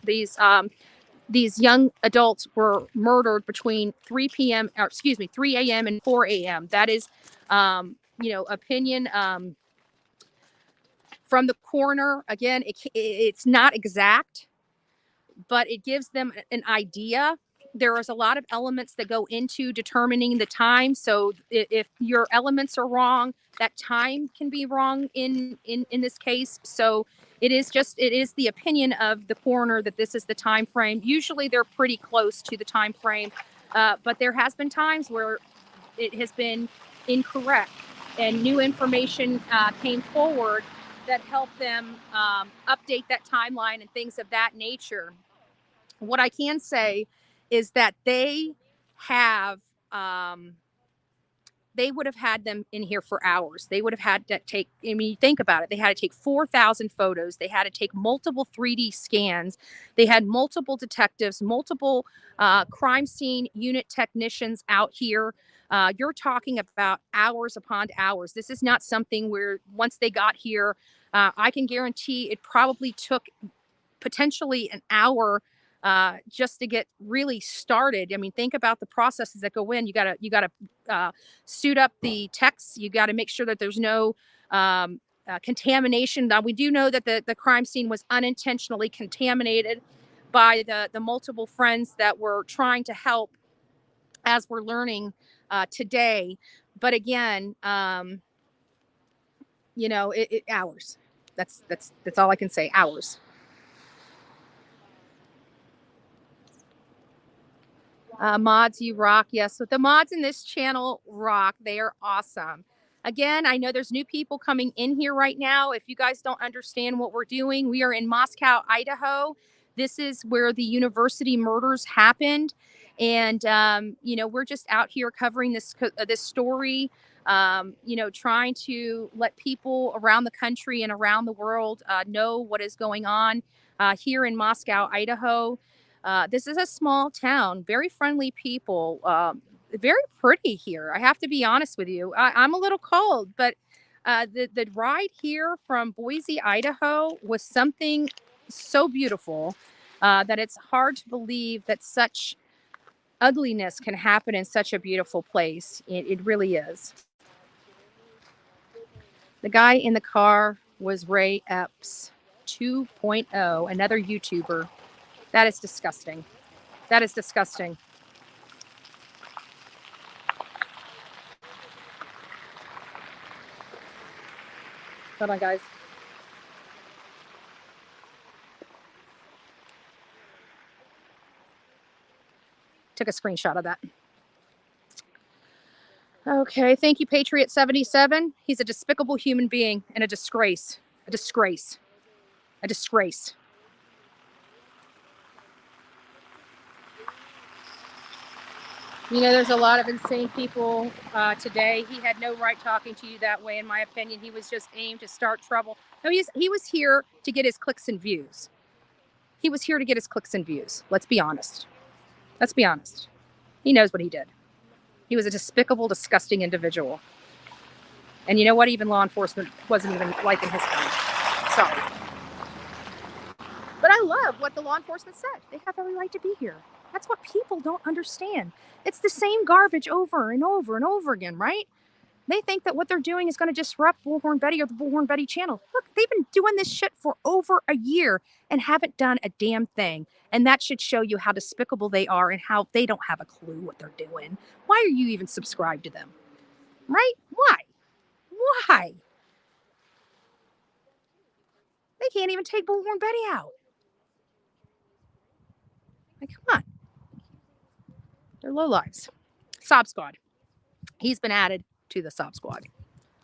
young adults were murdered between 3 a.m. and 4 a.m. That is, opinion from the coroner. Again, it's not exact, but it gives them an idea. There is a lot of elements that go into determining the time. So if your elements are wrong, that time can be wrong in this case. So it is the opinion of the coroner that this is the time frame. Usually they're pretty close to the time frame, but there has been times where it has been incorrect and new information came forward that helped them update that timeline and things of that nature. What I can say is that they would have had them in here for hours. They would have had to take, I mean, think about it. They had to take 4,000 photos. They had to take multiple 3D scans. They had multiple detectives, multiple crime scene unit technicians out here. You're talking about hours upon hours. This is not something where once they got here, I can guarantee it probably took potentially an hour just to get really started. I mean, think about the processes that go in. You gotta suit up the techs. You got to make sure that there's no contamination. Now, we do know that the crime scene was unintentionally contaminated by the multiple friends that were trying to help, as we're learning today. But again, hours. That's all I can say. Hours. Mods, you rock. Yes, so the mods in this channel rock. They are awesome. Again, I know there's new people coming in here right now. If you guys don't understand what we're doing, we are in Mascow, Idaho. This is where the university murders happened. And, we're just out here covering this story, trying to let people around the country and around the world know what is going on here in Mascow, Idaho. This is a small town, very friendly people, very pretty here. I have to be honest with you. I'm a little cold, but the ride here from Boise, Idaho was something so beautiful that it's hard to believe that such ugliness can happen in such a beautiful place. It really is. The guy in the car was Ray Epps 2.0, another YouTuber. That is disgusting. That is disgusting. Hold on, guys. Took a screenshot of that. Okay, thank you, Patriot77. He's a despicable human being and a disgrace. A disgrace. A disgrace. There's a lot of insane people today. He had no right talking to you that way, in my opinion. He was just aimed to start trouble. No, he was here to get his clicks and views. He was here to get his clicks and views. Let's be honest. Let's be honest. He knows what he did. He was a despicable, disgusting individual. And you know what? Even law enforcement wasn't even liking his kind. Sorry. But I love what the law enforcement said. They have every right to be here. That's what people don't understand. It's the same garbage over and over and over again, right? They think that what they're doing is going to disrupt Bullhorn Betty or the Bullhorn Betty channel. Look, they've been doing this shit for over a year and haven't done a damn thing. And that should show you how despicable they are and how they don't have a clue what they're doing. Why are you even subscribed to them? Right? Why? Why? They can't even take Bullhorn Betty out. Like, come on. They're lowlives. Sob Squad. He's been added to the Sob Squad.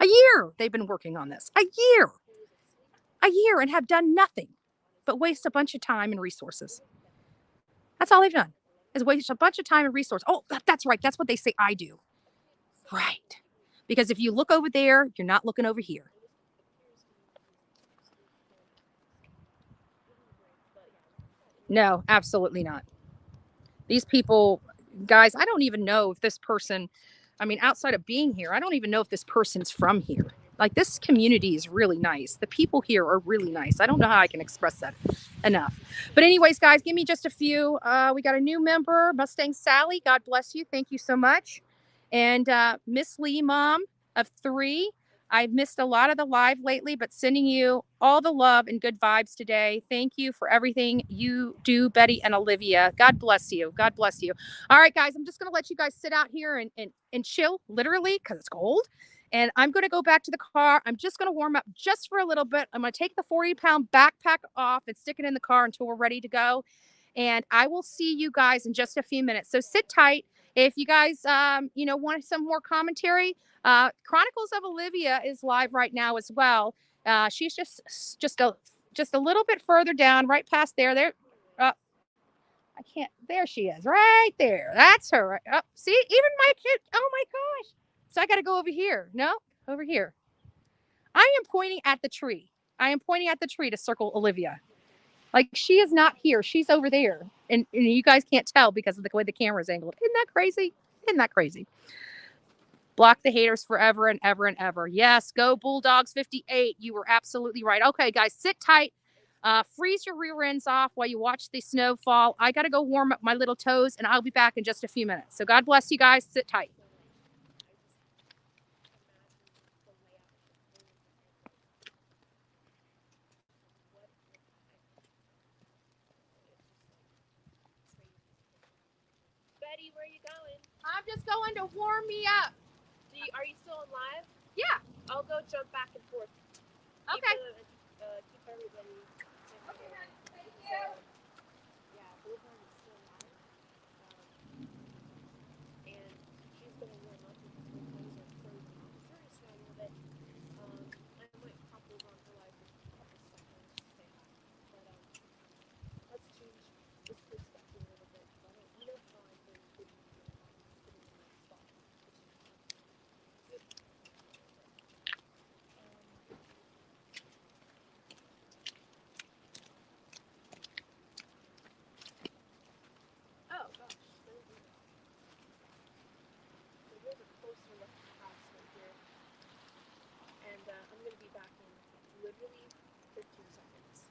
A year they've been working on this. A year. A year, and have done nothing but waste a bunch of time and resources. That's all they've done, is waste a bunch of time and resources. Oh, that's right. That's what they say I do. Right. Because if you look over there, you're not looking over here. No, absolutely not. These people, guys, I don't even know if this person, outside of being here, I don't even know if this person's from here. Like, this community is really nice. The people here are really nice. I don't know how I can express that enough. But anyways, guys, give me just a few. We got a new member, Mustang Sally. God bless you. Thank you so much. And Miss Lee, mom of 3. I've missed a lot of the live lately, but sending you all the love and good vibes today. Thank you for everything you do, Betty and Olivia. God bless you. God bless you. All right, guys, I'm just going to let you guys sit out here and chill, literally, because it's cold. And I'm going to go back to the car. I'm just going to warm up just for a little bit. I'm going to take the 40-pound backpack off and stick it in the car until we're ready to go. And I will see you guys in just a few minutes. So sit tight. If you guys, want some more commentary, Chronicles of Olivia is live right now as well. She's just a little bit further down, right past there. I can't. There she is, right there. That's her. Right. Oh, see, even my kid. Oh my gosh. So I got to go over here. No, over here. I am pointing at the tree. I am pointing at the tree to circle Olivia. Like, she is not here. She's over there. And you guys can't tell because of the way the camera is angled. Isn't that crazy? Isn't that crazy? Block the haters forever and ever and ever. Yes, go Bulldogs 58. You were absolutely right. Okay, guys, sit tight. Freeze your rear ends off while you watch the snow fall. I got to go warm up my little toes, and I'll be back in just a few minutes. So God bless you guys. Sit tight. Betty, where are you going? I'm just going to warm me up. Are you still on live? Yeah. I'll go jump back and forth. Okay. Keep everybody. Yeah, Bullhorn is still live. And she's going to warm up because her toes are frozen. It's very strong a little bit. I might pop over on her live for a couple seconds to say hi. But let's change this perspective a little bit because I don't know how I've been sitting here and not sitting in one spot. Oh gosh, there we go. So here's a closer look at the house right here. And I'm going to be back in literally 15 seconds.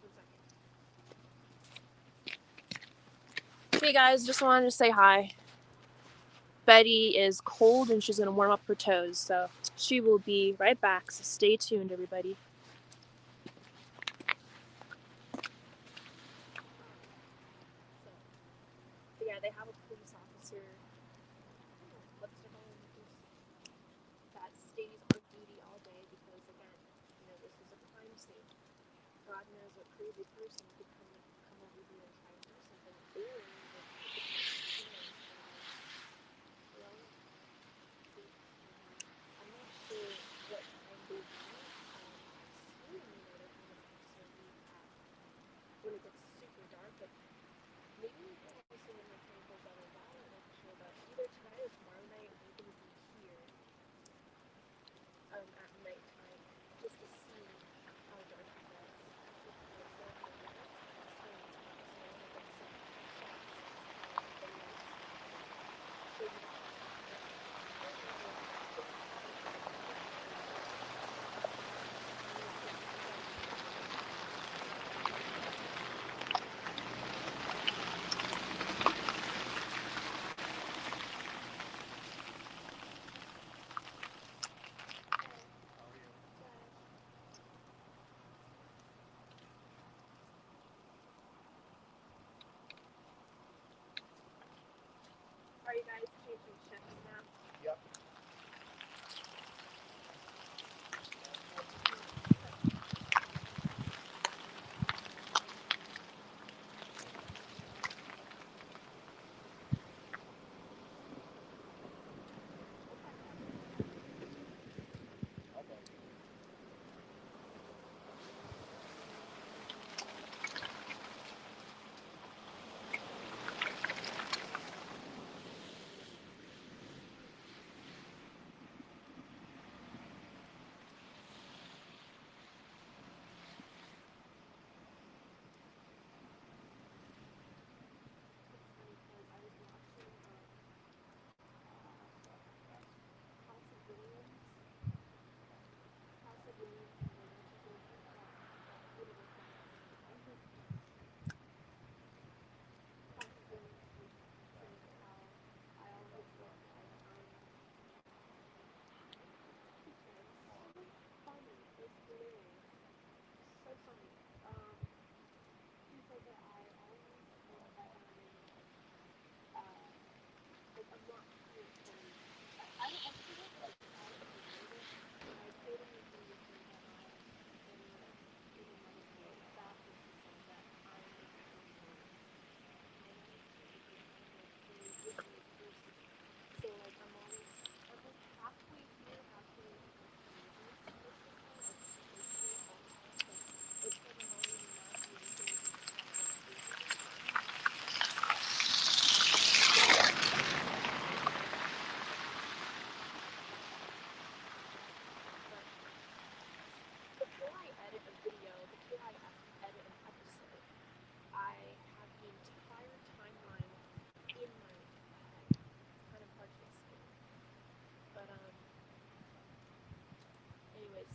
1 second. Hey guys, just wanted to say hi. Betty is cold and she's going to warm up her toes, so she will be right back. So stay tuned, everybody. So yeah, they have a police officer that stays on duty all day because, again, this is a crime scene. God knows what crazy person could come over here and try to do something, or they I'm not sure what time they leave. Assuming that they're having an officer leave when it gets super dark, but maybe they're also when they're trying to go better by. I'm not sure, but either tonight or tomorrow night we're going to be here at nighttime just to see how dark it gets. Are you guys changing shifts now? Yep.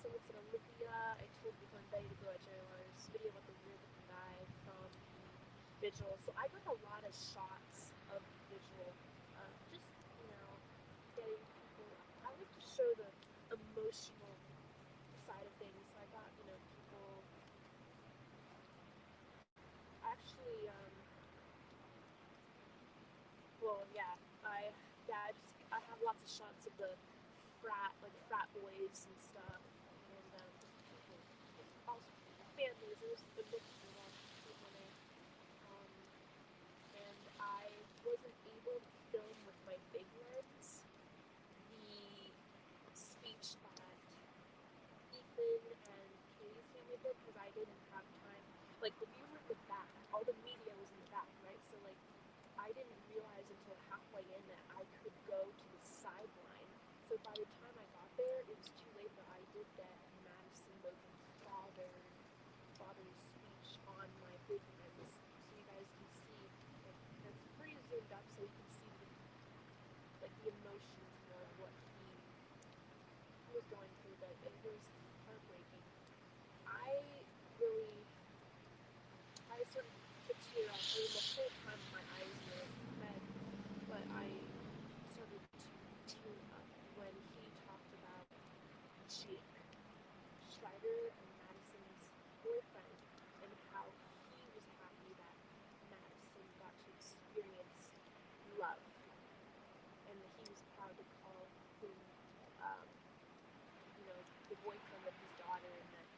So it's an Olivia. I told you on Betty to go at JLR's video about the weird looking guy from Vigil. So I got a lot of shots of Vigil. Just, getting people. I like to show the emotional side of things. So I got, people actually, well, yeah, lots of shots of the frat boys and stuff, and just people, just all families. It was a mixture of all people there. And I wasn't able to film with my big lens the speech that Ethan and Katie's family did, because I didn't have time. Like, we were in the back, all the media was in the back, right? So, like, I didn't realize until halfway in that I could go to the sideline. So by the time I got there, it was too late, but I did get Madison Logan's father's speech on my big lens, so you guys can see. Like, it's pretty zoomed up, so you can see the emotions more of what he was going through, but it was heartbreaking. I sort of took tear off. I mean, the whole time my eyes were red, but I started to tear up when he talked about Jake Schreider and Madison's boyfriend, and how he was happy that Madison got to experience love, and that he was proud to call him, the boyfriend of his daughter, and that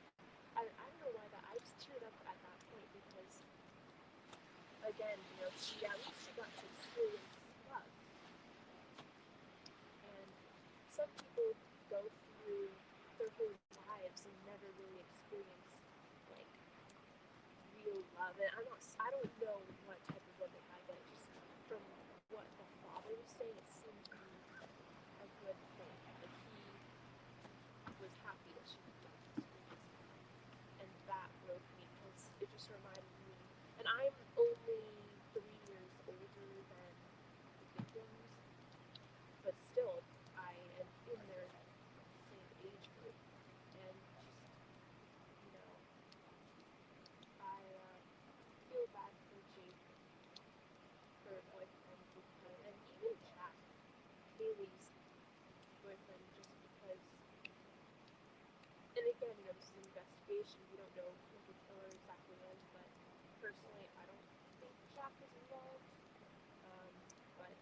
I don't know why, that I just teared up at that point, because again, she got to experience love. And some people go through their whole lives and never really experience, like, real love. And I don't know what type of love they had, but just from what the father was saying, it seemed to be a good thing. Like, he was happy that she got to experience it. And that broke me, because it just reminded me, and I'm only 3 years older than the victims, but still, I am in their same age group, and just, I feel bad for Jake, her boyfriend, and even Jack, Haley's boyfriend, just because, and again, this is an investigation, we don't know who the killer exactly is, but personally, I don't think Jack is involved. But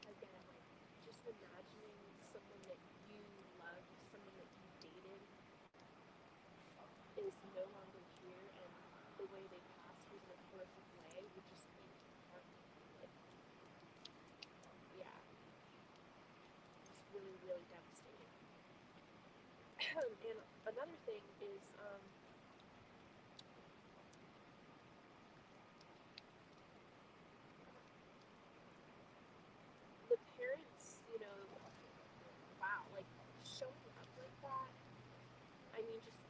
again, like, just imagining someone that you love, someone that you dated, is no longer here, and the way they passed was in a horrific way, would just be heartbreaking. Like, yeah, just really, really devastating. And another thing is, the parents, wow, like, showing up like that. I mean, just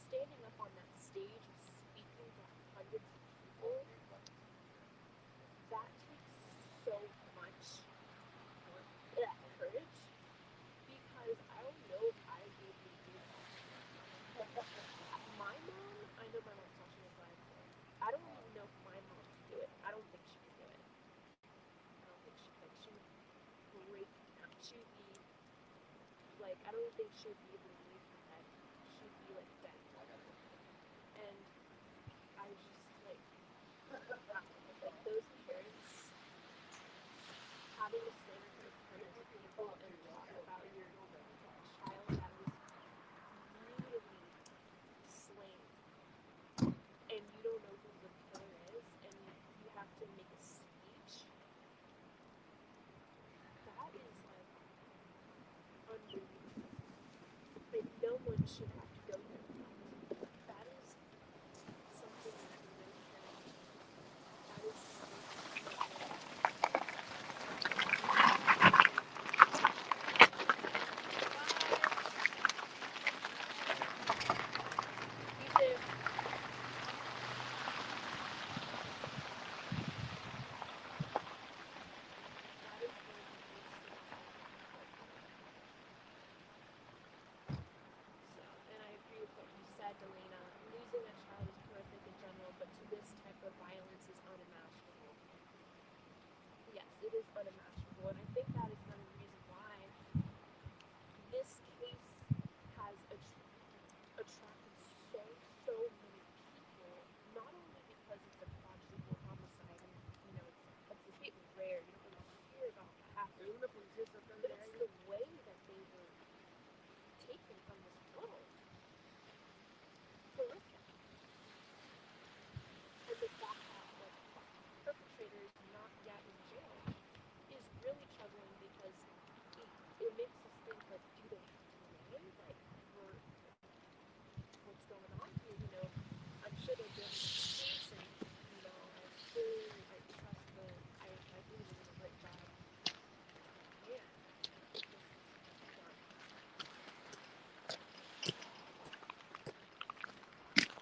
standing up on that stage and speaking to hundreds of people, that takes so much courage, because I don't know if I would be able to do that. My mom, I know my mom's watching this live, I don't even know if my mom could do it. I don't think she could do it. I don't think she could. She would break down. She would be, like, I don't think she would be able to leave her bed. She would be, like, dead. And I just, like, those parents having to stand in front of hundreds of people and talk about your child that was brutally slain, and you don't know who the killer is, and you have to make a speech. That is, like, unbelievable. And no one should have to go through that. That is something that no parent, that is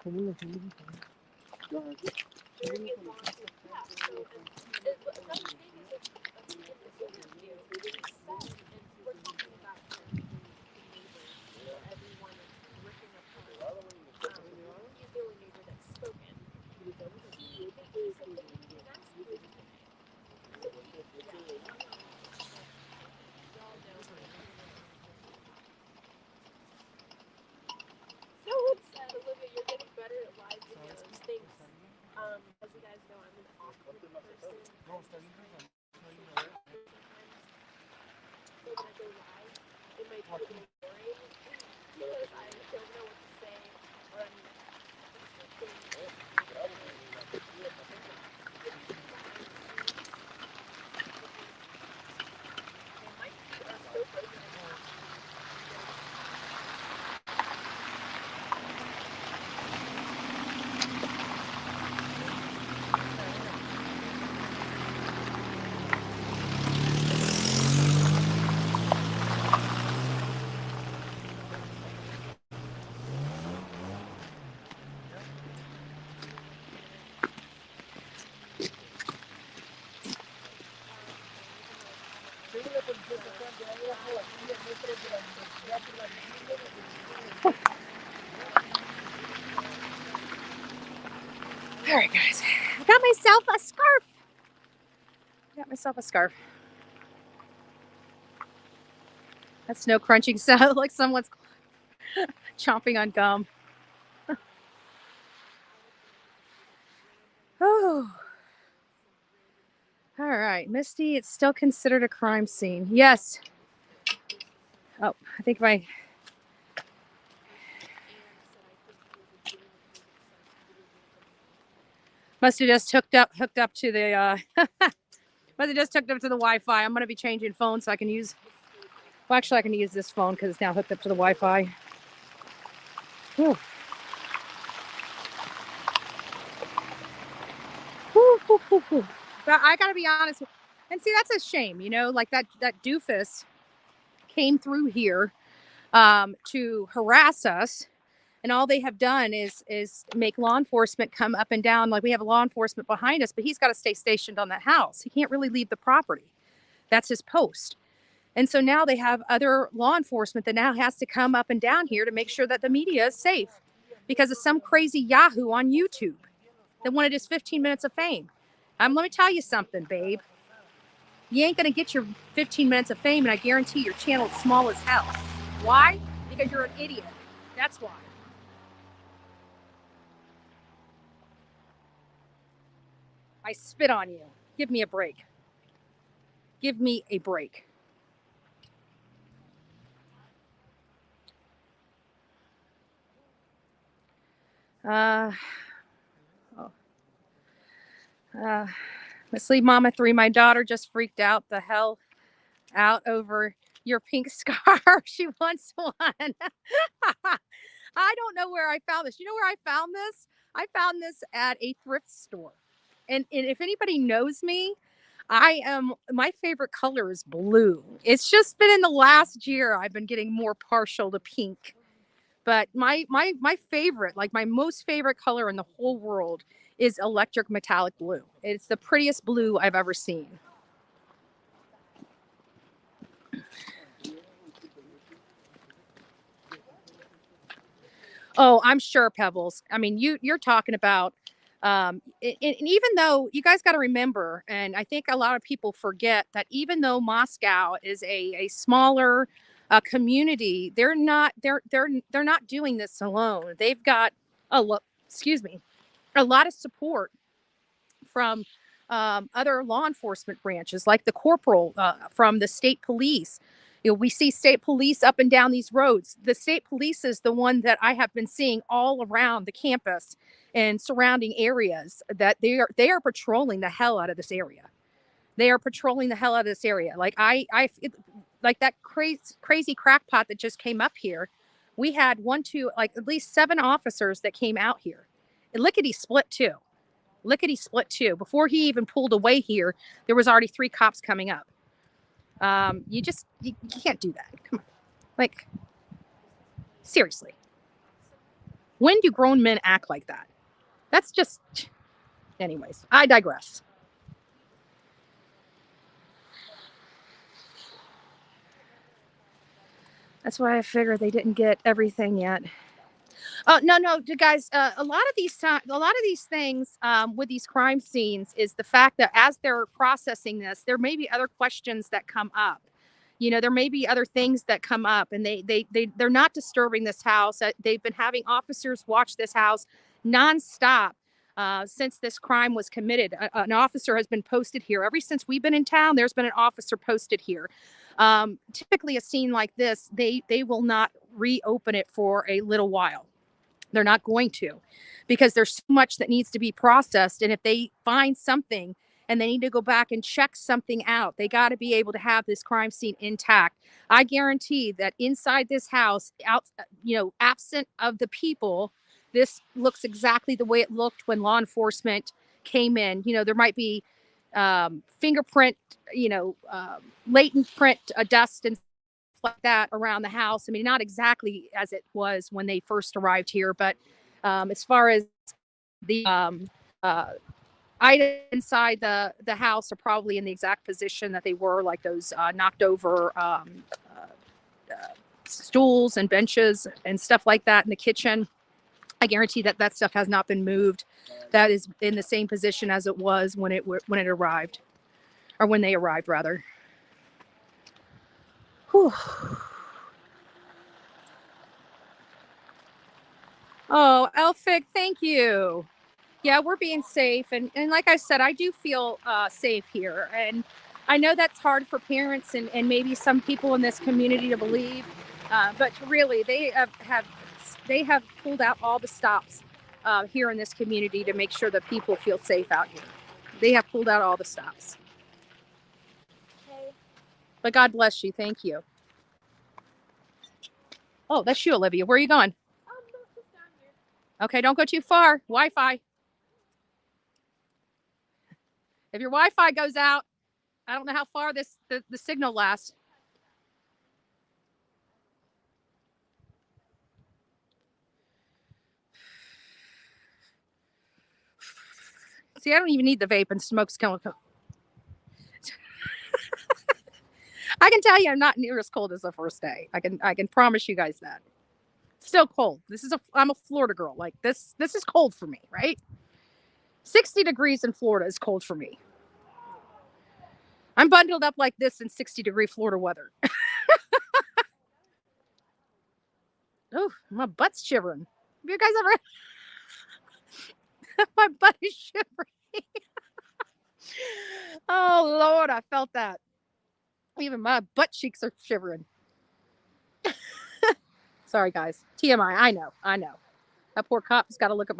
Very long. Yeah, so another thing is that in the interview, he said, and we're talking about him, the neighbor, everyone is ripping apart. He's the only neighbor that's spoken. He said that he didn't ask who his name. So y'all know how to do it. Someone said, Olivia, you're getting better at live videos. Thanks. As you guys know, I'm an awkward person. So when I go live, it might be a little boring because I don't know what to say or I'm All right, guys. I got myself a scarf. That snow crunching sound like someone's chomping on gum. Oh. All right, Misty, it's still considered a crime scene. Yes. Oh, I think my... Must have just hooked up to the Wi-Fi. I'm going to be changing phones so I can use... Well, actually, I can use this phone because it's now hooked up to the Wi-Fi. Whew. Whew. But I got to be honest. And see, that's a shame, you know, like that doofus came through here to harass us. And all they have done is make law enforcement come up and down. Like we have law enforcement behind us, but he's got to stay stationed on that house. He can't really leave the property. That's his post. And so now they have other law enforcement that now has to come up and down here to make sure that the media is safe because of some crazy Yahoo on YouTube that wanted his 15 minutes of fame. Let me tell you something, babe. You ain't going to get your 15 minutes of fame, and I guarantee your channel's small as hell. Why? Because you're an idiot. That's why. I spit on you. Give me a break. Give me a break. Let's leave Mama 3. My daughter just freaked out the hell out over your pink scarf. She wants one. I don't know where I found this. You know where I found this? I found this at a thrift store. And if anybody knows me, my favorite color is blue. It's just been in the last year I've been getting more partial to pink. But my favorite, like my most favorite color in the whole world is electric metallic blue. It's the prettiest blue I've ever seen. Oh, I'm sure, Pebbles. I mean, you're talking about, and even though you guys got to remember, and I think a lot of people forget that even though Mascow is a smaller community, they're not doing this alone. They've got a lot of support from other law enforcement branches, like the corporal from the state police. You know, we see state police up and down these roads. The state police is the one that I have been seeing all around the campus and surrounding areas, that they are patrolling the hell out of this area. They are patrolling the hell out of this area. Like like that crazy crackpot that just came up here. We had at least 7 officers that came out here. And lickety split too. Before he even pulled away here, there was already 3 cops coming up. You can't do that. Come on. Like, seriously. When do grown men act like that? That's just, anyways, I digress. That's why I figured they didn't get everything yet. Oh no, guys. A lot of these things with these crime scenes is the fact that as they're processing this, there may be other questions that come up. There may be other things that come up, and they're not disturbing this house. They've been having officers watch this house nonstop since this crime was committed. An officer has been posted here ever since we've been in town. There's been an officer posted here. Typically, a scene like this, they will not reopen it for a little while. They're not going to, because there's so much that needs to be processed. And if they find something and they need to go back and check something out, they got to be able to have this crime scene intact. I guarantee that inside this house, absent of the people, this looks exactly the way it looked when law enforcement came in. There might be fingerprint, latent print, dust and like that around the house. I mean, not exactly as it was when they first arrived here, but as far as the items inside the house are probably in the exact position that they were, like those knocked over stools and benches and stuff like that in the kitchen. I guarantee that stuff has not been moved. That is in the same position as it was when it arrived, or when they arrived, rather. Whew. Oh, Elfig, thank you. Yeah, we're being safe. And like I said, I do feel safe here. And I know that's hard for parents and maybe some people in this community to believe. But really, they have pulled out all the stops here in this community to make sure that people feel safe out here. They have pulled out all the stops. Okay. But God bless you. Thank you. Oh, that's you, Olivia. Where are you going? Okay, don't go too far. Wi-Fi. If your Wi-Fi goes out, I don't know how far the signal lasts. See, I don't even need the vape and smoke's chemical. I can tell you I'm not near as cold as the first day. I can promise you guys that. Still cold. I'm a Florida girl. Like this is cold for me, right? 60 degrees in Florida is cold for me. I'm bundled up like this in 60-degree Florida weather. Oh, my butt's shivering. Have you guys ever? My butt is shivering. Oh, Lord, I felt that. Even my butt cheeks are shivering. Sorry, guys. TMI. I know. That poor cop's got to look at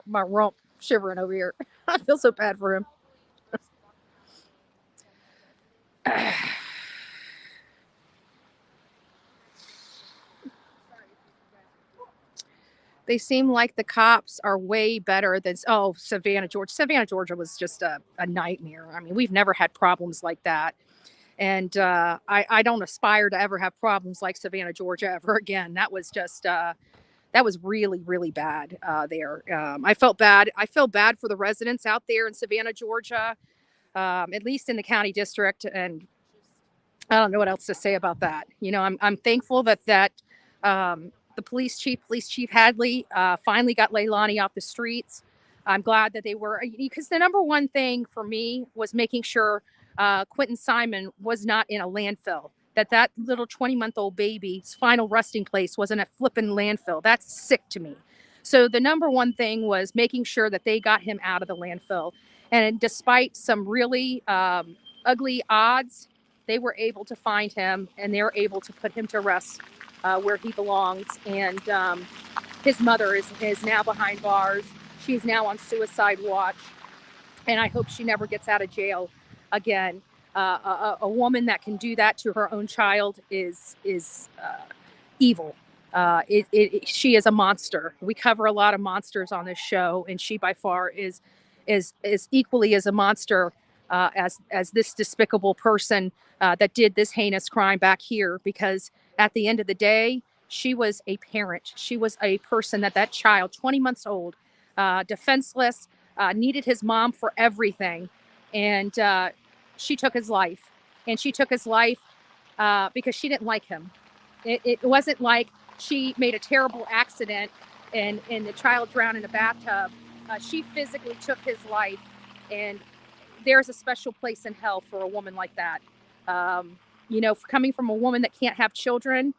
my rump shivering over here. I feel so bad for him. They seem like the cops are way better than, Savannah, Georgia. Savannah, Georgia was just a nightmare. I mean, we've never had problems like that. And I don't aspire to ever have problems like Savannah, Georgia ever again. That was just, that was really, really bad there. I felt bad. I feel bad for the residents out there in Savannah, Georgia, at least in the county district. And I don't know what else to say about that. I'm thankful that the police chief Hadley, finally got Leilani off the streets. I'm glad that they were, because the number one thing for me was making sure Quentin Simon was not in a landfill, that little 20-month-old baby's final resting place wasn't a flippin' landfill. That's sick to me. So the number one thing was making sure that they got him out of the landfill. And despite some really ugly odds, they were able to find him, and they were able to put him to rest where he belongs. And his mother is now behind bars. She's now on suicide watch. And I hope she never gets out of jail again. A woman that can do that to her own child is evil. She is a monster. We cover a lot of monsters on this show, and she by far is equally as a monster as this despicable person that did this heinous crime back here. Because at the end of the day, She was a parent. She was a person that child, 20 months old, defenseless, needed his mom for everything. And she took his life. And she took his life because she didn't like him. It wasn't like she made a terrible accident and the child drowned in a bathtub. She physically took his life. And there's a special place in hell for a woman like that. Coming from a woman that can't have children,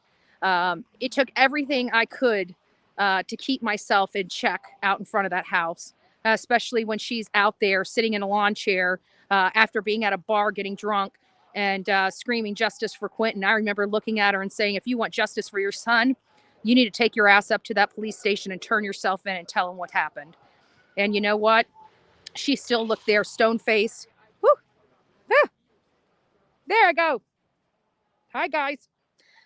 it took everything I could to keep myself in check out in front of that house, especially when she's out there sitting in a lawn chair after being at a bar getting drunk and screaming justice for Quentin. I remember looking at her and saying, if you want justice for your son, you need to take your ass up to that police station and turn yourself in and tell him what happened. And you know what? She still looked there, stone faced. Woo! Ah, there I go. Hi, guys.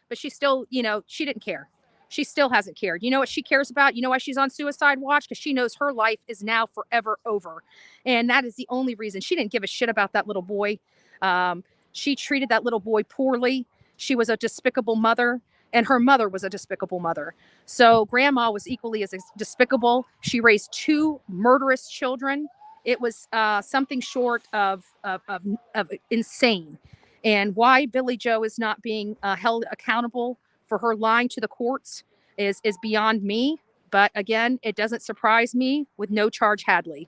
But she still, she didn't care. She still hasn't cared. You know what she cares about? You know why she's on suicide watch? Because she knows her life is now forever over. And that is the only reason. She didn't give a shit about that little boy. She treated that little boy poorly. She was a despicable mother, and her mother was a despicable mother. So grandma was equally as despicable. She raised two murderous children. It was something short of insane. And why Billy Joe is not being held accountable for her lying to the courts is beyond me. But again, it doesn't surprise me with No Charge Hadley.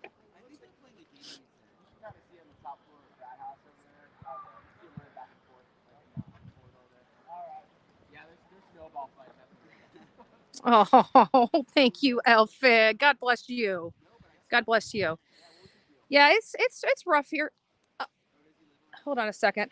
Oh, thank you, Elfig. God bless you. God bless you. Yeah, it's rough here. Hold on a second.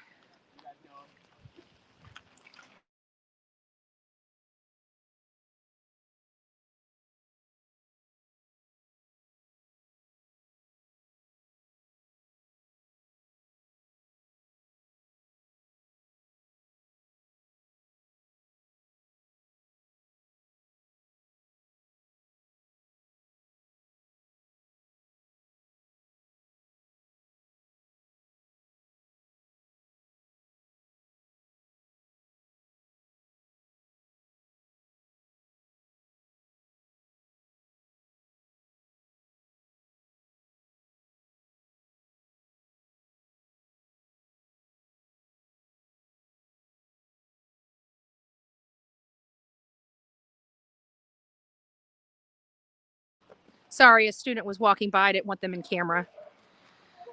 Sorry, a student was walking by. I didn't want them in camera.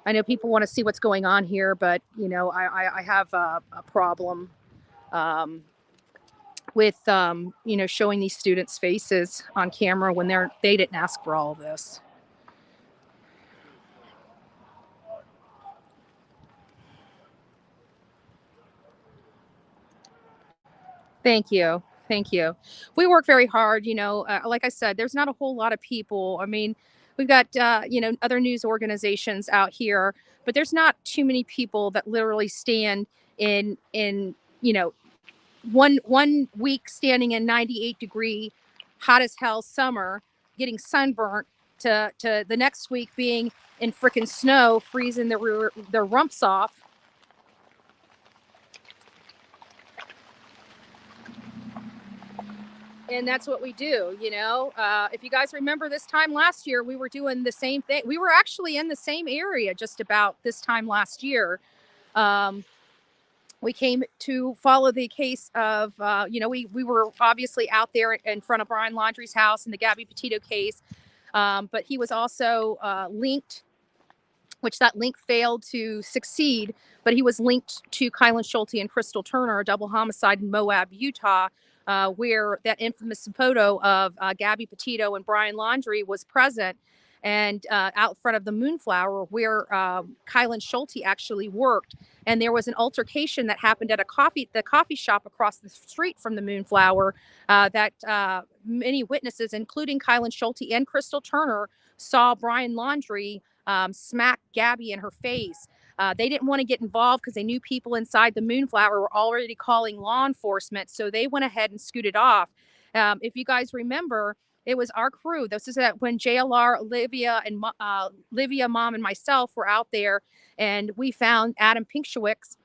I know people want to see what's going on here, but I have a problem with showing these students' faces on camera when they didn't ask for all of this. Thank you. Thank you. We work very hard. Like I said, there's not a whole lot of people. I mean, we've got, other news organizations out here, but there's not too many people that literally stand in, one week standing in 98-degree, hot as hell summer, getting sunburnt to the next week being in freaking snow, freezing their rumps off. And that's what we do, if you guys remember this time last year, we were doing the same thing. We were actually in the same area just about this time last year. We came to follow the case of, we were obviously out there in front of Brian Laundrie's house in the Gabby Petito case. But he was also linked, which that link failed to succeed, but he was linked to Kylan Schulte and Crystal Turner, a double homicide in Moab, Utah, where that infamous photo of Gabby Petito and Brian Laundrie was present, and out front of the Moonflower where Kylan Schulte actually worked. And there was an altercation that happened at the coffee shop across the street from the Moonflower that many witnesses, including Kylan Schulte and Crystal Turner, saw Brian Laundrie smack Gabby in her face. They didn't want to get involved because they knew people inside the Moonflower were already calling law enforcement. So they went ahead and scooted off. If you guys remember, it was our crew. This is when JLR, Olivia, Mom, and myself were out there, and we found Adam Pinkshiewicz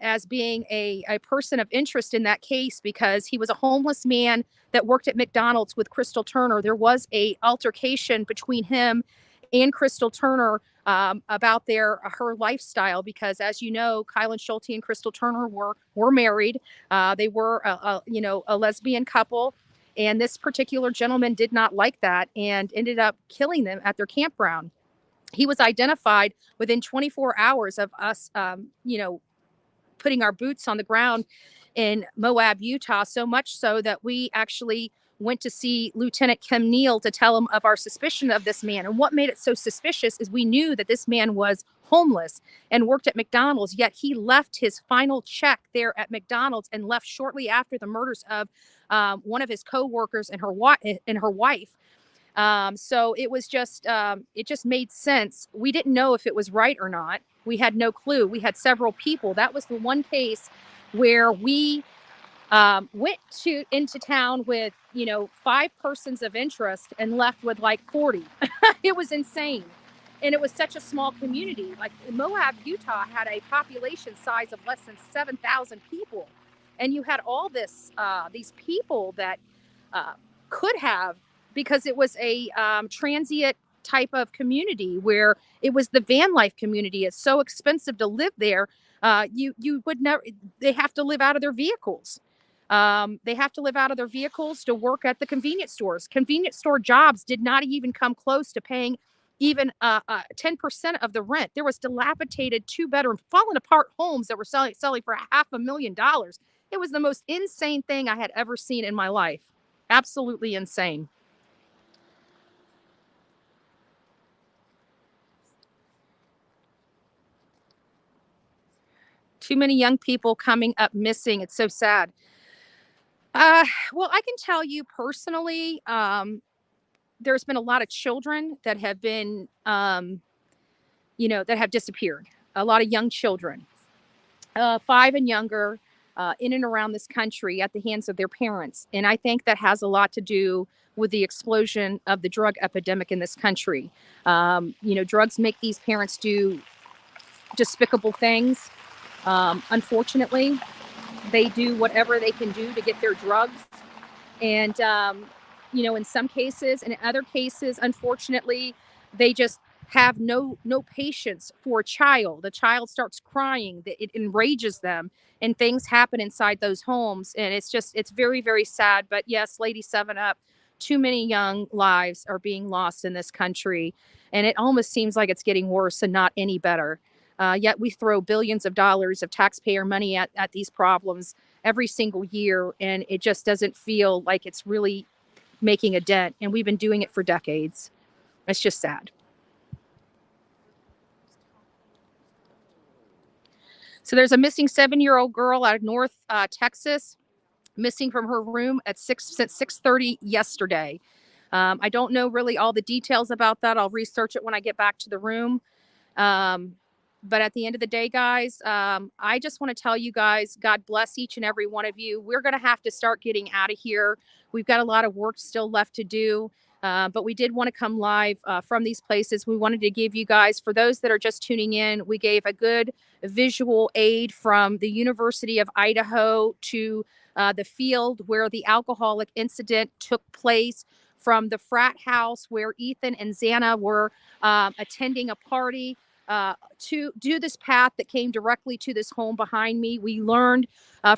as being a person of interest in that case because he was a homeless man that worked at McDonald's with Crystal Turner. There was a altercation between him and Crystal Turner about her lifestyle because, as you know, Kylan Schulte and Crystal Turner were married. They were a lesbian couple, and this particular gentleman did not like that and ended up killing them at their campground. He was identified within 24 hours of us, putting our boots on the ground in Moab, Utah, so much so that we actually went to see Lieutenant Kim Neal to tell him of our suspicion of this man. And what made it so suspicious is we knew that this man was homeless and worked at McDonald's, yet he left his final check there at McDonald's and left shortly after the murders of one of his co-workers and her wife. So it was just, it just made sense. We didn't know if it was right or not. We had no clue. We had several people. That was the one case where we went into town with, 5 persons of interest and left with like 40. It was insane. And it was such a small community. Like Moab, Utah had a population size of less than 7,000 people. And you had all these people that could have, because it was a transient type of community where it was the van life community. It's so expensive to live there. You would never, they have to live out of their vehicles. They have to live out of their vehicles to work at the convenience stores. Convenience store jobs did not even come close to paying even 10% of the rent. There was dilapidated 2-bedroom, falling apart homes that were selling for $500,000. It was the most insane thing I had ever seen in my life. Absolutely insane. Too many young people coming up missing. It's so sad. Well, I can tell you personally, there's been a lot of children that have been, that have disappeared. A lot of young children, 5 and younger, in and around this country at the hands of their parents. And I think that has a lot to do with the explosion of the drug epidemic in this country. Drugs make these parents do despicable things. Unfortunately, they do whatever they can do to get their drugs. And, in some cases and in other cases, unfortunately, they just have no patience for a child. The child starts crying. It enrages them, and things happen inside those homes. And it's very, very sad. But yes, Lady 7-Up, too many young lives are being lost in this country. And it almost seems like it's getting worse and not any better. Yet we throw billions of dollars of taxpayer money at these problems every single year, and it just doesn't feel like it's really making a dent. And we've been doing it for decades. It's just sad. So there's a missing 7-year-old girl out of North Texas, missing from her room since 6:30 yesterday. I don't know really all the details about that. I'll research it when I get back to the room. But at the end of the day, guys, I just want to tell you guys, God bless each and every one of you. We're going to have to start getting out of here. We've got a lot of work still left to do. But we did want to come live from these places. We wanted to give you guys, for those that are just tuning in, we gave a good visual aid from the University of Idaho to the field where the alcoholic incident took place, from the frat house where Ethan and Xana were attending a party, to do this path that came directly to this home behind me. We learned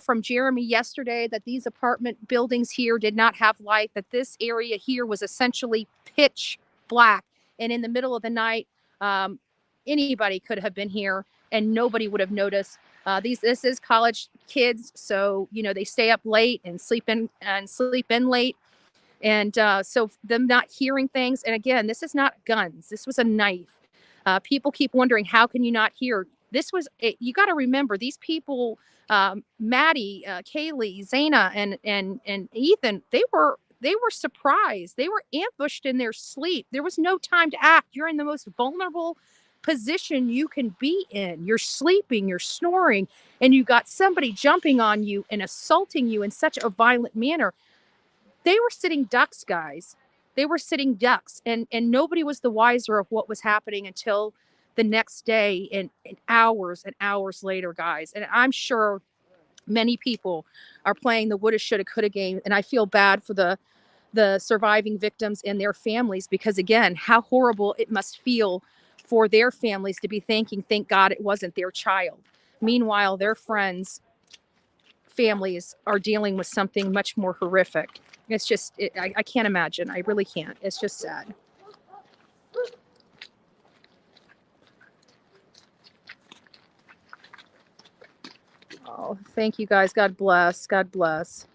from Jeremy yesterday that these apartment buildings here did not have light, that this area here was essentially pitch black. And in the middle of the night, anybody could have been here and nobody would have noticed. This is college kids, so they stay up late and sleep in late. And so them not hearing things. And again, this is not guns. This was a knife. People keep wondering, how can you not hear? This was, you got to remember, these people, Maddie, Kaylee, Xana, and Ethan, they were surprised. They were ambushed in their sleep. There was no time to act. You're in the most vulnerable position you can be in. You're sleeping, you're snoring, and you got somebody jumping on you and assaulting you in such a violent manner. They were sitting ducks, guys. They were sitting ducks, and nobody was the wiser of what was happening until the next day and hours later, guys. And I'm sure many people are playing the woulda, shoulda, coulda game. And I feel bad for the surviving victims and their families, because again, how horrible it must feel for their families to be thinking, thank God it wasn't their child. Meanwhile, their friends, families are dealing with something much more horrific. It's just, I can't imagine. I really can't. It's just sad. Oh, thank you guys. God bless. God bless.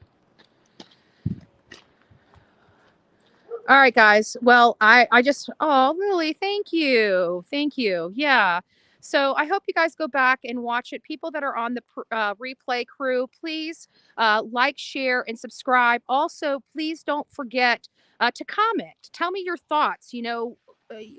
All right, guys. Well, I just, oh, really? Thank you. Thank you. Yeah. So I hope you guys go back and watch it. People that are on the replay crew, please like, share, and subscribe. Also, please don't forget to comment. Tell me your thoughts. You know,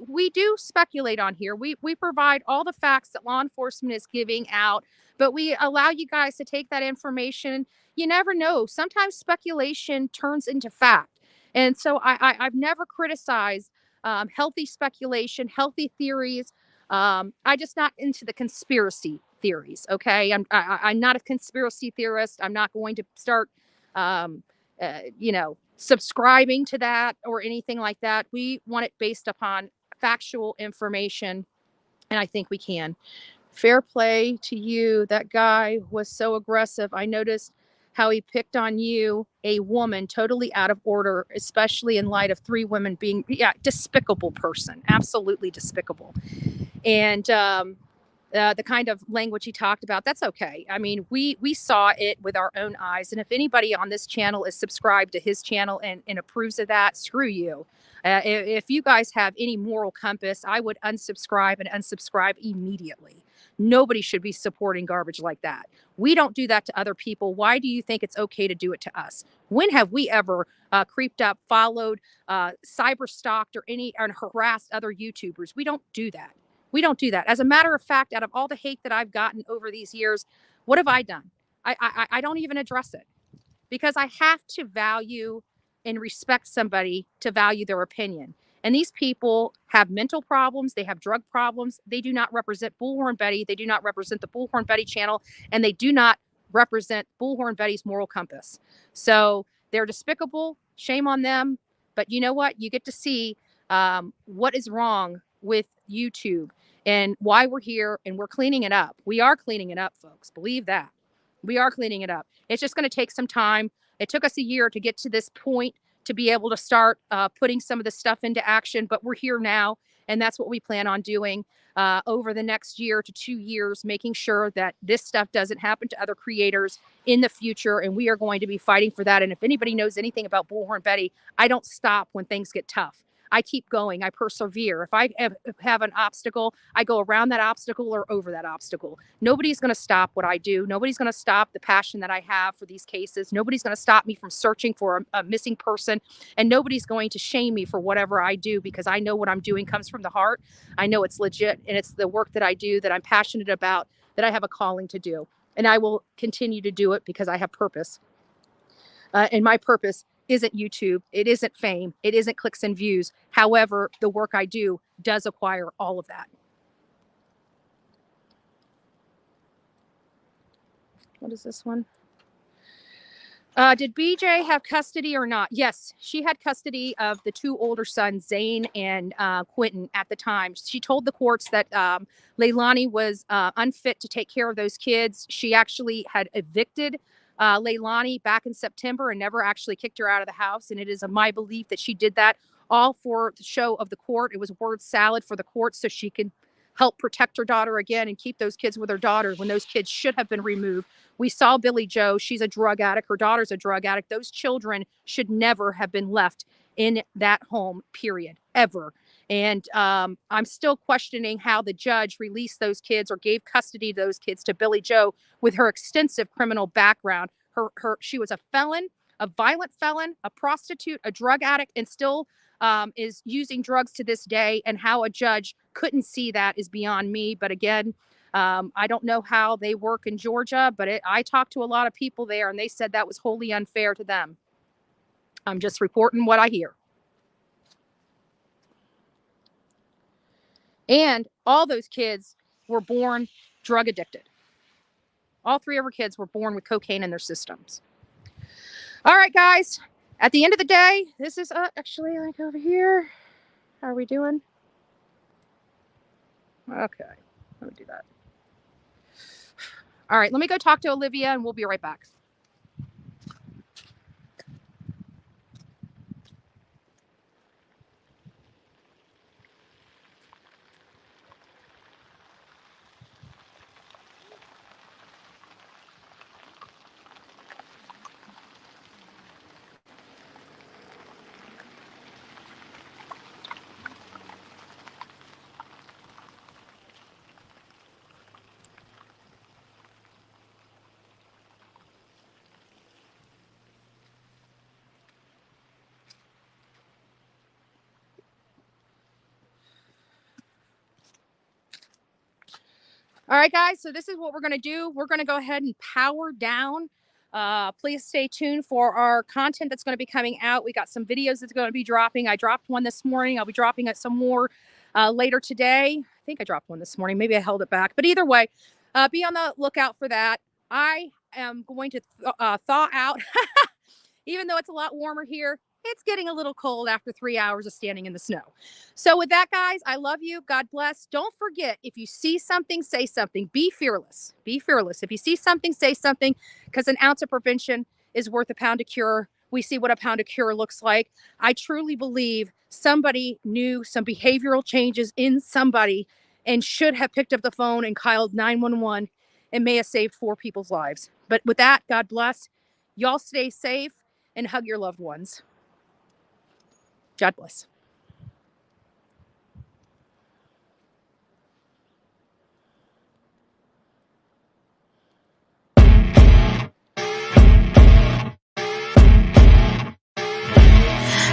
we do speculate on here. We provide all the facts that law enforcement is giving out, but we allow you guys to take that information. You never know. Sometimes speculation turns into fact. And so I've never criticized healthy speculation, healthy theories. I just not into the conspiracy theories. Okay, I'm not a conspiracy theorist. I'm not going to start, subscribing to that or anything like that. We want it based upon factual information, and I think we can. Fair play to you. That guy was so aggressive. I noticed how he picked on you, a woman, totally out of order, especially in light of 3 women being, despicable person, absolutely despicable. And the kind of language he talked about, that's okay. I mean, we saw it with our own eyes. And if anybody on this channel is subscribed to his channel and approves of that, screw you. If you guys have any moral compass, I would unsubscribe and unsubscribe immediately. Nobody should be supporting garbage like that. We don't do that to other people. Why do you think it's okay to do it to us? When have we ever creeped up, followed, cyber stalked, or harassed other YouTubers? We don't do that. We don't do that. As a matter of fact, out of all the hate that I've gotten over these years, what have I done? I don't even address it, because I have to value and respect somebody to value their opinion. And these people have mental problems. They have drug problems. They do not represent Bullhorn Betty. They do not represent the Bullhorn Betty channel. And they do not represent Bullhorn Betty's moral compass. So they're despicable. Shame on them. But you know what? You get to see what is wrong with YouTube and why we're here, and we're cleaning it up. We are cleaning it up, folks. Believe that. We are cleaning it up. It's just going to take some time. It took us a year to get to this point to be able to start putting some of the stuff into action, but we're here now, and that's what we plan on doing over the next year to 2 years, making sure that this stuff doesn't happen to other creators in the future, and we are going to be fighting for that. And if anybody knows anything about Bullhorn Betty, I don't stop when things get tough. I keep going. I persevere. If I have an obstacle, I go around that obstacle or over that obstacle. Nobody's going to stop what I do. Nobody's going to stop the passion that I have for these cases. Nobody's going to stop me from searching for a missing person. And nobody's going to shame me for whatever I do, because I know what I'm doing comes from the heart. I know it's legit, and it's the work that I do that I'm passionate about, that I have a calling to do. And I will continue to do it because I have purpose. And my purpose isn't YouTube. It isn't fame. It isn't clicks and views. However, the work I do does acquire all of that. What is this one? Did BJ have custody or not? Yes, she had custody of the 2 older sons, Zane and Quentin, at the time. She told the courts that Leilani was unfit to take care of those kids. She actually had evicted Leilani back in September and never actually kicked her out of the house. And it is my belief that she did that all for the show of the court. It was word salad for the court so she could help protect her daughter again and keep those kids with her daughter when those kids should have been removed. We saw Billy Joe. She's a drug addict. Her daughter's a drug addict. Those children should never have been left in that home, period, ever. And I'm still questioning how the judge released those kids or gave custody to those kids to Billy Joe with her extensive criminal background. She was a felon, a violent felon, a prostitute, a drug addict, and still is using drugs to this day. And how a judge couldn't see that is beyond me. But again, I don't know how they work in Georgia, but I talked to a lot of people there, and they said that was wholly unfair to them. I'm just reporting what I hear. And all those kids were born drug addicted. All 3 of our kids were born with cocaine in their systems. All right, guys. At the end of the day, this is actually like over here. How are we doing? Okay. Let me do that. All right. Let me go talk to Olivia and we'll be right back. All right, guys, so this is what we're going to do. We're going to go ahead and power down. Please stay tuned for our content that's going to be coming out. We got some videos that's going to be dropping. I dropped one this morning. I'll be dropping it some more later today. I think I dropped one this morning. Maybe I held it back. But either way, be on the lookout for that. I am going to thaw out. Even though it's a lot warmer here, it's getting a little cold after 3 hours of standing in the snow. So with that, guys, I love you. God bless. Don't forget, if you see something, say something. Be fearless. Be fearless. If you see something, say something, because an ounce of prevention is worth a pound of cure. We see what a pound of cure looks like. I truly believe somebody knew some behavioral changes in somebody and should have picked up the phone and called 911 and may have saved 4 people's lives. But with that, God bless. Y'all stay safe and hug your loved ones. God bless.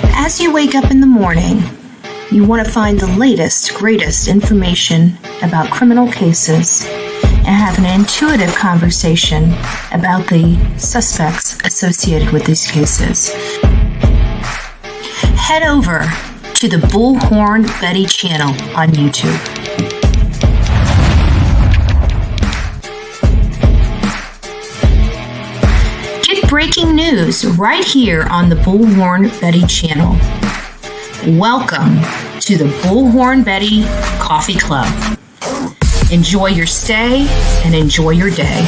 As you wake up in the morning, you want to find the latest, greatest information about criminal cases and have an intuitive conversation about the suspects associated with these cases. Head over to the Bullhorn Betty channel on YouTube. Get breaking news right here on the Bullhorn Betty channel. Welcome to the Bullhorn Betty Coffee Club. Enjoy your stay and enjoy your day.